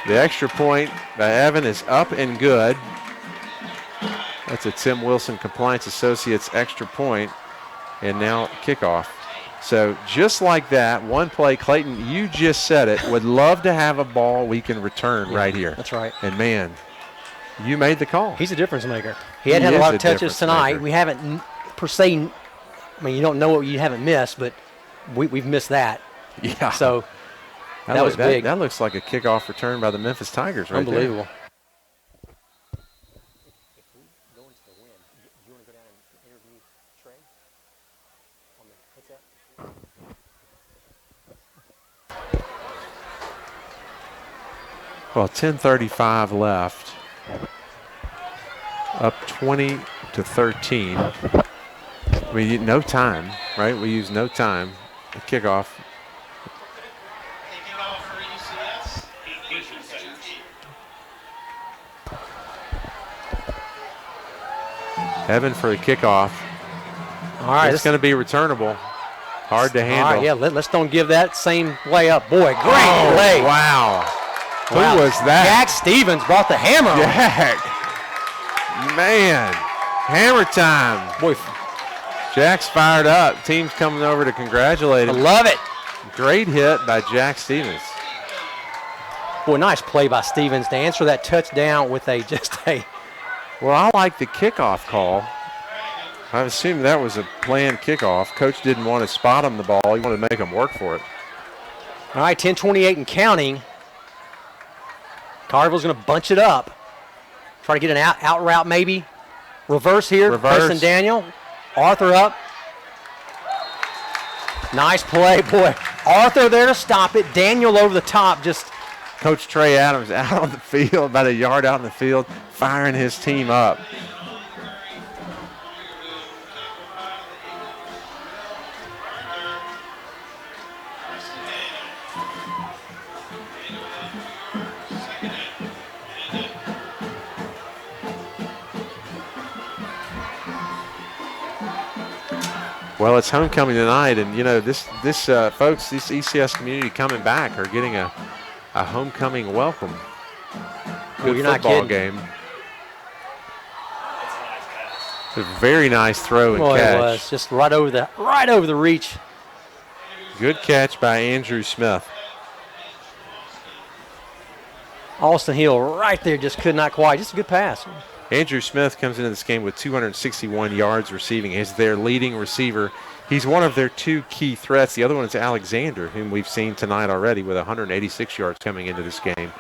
The extra point by Evan is up and good. That's a Tim Wilson Compliance Associates extra point. And now kickoff. So just like that, one play, Clayton, you just said it, would love to have a ball we can return right here. That's right. And man, you made the call. He's a difference maker. He had a lot of touches tonight. Maker. We haven't, per se, I mean, you don't know what you haven't missed, but we've missed that. Yeah. So that was big. That looks like a kickoff return by the Memphis Tigers right Unbelievable. there. Well, 10:35 left. Up 20-13. We no time, right? We use no time. The kickoff. Evan for the kickoff. All right. It's going to be returnable. Hard to handle. All right, yeah, let's don't give that same play up. Boy, great play. Wow. Wow. Who was that? Jack Stevens brought the hammer on. Jack. Man. Hammer time. Boy, Jack's fired up. Team's coming over to congratulate I him. love it. Great hit by Jack Stevens. Boy, nice play by Stevens to answer that touchdown with a. Well, I like the kickoff call. I assume that was a planned kickoff. Coach didn't want to spot him the ball. He wanted to make him work for it. All right, 10:28 and counting. Carville's going to bunch it up. Try to get an out route maybe. Reverse here. Reverse. Preston Daniel. Arthur up. Nice play, boy. Arthur there to stop it. Daniel over the top, just Coach Trey Adams out on the field, about a yard out in the field, firing his team up. Well, it's homecoming tonight, and you know this folks, this ECS community coming back are getting a homecoming welcome. Good you're not football kidding. game. It's a very nice throw and boy, catch. it was just right over the reach. Good catch by Andrew Smith. Austin Hill right there, just could not quite. Just a good pass. Andrew Smith comes into this game with 261 yards receiving. He's their leading receiver. He's one of their two key threats. The other one is Alexander, whom we've seen tonight already with 186 yards coming into this game.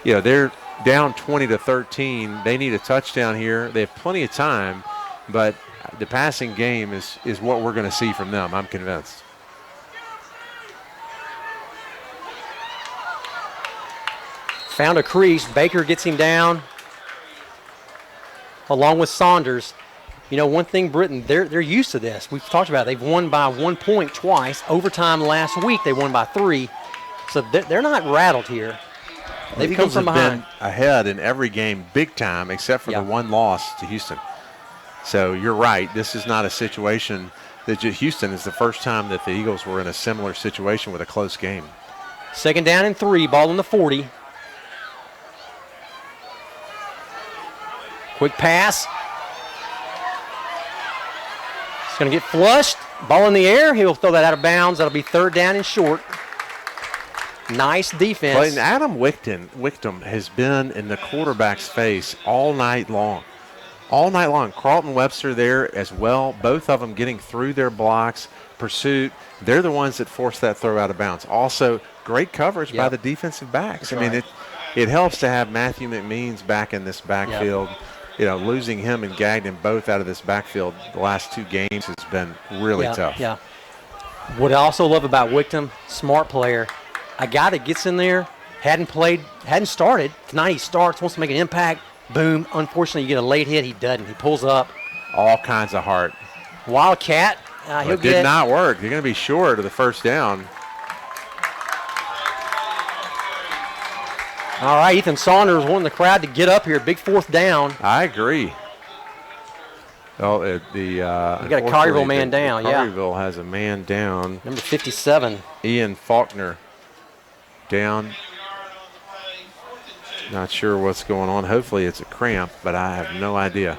You know, they're down 20-13. They need a touchdown here. They have plenty of time, but the passing game is what we're going to see from them, I'm convinced. Found a crease. Baker gets him down, along with Saunders. You know, one thing, Britton, they're used to this. We've talked about it. They've won by 1 point twice. Overtime last week, they won by 3. So they're not rattled here. They've come from behind. Been ahead in every game big time except for the one loss to Houston. So you're right. This is not a situation that Houston is the first time that the Eagles were in a similar situation with a close game. 2nd down and 3, ball on the 40. Quick pass. It's going to get flushed. Ball in the air. He'll throw that out of bounds. That'll be 3rd down and short. Nice defense. Well, and Adam Wickham has been in the quarterback's face all night long. All night long. Carlton Webster there as well. Both of them getting through their blocks, pursuit. They're the ones that forced that throw out of bounds. Also, great coverage by the defensive backs. That's I mean, right. it helps to have Matthew McMeans back in this backfield. You know, losing him and Gagnon both out of this backfield the last 2 games has been really tough. Yeah. What I also love about Wickham, smart player, a guy that gets in there, hadn't started. Tonight he starts, wants to make an impact. Boom. Unfortunately, you get a late hit. He doesn't. He pulls up. All kinds of heart. Wildcat. He'll It did not work. They're going to be short of the first down. All right, Ethan Saunders wanting the crowd to get up here. Big 4th down. I agree. Oh, You got a Collierville man down, Collierville has a man down. Number 57. Ian Faulkner down. Not sure what's going on. Hopefully it's a cramp, but I have no idea.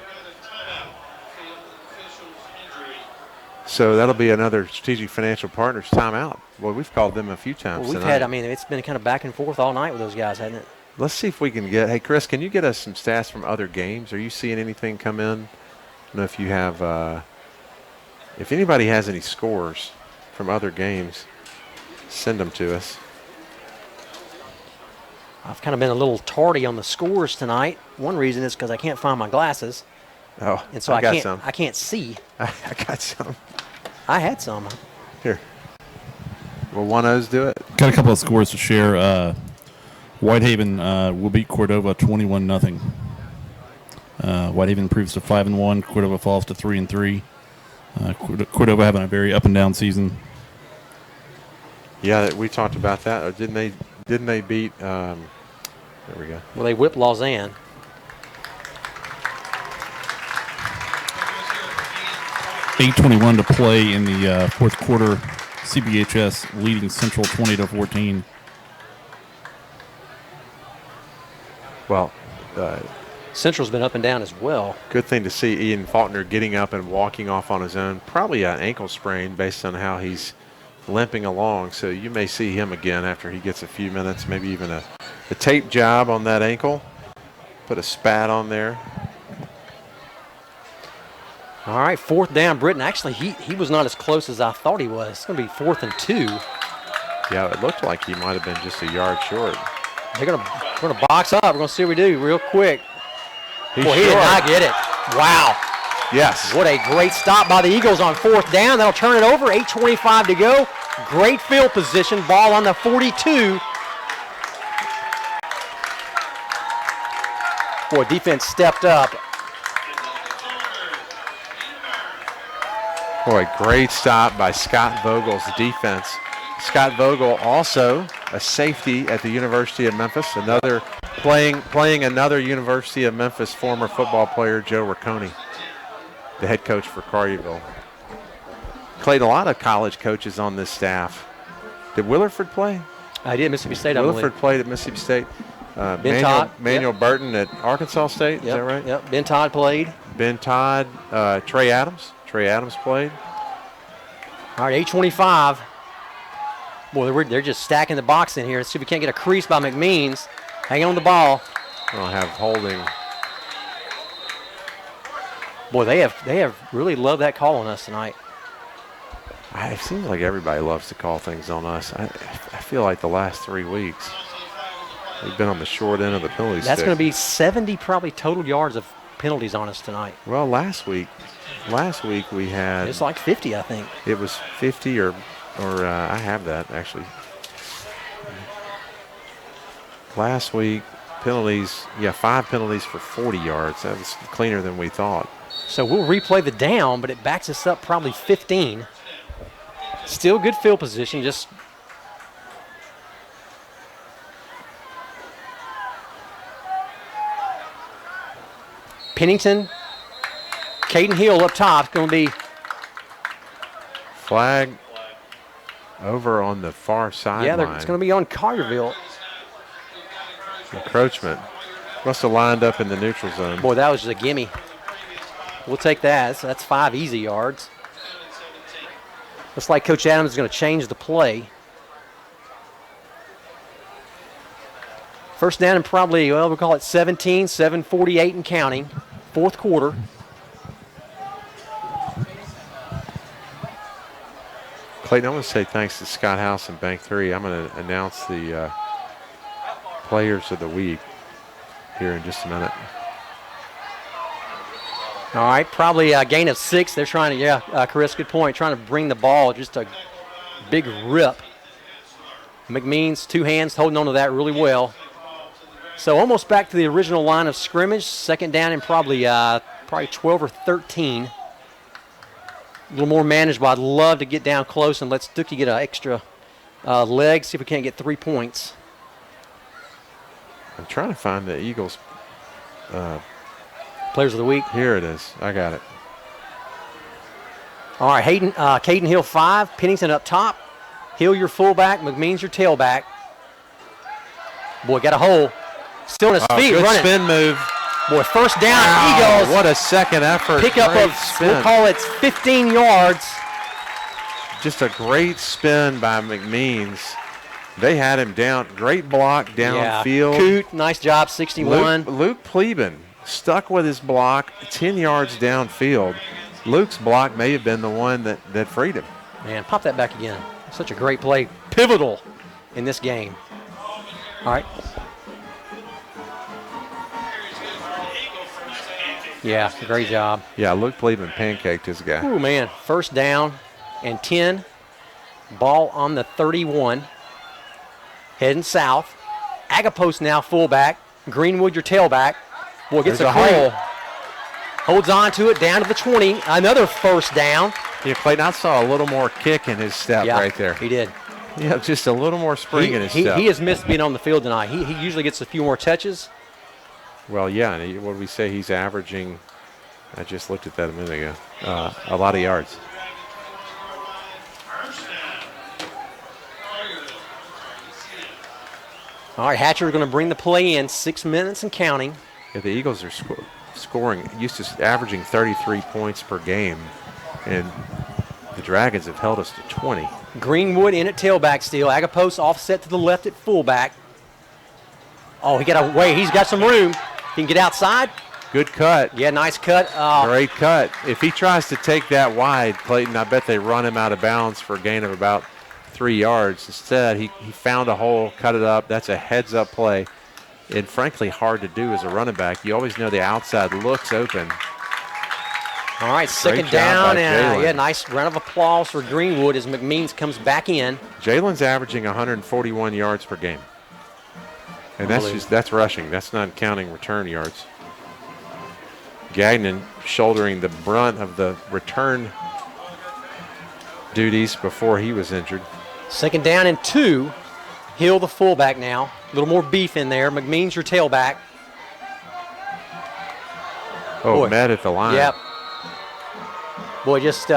So that'll be another Strategic Financial Partners timeout. Well, we've called them a few times Well, it's been kind of back and forth all night with those guys, hasn't it? Let's see if we can get, hey, Chris, can you get us some stats from other games? Are you seeing anything come in? I don't know if you have, if anybody has any scores from other games, send them to us. I've kind of been a little tardy on the scores tonight. One reason is because I can't find my glasses. Oh, And so I got can't, some. I can't see. I got some. I had some. Here. Will 1-0s do it? Got a couple of scores to share. Whitehaven will beat Cordova 21-0. Whitehaven improves to 5-1. Cordova falls to 3-3. Cordova having a very up and down season. Yeah, we talked about that. Or didn't they beat? There we go. Well, they whipped Lausanne. .8:21 to play in the 4th quarter. CBHS leading Central 20-14. Well, Central's been up and down as well. good thing to see Ian Faulkner getting up and walking off on his own. Probably an ankle sprain based on how he's limping along. So you may see him again after he gets a few minutes, maybe even a tape job on that ankle. Put a spat on there. All right, 4th down, Britton. Actually, he was not as close as I thought he was. It's going to be 4th and 2. Yeah, it looked like he might have been just a yard short. They're going to box up. We're going to see what we do real quick. He's Boy, he did short. not get it. Wow. Yes. What a great stop by the Eagles on 4th down. That'll turn it over. 8:25 to go. Great field position. Ball on the 42. Boy, defense stepped up. Boy, great stop by Scott Vogel's defense. Scott Vogel also a safety at the University of Memphis. Another playing another University of Memphis former football player, Joe Riccone, the head coach for Collierville. Clayton, a lot of college coaches on this staff. Did Willerford play? I did. Mississippi State, I believe. Willerford played at Mississippi State. Ben Todd. Manuel Burton at Arkansas State. Is Yep, that right? Yep. Ben Todd played. Ben Todd, Trey Adams. Trey Adams played. All right, 8:25. Boy, they're just stacking the box in here. Let's see if we can't get a crease by McMeans. Hanging on the ball. We'll have holding. Boy, they have really loved that call on us tonight. It seems like everybody loves to call things on us. I feel like the last 3 weeks we've been on the short end of the penalty That's stick. going to be 70 probably total yards of penalties on us tonight. Well, last week we had It's like 50, I think. it was 50 or I have that actually. Last week penalties, 5 penalties for 40 yards. That was cleaner than we thought. So we'll replay the down, but it backs us up probably 15. Still good field position, just Pennington, Caden Hill up top. It's going to be Flag over on the far sideline. it's going to be on Collierville. Encroachment. Must have lined up in the neutral zone. Boy, that was just a gimme. We'll take that. So that's 5 easy yards. Looks like Coach Adams is going to change the play. First down and probably, we'll call it 17, 7:48 and counting. 4th quarter. Clayton, I want to say thanks to Scott House and Bank 3. I'm going to announce the players of the week here in just a minute. All right, probably a gain of 6. They're trying to, Chris, good point. Trying to bring the ball, just a big rip. McMeans, 2 hands, holding on to that really well. So almost back to the original line of scrimmage. 2nd down and probably 12 or 13. A little more manageable. I'd love to get down close and let Stuckey get an extra leg, see if we can't get 3 points. I'm trying to find the Eagles. Players of the week. Here it is. I got it. All right, Caden Hill 5, Pennington up top. Hill your fullback, McMeans your tailback. Boy, got a hole. Still on his feet, Good running. spin move. Boy, first down, Wow, Eagles. what a second effort. Pickup Great of, spin. we'll call it 15 yards. Just a great spin by McMeans. They had him down. Great block downfield. Coot, nice job, 61. Luke Pleben stuck with his block 10 yards downfield. Luke's block may have been the one that freed him. Man, pop that back again. Such a great play. Pivotal in this game. All right. Yeah, great job. Yeah, Luke Pleben pancaked his guy. Ooh, man. First down and 10. Ball on the 31. Heading south. Agapos now fullback. Greenwood your tailback. Boy, gets There's a a hole. hole. Holds on to it down to the 20. Another first down. Yeah, Clayton, I saw a little more kick in his step Yeah, right there. he did. Yeah, just a little more spring in his step. He has missed being on the field tonight. He usually gets a few more touches. Well, yeah, and what did we say? He's averaging, I just looked at that a minute ago, a lot of yards. All right, Hatcher is going to bring the play in. 6 minutes and counting. Yeah, the Eagles are scoring, used to averaging 33 points per game, and the Dragons have held us to 20. Greenwood in at tailback still. Agapos offset to the left at fullback. Oh, he got away. He's got some room. He can get outside. Good cut. Yeah, nice cut. Great cut. If he tries to take that wide, Clayton, I bet they run him out of bounds for a gain of about 3 yards. Instead, he found a hole, cut it up. That's a heads-up play. And frankly, hard to do as a running back. You always know the outside looks open. All right, second job down, by and Jalen. yeah, nice round of applause for Greenwood as McMeans comes back in. Jalen's averaging 141 yards per game. And that's rushing. That's not counting return yards. Gagnon shouldering the brunt of the return duties before he was injured. Second down and 2. Hill, the fullback now. A little more beef in there. McMeans, your tailback. Oh, Boy. met at the line. Yep. Boy, just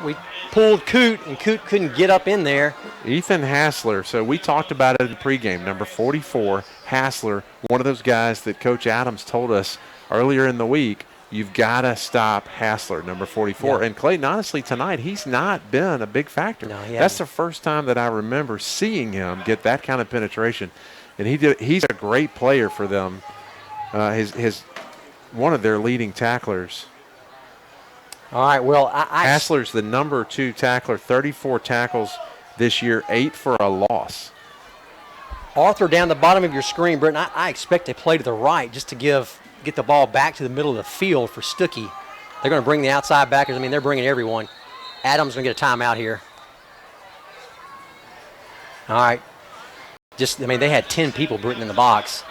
we pulled Coot, and Coot couldn't get up in there. Ethan Hassler. So we talked about it in the pregame. Number 44, Hassler, one of those guys that Coach Adams told us earlier in the week, you've got to stop Hassler, number 44. Yeah. And Clayton, honestly, tonight, he's not been a big factor. No, he That's hasn't. the first time that I remember seeing him get that kind of penetration. And he's a great player for them. His one of their leading tacklers. All right, well, Hassler's the number 2 tackler, 34 tackles this year, 8 for a loss. Arthur down the bottom of your screen, Britton, I expect a play to the right just to get the ball back to the middle of the field for Stuckey. They're going to bring the outside backers. I mean, they're bringing everyone. Adams going to get a timeout here. All right. They had 10 people, Britton, in the box.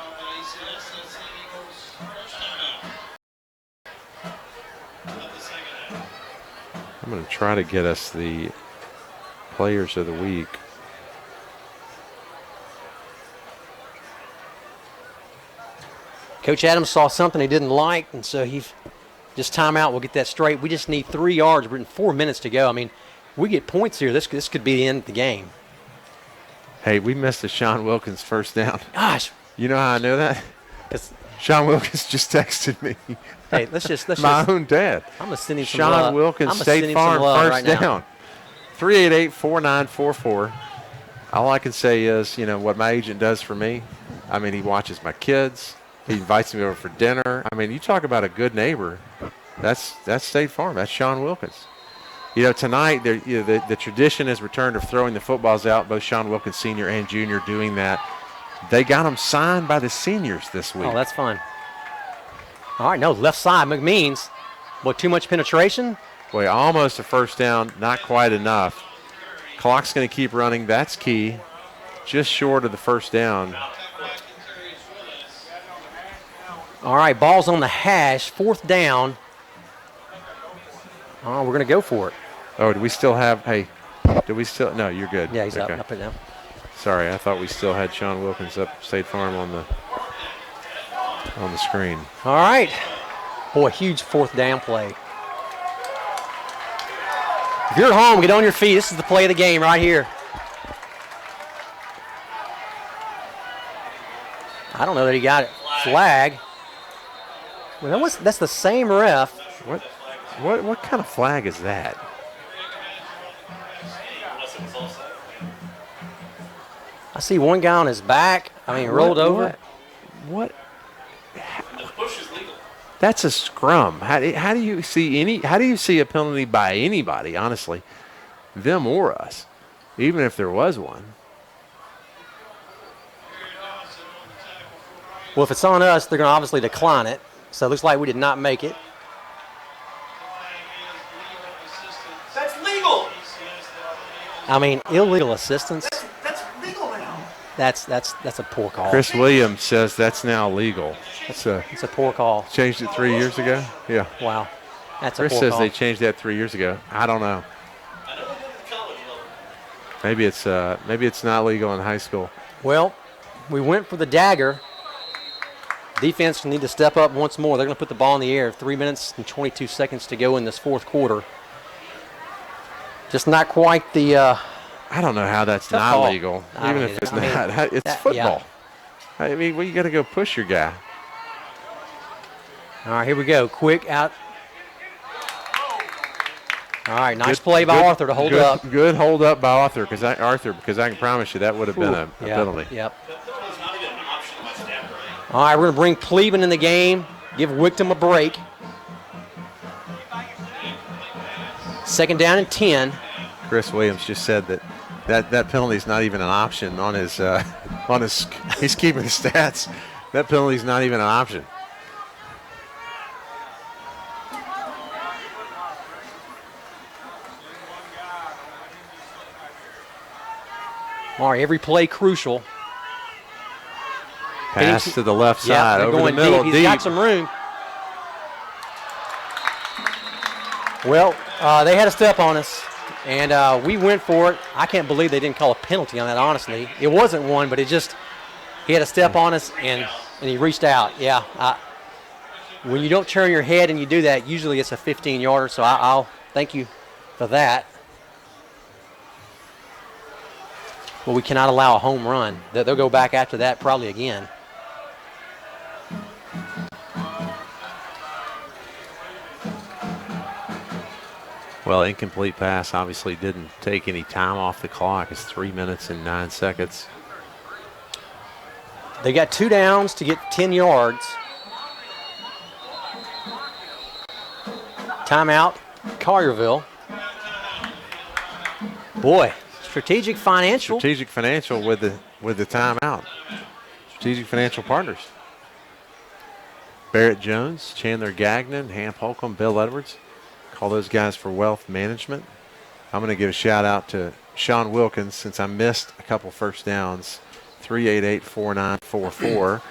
I'm going to try to get us the players of the week. Coach Adams saw something he didn't like, and so he just timeout. We'll get that straight. We just need 3 yards. We're in 4 minutes to go. I mean, we get points here. This could be the end of the game. Hey, we missed a Sean Wilkins first down. Gosh. You know how I know that? 'Cause, Sean Wilkins just texted me. hey, let's just My own dad. I'm gonna send him some Sean love. Wilkins, I'm gonna send State him Farm, some love first right now. down. 388-4944. All I can say is, what my agent does for me. I mean, he watches my kids. He invites me over for dinner. I mean, you talk about a good neighbor. That's State Farm. That's Sean Wilkins. Tonight the tradition is returned of throwing the footballs out. Both Sean Wilkins Sr. and Jr. doing that. They got them signed by the seniors this week. Oh, that's fun. All right, no, left side, McMeans. What, too much penetration? Boy, almost a first down, not quite enough. Clock's going to keep running. That's key. Just short of the first down. All right, ball's on the hash, 4th down. Oh, we're going to go for it. Oh, do we still have, no, you're good. Yeah, he's Okay. up and down. Sorry, I thought we still had Sean Wilkins up State Farm on the screen. All right. Boy, huge 4th down play. If you're at home, get on your feet. This is the play of the game right here. I don't know that he got it. Flag. Well, that's the same ref. What kind of flag is that? Unless it was also. I see one guy on his back. Rolled over. What? The push is legal. That's a scrum. How do you see a penalty by anybody, honestly, them or us, even if there was one? Well, if it's on us, they're going to obviously decline it. So it looks like we did not make it. That's legal. Illegal assistance. That's legal now. That's a poor call. Chris Williams says that's now legal. It's a poor call. Changed it 3 years ago? Yeah. Wow. That's Chris a poor says call. they changed that 3 years ago. I don't know. I know they did it at college level. Maybe it's not legal in high school. Well, we went for the dagger. Defense need to step up once more. They're going to put the ball in the air. 3 minutes and 22 seconds to go in this 4th quarter. Just not quite the. I don't know how that's Tough not call. legal, I even mean, if it's I mean, not. It's that- football. You got to go push your guy. All right, here we go. Quick out. All right, nice play by Arthur to hold up. Good hold up by Arthur, because I can promise you that would have been a penalty. Yep. That was not even an option by Stanford. All right, we're going to bring Cleveland in the game. Give Wickham a break. 2nd down and 10. Chris Williams just said that penalty is not even an option on his he's keeping the stats. That penalty is not even an option. All right, every play crucial. Pass to the left Yeah, side, they're over going the middle, deep. He's got some room. Well, they had a step on us, and we went for it. I can't believe they didn't call a penalty on that, honestly. It wasn't one, but he had a step on us, and he reached out. Yeah, when you don't turn your head and you do that, usually it's a 15-yarder, so I'll thank you for that. But we cannot allow a home run. They'll go back after that probably again. Well, incomplete pass obviously didn't take any time off the clock. It's 3 minutes and 9 seconds. They got 2 downs to get 10 yards. Timeout, Collierville. Boy, Strategic Financial. Strategic Financial with the timeout. Strategic Financial Partners. Barrett Jones, Chandler Gagnon, Hamp Holcomb, Bill Edwards. Call those guys for wealth management. I'm going to give a shout out to Sean Wilkins since I missed a couple first downs. 388-4944.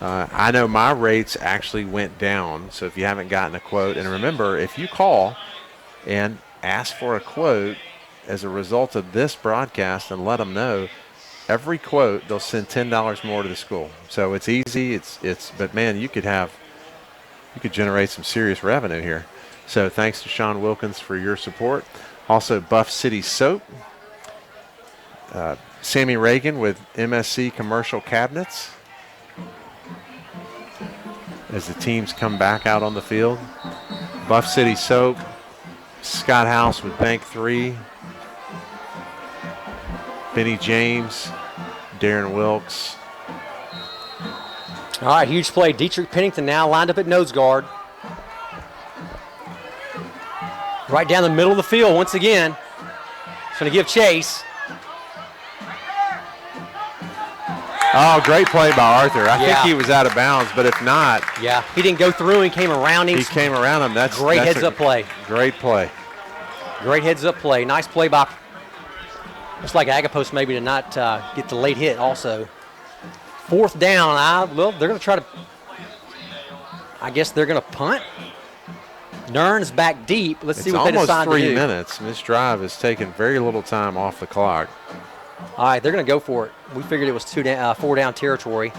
I know my rates actually went down, so if you haven't gotten a quote, and remember, if you call and ask for a quote as a result of this broadcast and let them know, every quote they'll send $10 more to the school. So it's easy. But man, you could generate some serious revenue here. So thanks to Sean Wilkins for your support. Also, Buff City Soap. Sammy Reagan with MSC Commercial Cabinets. As the teams come back out on the field. Buff City Soap. Scott House with Bank 3. Benny James. Darren Wilkes. All right, huge play. Dietrich Pennington now lined up at nose guard. Right down the middle of the field once again. It's going to give chase. Oh, great play by Arthur. I think he was out of bounds, but if not. Yeah, he didn't go through and came around him. He came around him. That's great heads-up play. Great play. Great heads-up play. Nice play by, looks like Agapos maybe to not get the late hit also. 4th down. Well, they're going to try to, I guess they're going to punt. Nern's back deep. Let's see what they decide to do. It's almost 3 minutes. This drive has taken very little time off the clock. All right, they're going to go for it. We figured it was 4 down territory.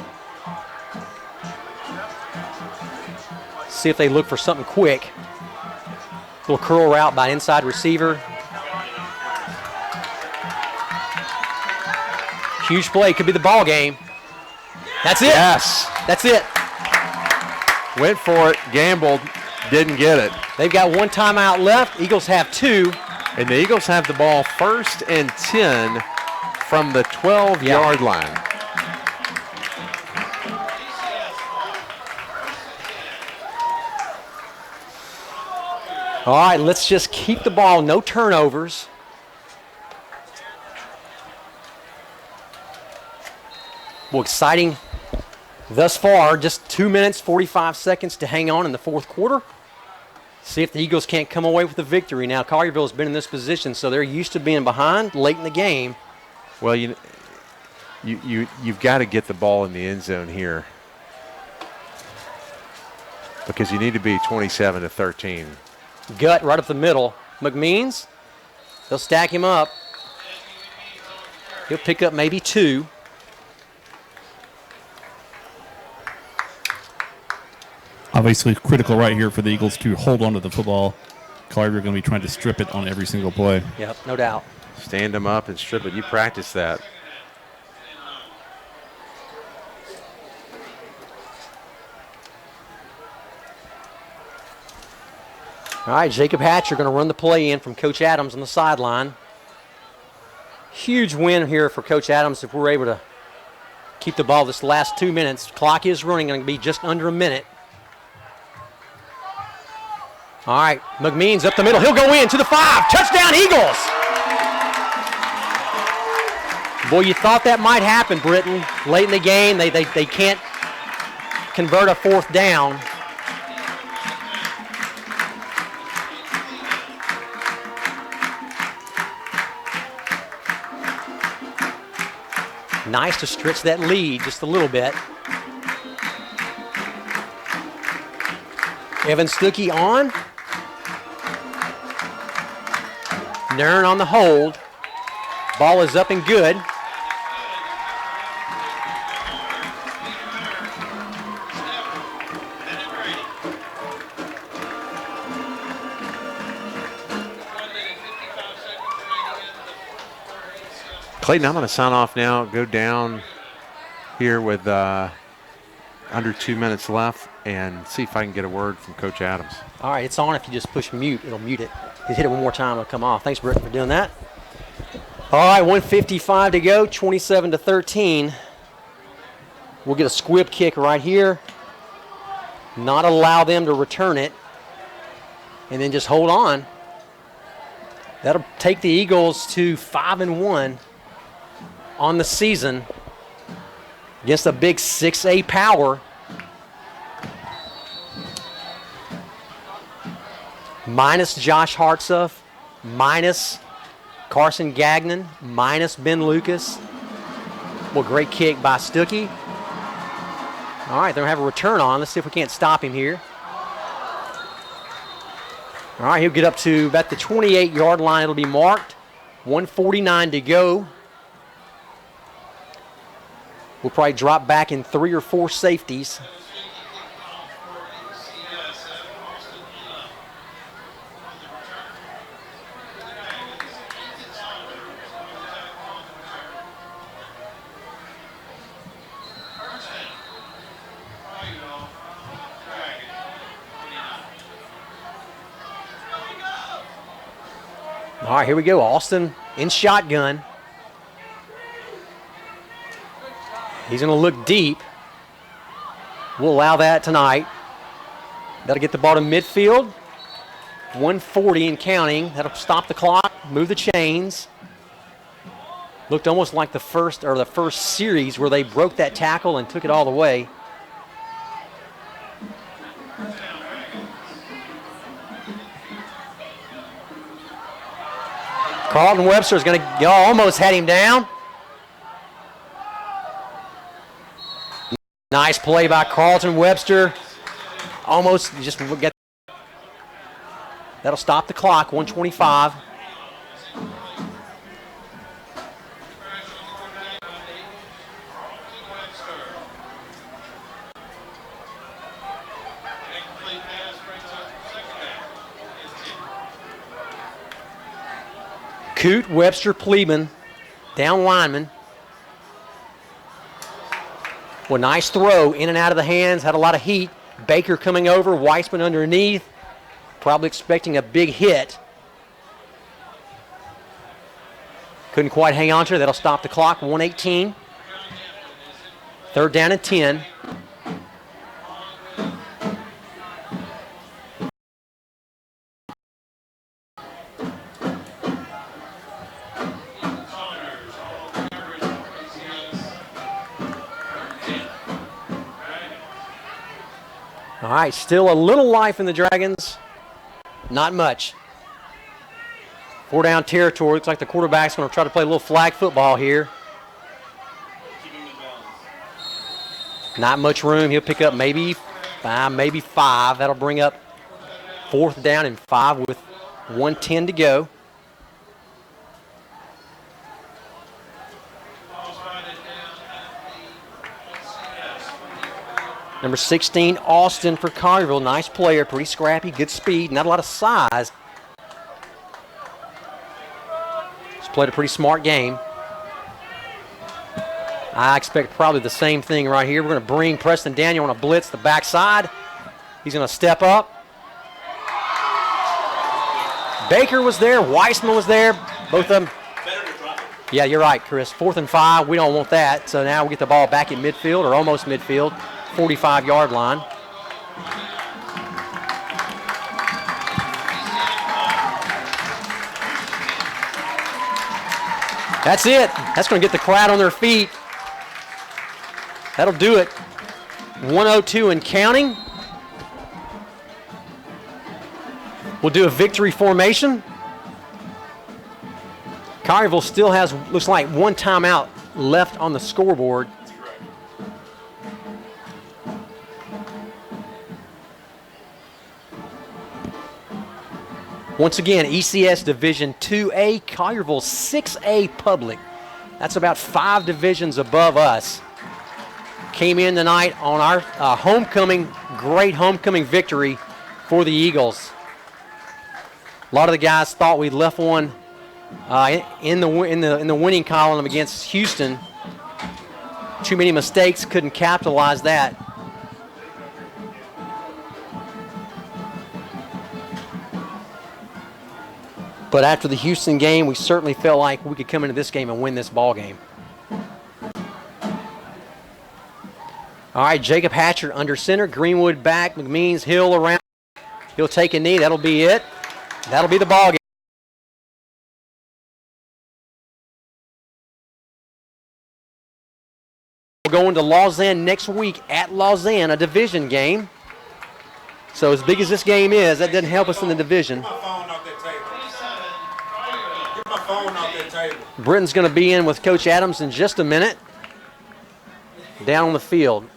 See if they look for something quick. Little curl route by inside receiver. Huge play. Could be the ball game. That's it. Yes. That's it. Went for it. Gambled. Didn't get it. They've got 1 timeout left. Eagles have 2. And the Eagles have the ball 1st and 10 from the 12-yard line. All right, let's just keep the ball. No turnovers. Well, exciting thus far. Just 2 minutes, 45 seconds to hang on in the 4th quarter. See if the Eagles can't come away with a victory. Now, Collierville's been in this position, so they're used to being behind late in the game. Well, you've got to get the ball in the end zone here because you need to be 27-13. Gut right up the middle. McMeans, they'll stack him up. He'll pick up maybe 2. Obviously critical right here for the Eagles to hold on to the football. Collierville going to be trying to strip it on every single play. Yep, no doubt. Stand them up and strip it. You practice that. All right, Jacob Hatcher going to run the play in from Coach Adams on the sideline. Huge win here for Coach Adams if we're able to keep the ball this last 2 minutes. Clock is running, going to be just under a minute. All right, McMeans up the middle. He'll go in to the 5. Touchdown, Eagles! Boy, you thought that might happen, Britton. Late in the game, they can't convert a 4th down. Nice to stretch that lead just a little bit. Evan Stuckey on. Nern on the hold. Ball is up and good. Clayton, I'm going to sign off now, go down here with under 2 minutes left and see if I can get a word from Coach Adams. All right, it's on. If you just push mute, it'll mute it. You hit it one more time, it'll come off. Thanks, Britt, for doing that. All right, 1:55 to go, 27-13. We'll get a squib kick right here. Not allow them to return it. And then just hold on. That'll take the Eagles to 5-1 on the season against a big 6A power. Minus Josh Hartsuff, minus Carson Gagnon, minus Ben Lucas. Well, great kick by Stuckey. All right, they're going to have a return on. Let's see if we can't stop him here. All right, he'll get up to about the 28-yard line. It'll be marked. 1:49 to go. We'll probably drop back in 3 or 4 safeties. All right, here we go. Austin in shotgun. He's going to look deep. We'll allow that tonight. That'll get the ball to midfield. 1:40 and counting. That'll stop the clock, move the chains. Looked almost like the first series where they broke that tackle and took it all the way. Carlton Webster is going to almost had him down. Nice play by Carlton Webster. Almost just get. That'll stop the clock. 1:25. Coote, Webster, Pleban, down lineman. Well, nice throw, in and out of the hands, had a lot of heat. Baker coming over, Weissman underneath, probably expecting a big hit. Couldn't quite hang on to it. That'll stop the clock, 1:18. 3rd down and 10. All right, still a little life in the Dragons. Not much. 4 down territory. Looks like the quarterback's going to try to play a little flag football here. Not much room. He'll pick up maybe 5. That'll bring up 4th down and 5 with 1:10 to go. Number 16, Austin for Collierville. Nice player, pretty scrappy, good speed, not a lot of size. He's played a pretty smart game. I expect probably the same thing right here. We're going to bring Preston Daniel on a blitz the backside. He's going to step up. Baker was there, Weissman was there, both of them. Yeah, you're right, Chris. 4th and 5, we don't want that. So now we get the ball back at midfield or almost midfield. 45-yard line. That's it. That's going to get the crowd on their feet. That'll do it. 1:02 and counting. We'll do a victory formation. Collierville still has, looks like, 1 timeout left on the scoreboard. That's correct. Once again, ECS Division 2A, Collierville 6A Public. That's about 5 divisions above us. Came in tonight on our great homecoming victory for the Eagles. A lot of the guys thought we'd left one in the winning column against Houston. Too many mistakes, couldn't capitalize that. But after the Houston game, we certainly felt like we could come into this game and win this ball game. All right, Jacob Hatcher under center, Greenwood back, McMeans, Hill around. He'll take a knee. That'll be it. That'll be the ball game. We're going to Lausanne next week at Lausanne, a division game. So as big as this game is, that doesn't help us in the division. Get my phone off that table. Get my phone off that table. Britton's going to be in with Coach Adams in just a minute. Down on the field.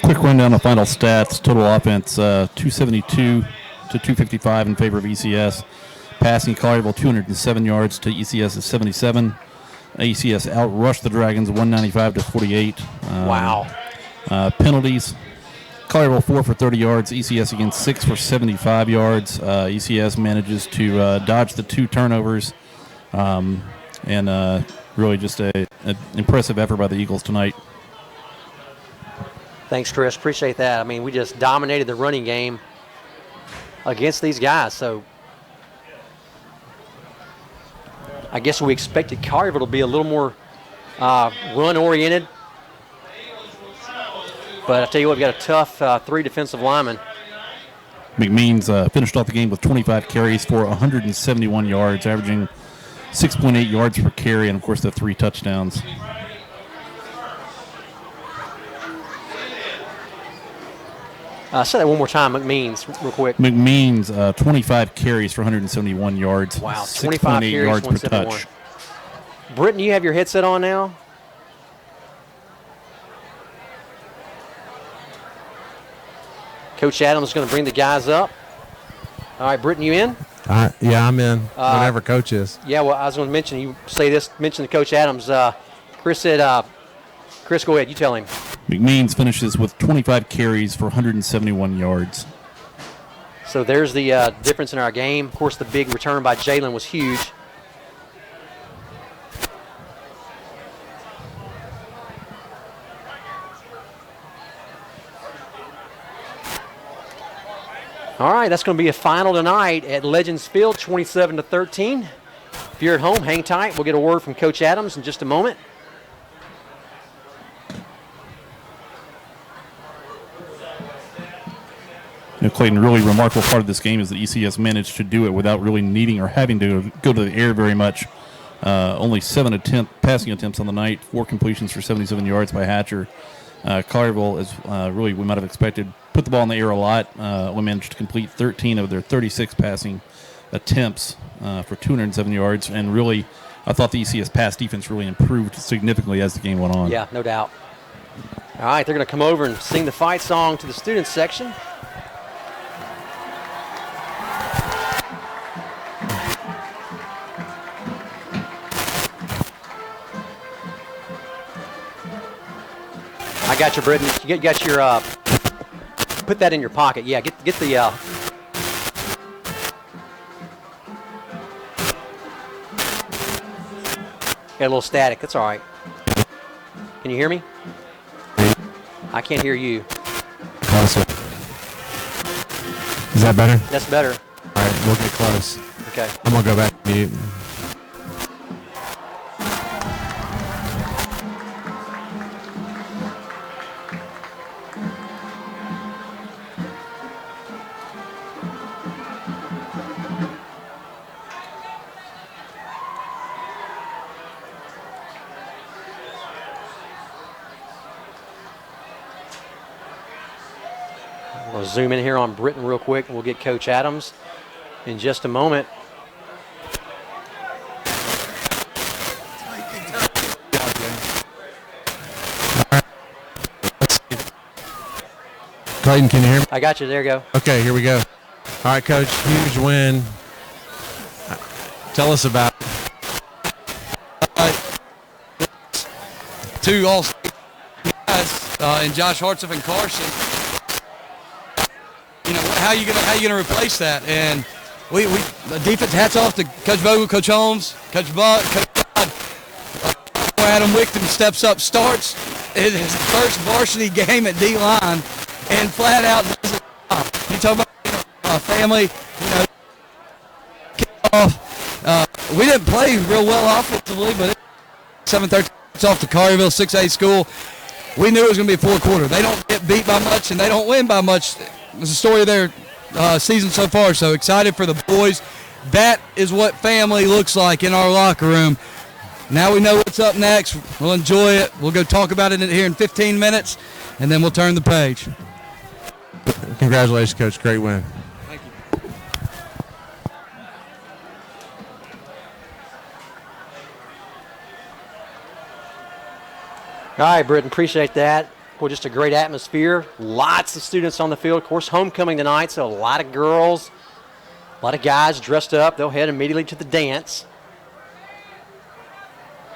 Quick rundown of final stats. Total offense 272 to 255 in favor of ECS. Passing Collierville 207 yards to ECS's 77. ECS outrushed the Dragons 195 to 48. Wow. Penalties. Collierville 4 for 30 yards. ECS again 6 for 75 yards. ECS manages to dodge the 2 turnovers. And really just an impressive effort by the Eagles tonight. Thanks, Chris. Appreciate that. I mean, we just dominated the running game against these guys. So I guess we expected Collierville to be a little more run-oriented. But I tell you what, we've got a tough 3 defensive linemen. McMeans finished off the game with 25 carries for 171 yards, averaging 6.8 yards per carry, and, of course, the 3 touchdowns. Say that one more time, McMeans, real quick. McMeans, 25 carries for 171 yards. Wow, 25 6.8 carries, yards per 171. touch. Britton, you have your headset on now? Coach Adams is going to bring the guys up. All right, Britton, you in? Yeah, I'm in. Whenever coach is. Yeah, well, I was going to mention to Coach Adams. Chris said, Chris, go ahead. You tell him. McMeans finishes with 25 carries for 171 yards. So there's the difference in our game. Of course, the big return by Jalen was huge. All right, that's going to be a final tonight at Legends Field, 27-13. If you're at home, hang tight. We'll get a word from Coach Adams in just a moment. Clayton, really remarkable part of this game is that ECS managed to do it without really needing or having to go to the air very much. Only 7 passing attempts on the night, 4 completions for 77 yards by Hatcher. Collierville is really, we might have expected, put the ball in the air a lot. We managed to complete 13 of their 36 passing attempts for 207 yards. And really, I thought the ECS pass defense really improved significantly as the game went on. Yeah, no doubt. All right, they're going to come over and sing the fight song to the students section. I got you, Britton. You got your, put that in your pocket. Yeah, get the, got a little static. That's all right. Can you hear me? I can't hear you. Closer. Is that better? That's better. All right, we'll get close. Okay. I'm going to go back to mute. zoom in here on Britton real quick, and we'll get Coach Adams in just a moment. Clayton, can you hear me? I got you. There you go. Okay, here we go. All right, Coach, huge win. Tell us about it. Two all-state guys, and Josh Hartsoff and Carson. You know, how you gonna replace that? And we the defense. Hats off to Coach Vogel, Coach Holmes, Coach Buck, Coach Todd. Adam Wickton steps up, starts his first varsity game at D-line, and flat out does it. You talk about family, you know, kickoff. We didn't play real well offensively, but 7-13 off to Collierville 6A school. We knew it was going to be a fourth quarter. They don't get beat by much, and they don't win by much. It's the story of their season so far. So excited for the boys. That is what family looks like in our locker room. Now we know what's up next. We'll enjoy it. We'll go talk about it here in 15 minutes, and then we'll turn the page. Congratulations, Coach. Great win. Thank you. All right, Britton, appreciate that. Well, just a great atmosphere. Lots of students on the field. Of course, homecoming tonight, so a lot of girls, a lot of guys dressed up. They'll head immediately to the dance.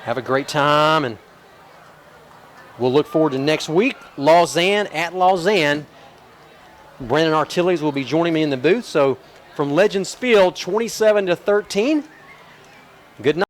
Have a great time, and we'll look forward to next week. Lausanne at Lausanne. Brandon Artilles will be joining me in the booth. So from Legends Field, 27-13. Good night.